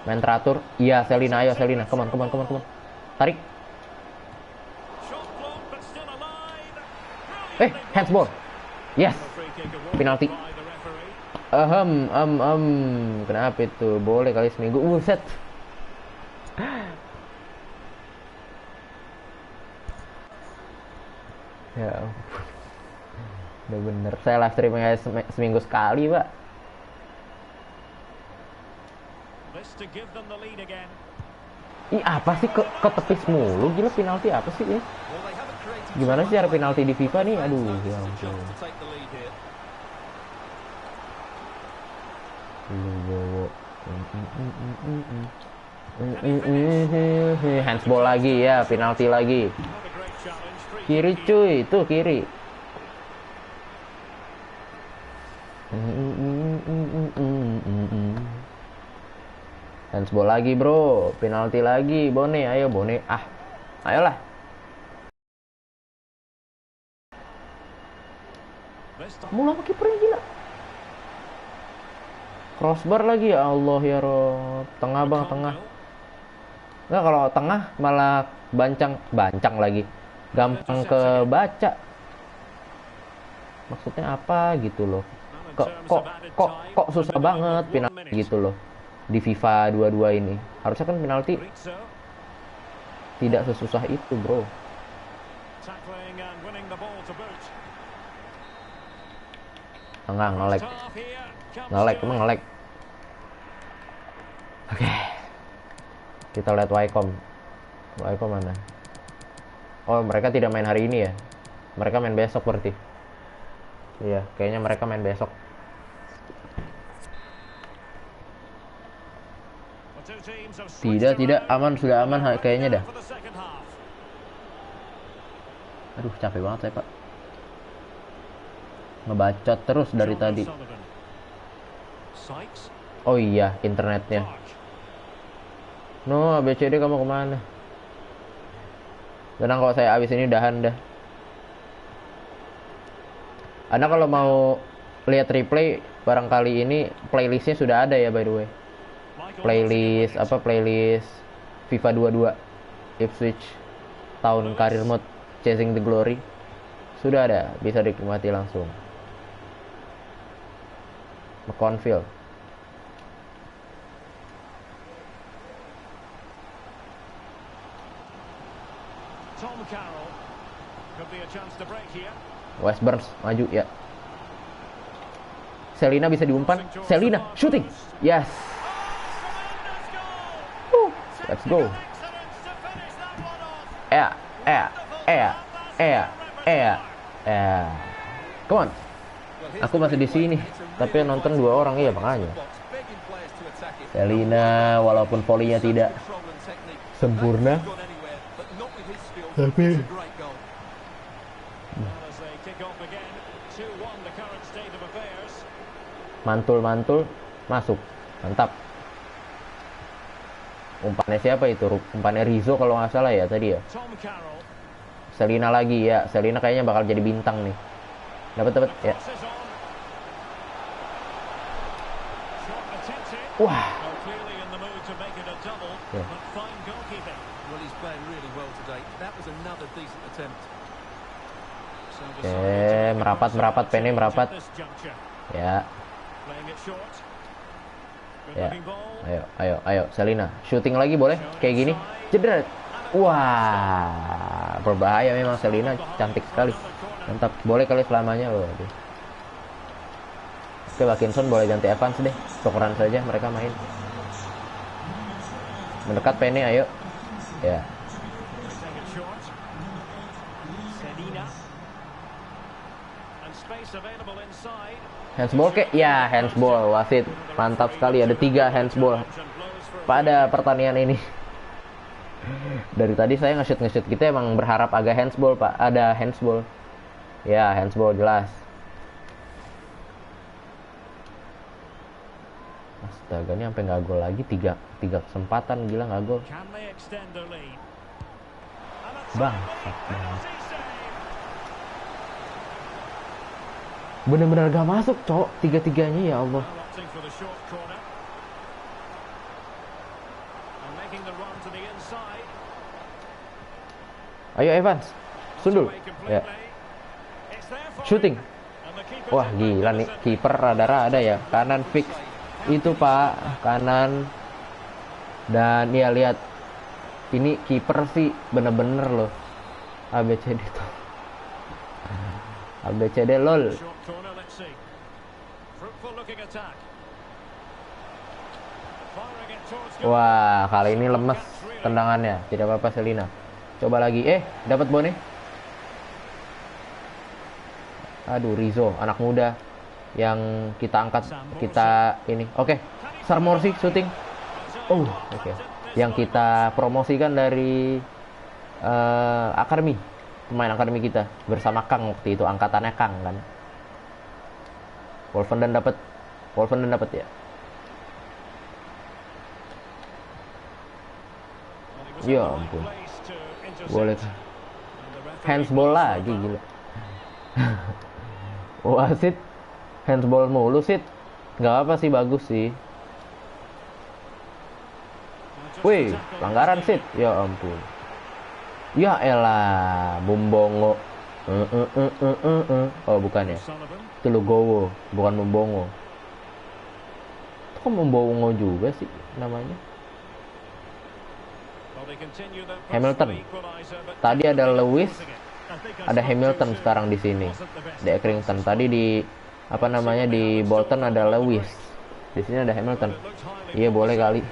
Main teratur. Iya, Selina ayo Selina. Come on. Tarik. Shot blocked, but still alive. Handsball. Yes. Free kick awarded Penalti. by the referee. Kenapa itu? Boleh kali seminggu. Set. Ya ampun. Udah bener. Saya live streaming seminggu sekali, Pak. This to give them the lead again. Ih, apa sih ke tepis mulu? Gila, penalti apa sih ya? Well, they haven't created Gimana too sih cara much penalti di FIFA nih? play. Aduh, Fans ya noticed the ampun. chance to take the lead here. Lugowo. Handsball lagi ya, penalti lagi. Not a great challenge. Free Kiri kick cuy, itu kiri. Handsball lagi bro, penalti lagi. Bone, ayo Bone. Ayolah. This time. Mula sama kipernya gila. Crossbar lagi ya Allah ya Rob. Tengah bang, tengah. Nggak, kalau tengah malah bancang lagi. Gampang kebaca. Maksudnya apa gitu loh. Kok susah banget penalti gitu loh. Di FIFA 22 ini. Harusnya kan penalti Rizzo tidak sesusah itu, bro. tackling and winning the ball to boot. Enggak, nge-lag. Half here comes Nge-lag, Stewart. emang nge-lag. Oke. Kita lihat Wycombe. Wycombe mana? Oh, mereka tidak main hari ini ya? Mereka main besok berarti. Iya, kayaknya mereka main besok. The two teams have switched Tidak, around. aman, sudah aman kayaknya dah. For the second half. Aduh, capek banget saya, Pak. Ngebacot terus dari John tadi. O'Sullivan. Sykes. Oh iya, internetnya. Clark. No, ABCD kamu kemana? Tenang, kalau saya abis ini udahan dah. Anda kalau mau lihat replay, barangkali ini playlistnya sudah ada ya, by the way. Michael Playlist Wilson. playlist FIFA 22 Ipswich tahun karir mode Chasing the Glory sudah ada, bisa dinikmati langsung. McConfield. Tom Carroll. Could be a chance to break here. West Burns maju ya. Selina bisa diumpan. Selina shooting. Yes. Oh, tremendous goal. Let's go. Excellence to finish that one off. Come on. Aku masih di sini, tapi yang nonton 2 orang ya makanya. Selina walaupun volley-nya tidak sempurna, tapi As they kick off again, 2-1 the current state of affairs. mantul masuk. Mantap. Umpannya siapa itu? Umpannya Rizzo kalau nggak salah ya tadi ya. Tom Carroll. Selina lagi ya. Selina kayaknya bakal jadi bintang nih. Dapat ya. Crosses on. Shot attempted. Wah. Well, clearly in the mood to make it a double, Yeah. but fine goalkeeping. Well, he's playing really well today. That was another decent attempt. So Oke, decided to merapat, Penny merapat. at this juncture. Ya, Playing it short. Good ya. looking ball. Ayo, Selina. Shooting lagi boleh? Kayak gini. Jedret. Wah, berbahaya memang Selina, cantik sekali. Mantap, boleh kali selamanya loh. Oke, Parkinson boleh ganti Evans deh. Tukeran saja mereka main. Mendekat Penny, ayo. Ya. Take it short. Selina. And space available inside. Handsball kek? Ya, handsball. Wasit mantap sekali. Ada 3 handsball pada pertandingan ini. Dari tadi saya nge-shoot kita emang berharap agak handsball, Pak. Ada handsball. Ya, handsball jelas. Astaga, ini sampai nggak gol lagi. 3 kesempatan, gila nggak gol. Can they extend their lead? Bang, bener-bener gak masuk, cok. 3-3-nya, ya Allah. Opting for the short corner. And making the run to the inside. Ayo Evans, sundul. Away Ya, completely. It's there for shooting. him. And the keeper Wah, gila nih, kiper rada-rada ya. Kanan fix. Itu, Pak, kanan. Dan ya lihat. Ini kiper sih bener-bener loh. ABCD tuh. ABCD lol. Short corner, let's see. Fruitful looking attack. Firing it towards goal. Wah, kali ini lemes tendangannya. Tidak apa-apa Selina. Coba lagi. Dapat Bone. Aduh, Rizzo, anak muda yang kita angkat, kita ini. Oke. Sarmorsi syuting. Oke. Yang kita promosikan dari akademi. Pemain akademi kita bersama Kang waktu itu, angkatannya Kang kan. Wolfenden dapat ya. Ya ampun. Boleh. Handsball lagi, gila. Wasit handsball mulu, Sit. Nggak apa sih, bagus sih. Wih, pelanggaran, Sit. Ya ampun. Ya elah, Bumbongo. Oh, bukan ya. Itu Lugowo, bukan Bumbongo. Itu kok Bumbongo juga sih namanya. Hamilton. Tadi ada Lewis, ada Hamilton sekarang di sini. Di Accrington. Tadi di di Bolton ada Lewis. Di sini ada Hamilton. Iya, boleh kali.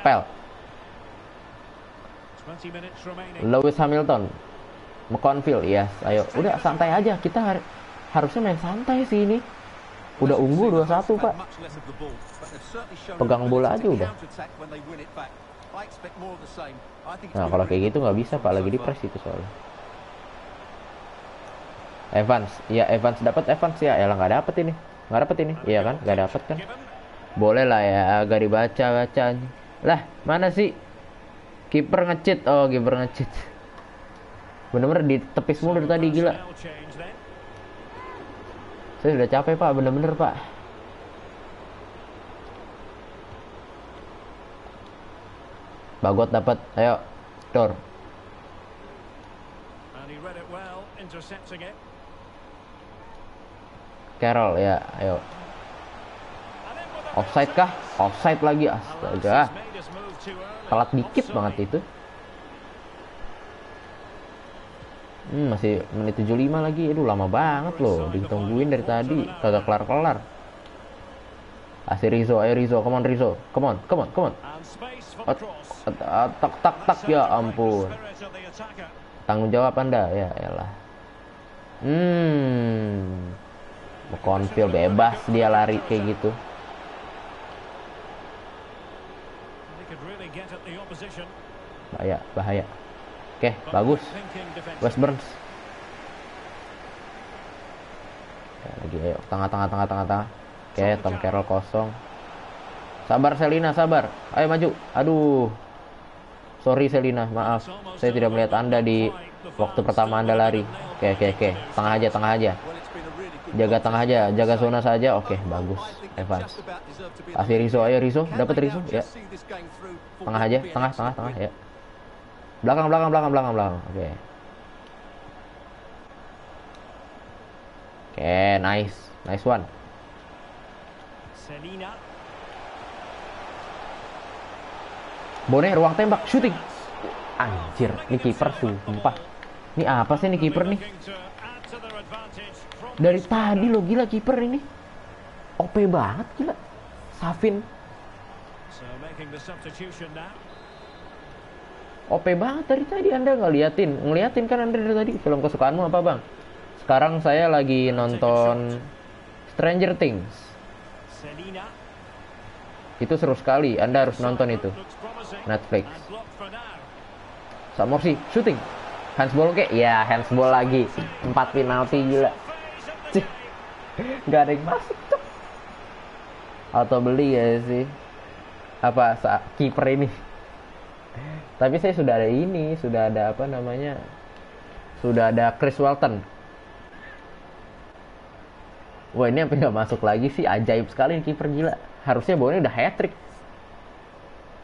Pel. Lewis Hamilton. McConville, yes. Ayo, udah santai aja. Kita harusnya main santai sih ini. Udah unggul 2-1, Pak. Pegang bola aja udah. Nah, kalau kayak gitu nggak bisa, Pak. Lagi di press itu soalnya. Evans, ya Evans dapat Evans ya. Elah, nggak dapet ini. Nggak dapet ini. Iya kan? Nggak dapet kan? Boleh lah ya, agak dibaca-bacanya. Lah, mana sih? Kiper nge-cheat. Oh, kiper nge-cheat. Bener-bener ditepis mulu dari tadi, gila. Saya udah capek, Pak. Bener-bener, Pak. Bagot dapat. Ayo, Dor. Carroll ya, ayo. Offside kah? Offside lagi, astaga. Telat dikit banget itu. Masih menit 75 lagi. Aduh, lama banget loh. Ditungguin dari tadi, kagak kelar-kelar. Asih Rizzo, ayo Rizzo, come on Rizzo. Come on. Tak ya ampun. Tanggung jawab Anda, ya elah. McConville bebas dia lari kayak gitu. Bahaya. Oke, bagus. West Burns. Ya, lagi ayo tengah. Oke, Tom Carroll kosong. Sabar Selina, sabar. Ayo maju. Aduh. Sorry Selina, maaf. Saya tidak melihat Anda di waktu pertama Anda lari. Oke. Tengah aja. Jaga tengah aja, jaga zona saja. Oke, bagus. Evans. Kasih Rizzo, ayo Rizzo, dapat Rizzo ya. Tengah aja, tengah ya. Belakang. Oke. Oke, nice one. Selina. Bone ruang tembak, shooting. Anjir, ini kiper sumpah. Ini apa sih ini kiper nih? Dari tadi lo gila kiper ini. OP banget gila. Savin. OP banget dari tadi. Anda ngeliatin kan Anda dari tadi. Film kesukaanmu apa bang? Sekarang saya lagi nonton Stranger Things. Itu seru sekali. Anda harus nonton itu. Netflix. Samorsi shooting. Handsball kek? Ya handsball lagi. 4 penalti gila. Cih. Gak ada yang masuk tuh. Auto beli ya sih. Apa kiper ini? Tapi saya sudah ada ini, sudah ada apa namanya? Sudah ada Chris Walton. Wah ini sampai nggak masuk lagi sih, ajaib sekali kiper gila. Harusnya bawahnya udah hat trick.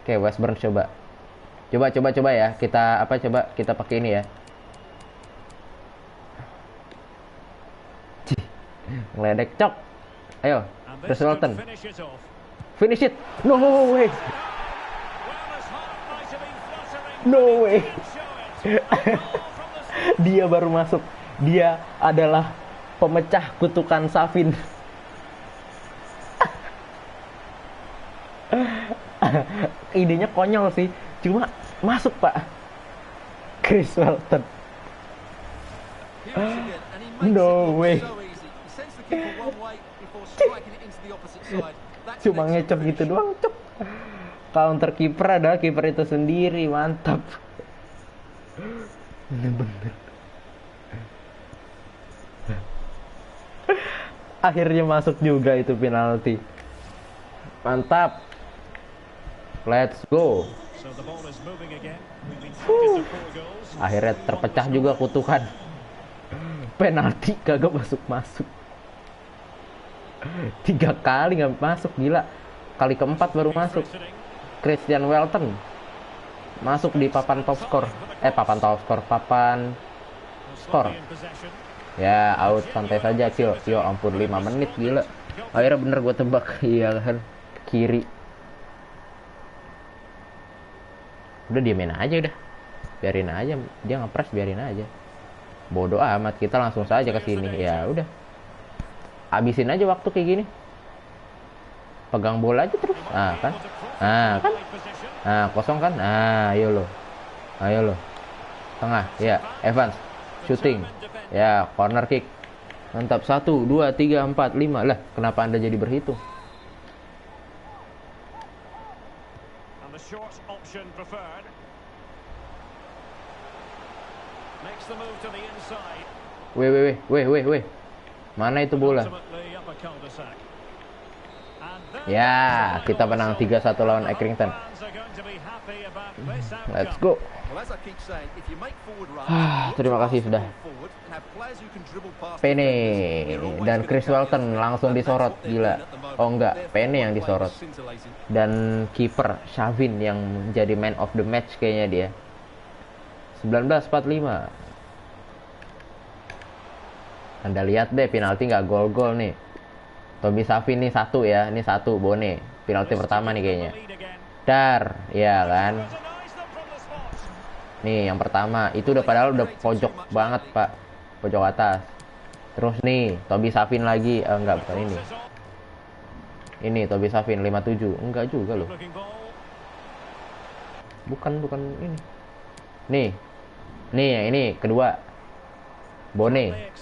Oke, Westburn coba ya. Kita pakai ini ya. Ngeledek cok. Ayo, Chris Walton. Finish it. No way. Dia baru masuk. Dia adalah pemecah kutukan Savin. Idenya konyol sih, cuma masuk pak. Chris Walton. No way. Cuma ngecok gitu doang cok. Counter kiper adalah kiper itu sendiri, mantap. Bener-bener. Akhirnya masuk juga itu penalti. Mantap. Let's go. Akhirnya terpecah juga kutukan. Penalti kagak masuk-masuk. 3 kali nggak masuk, gila. Kali keempat baru masuk. Christian Walton masuk di papan top skor. Papan skor. Ya out, santai saja Kyo. Yo ampun 5 menit gila. Akhirnya bener gue tebak. Iya kan, kiri. Udah diamin aja udah. Biarin aja, dia ngepres biarin aja. Bodoh amat, kita langsung saja ke sini. Ya udah. Habisin aja waktu kayak gini. Pegang bola aja terus. Kan. Kosong kan? Ayo lo. Tengah, ya. Evans shooting. Ya, corner kick. Mantap. 1 2 3 4 5. Lah, kenapa Anda jadi berhitung? Weh. Mana itu bola? Ya, kita menang 3-1 lawan Accrington. Let's go. Terima kasih sudah. Pene dan Chris Walton langsung disorot, gila. Oh enggak, Pene yang disorot. Dan kiper Savin yang jadi man of the match kayaknya dia. 19:45. Anda lihat deh penalti nggak gol-gol nih. Toby Savin nih 1 ya, ini 1 Bone. Penalti pertama nih kayaknya. Dar, ya kan. Nih yang pertama, itu udah padahal udah pojok banget pak, pojok atas. Terus nih Toby Savin lagi, enggak bukan ini. Ini Toby Savin 57, enggak juga loh. Bukan ini. Nih yang ini kedua. Bone.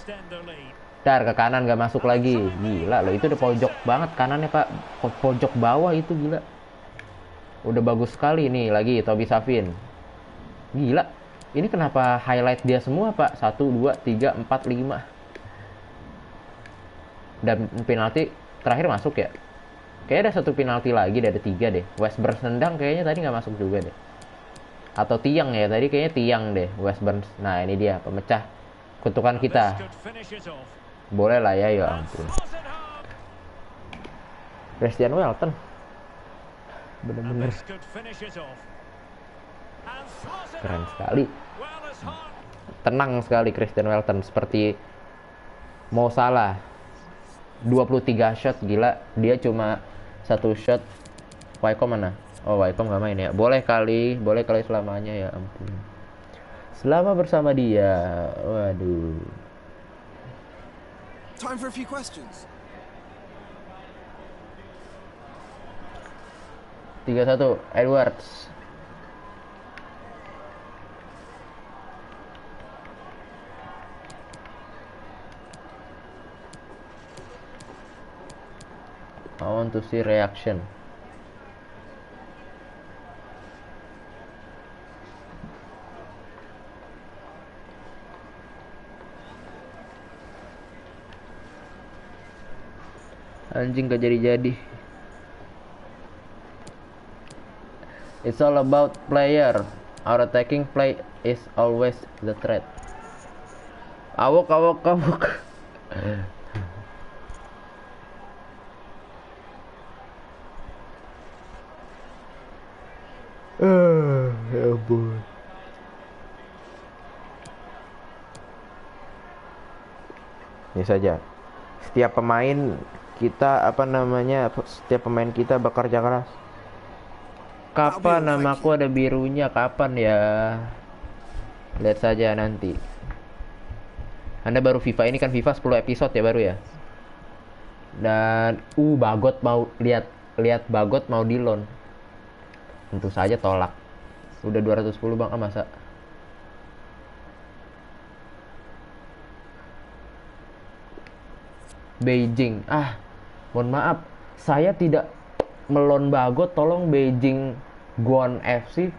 Dar ke kanan gak masuk lagi. Gila loh, itu udah pojok banget kanannya pak. Pojok bawah itu gila. Udah bagus sekali nih lagi Toby Savin. Gila. Ini kenapa highlight dia semua pak? 1, 2, 3, 4, 5. Dan penalti terakhir masuk ya. Kayaknya ada 1 penalti lagi, ada 3 deh. Westburn sendang kayaknya tadi gak masuk juga deh. Atau tiang ya, tadi kayaknya tiang deh Westburn. Nah ini dia pemecah kutukan kita. Boleh lah ya, ya And ampun. slots it home. Christian Welton. And Bener-bener this could finish it off. And slots it keren home. sekali. Well, as hard. Tenang sekali Christian Welton, seperti Mo Salah. 23 shot, gila. Dia cuma 1 shot. Wycombe mana? Oh, Wycombe nggak main ya. Boleh kali selamanya, ya ampun. Selama bersama dia. Waduh. Time for a few questions. 3-1 Edwards. I want to see reaction. Anjing gak jadi-jadi. It's all about player. Our attacking play is always the threat. Awok. Ya ampun. Ini saja. Setiap pemain kita bekerja keras. Kapan namaku ada birunya? Kapan ya? Lihat saja nanti. Anda baru FIFA, ini kan FIFA 10 episode ya baru ya. Dan Bagot mau lihat Bagot mau di loan. Tentu saja tolak. Udah 210 Bang, masa? Beijing. Mohon maaf, saya tidak melon Bagot. Tolong Beijing Guan FC,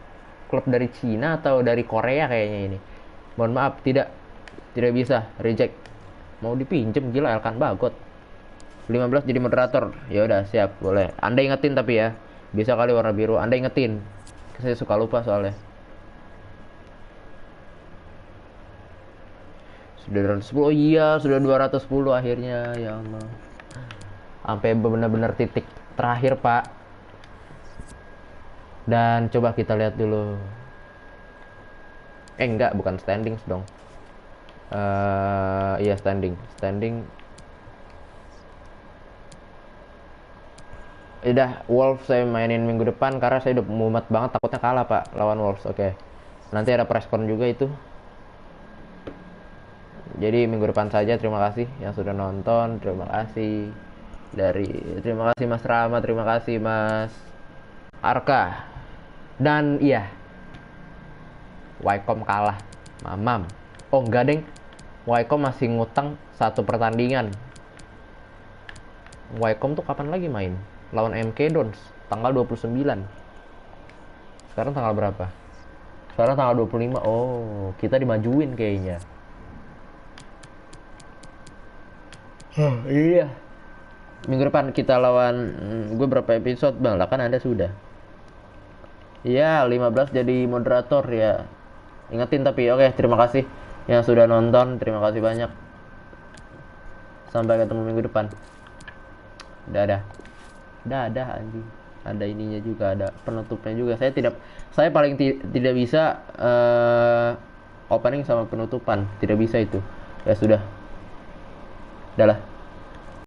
klub dari Cina atau dari Korea kayaknya ini. Mohon maaf, tidak bisa, reject. Mau dipinjem, gila Elkan Bagot. 15 jadi moderator. Ya udah, siap, boleh. Anda ingetin tapi ya. Bisa kali warna biru, Anda ingetin. Saya suka lupa soalnya. Sudah 210. Oh iya, sudah 210 akhirnya. Ya Allah. Sampai benar-benar titik terakhir, Pak. Dan coba kita lihat dulu. Enggak, bukan standings dong. Iya standing. Udah, Wolves saya mainin minggu depan karena saya udah mumet banget, takutnya kalah Pak lawan Wolves. Oke. Nanti ada preskon juga itu. Jadi minggu depan saja. Terima kasih yang sudah nonton. Terima kasih Mas Rama, terima kasih Mas Arka. Dan iya, Wycombe kalah. Mamam. Oh enggak deng, Wycombe masih ngutang 1 pertandingan. Wycombe tuh kapan lagi main? Lawan MK Dons tanggal 29. Sekarang tanggal berapa? Sekarang tanggal 25. Oh, kita dimajuin kayaknya. Iya. Minggu depan kita lawan gue berapa episode Bang? Lah kan Anda sudah. Iya, 15 jadi moderator ya. Ingetin tapi. Oke, terima kasih yang sudah nonton. Terima kasih banyak. Sampai ketemu minggu depan. Dadah anjing. Ada ininya juga, ada penutupnya juga. Saya paling tidak bisa opening sama penutupan. Tidak bisa itu. Ya sudah. Dah lah.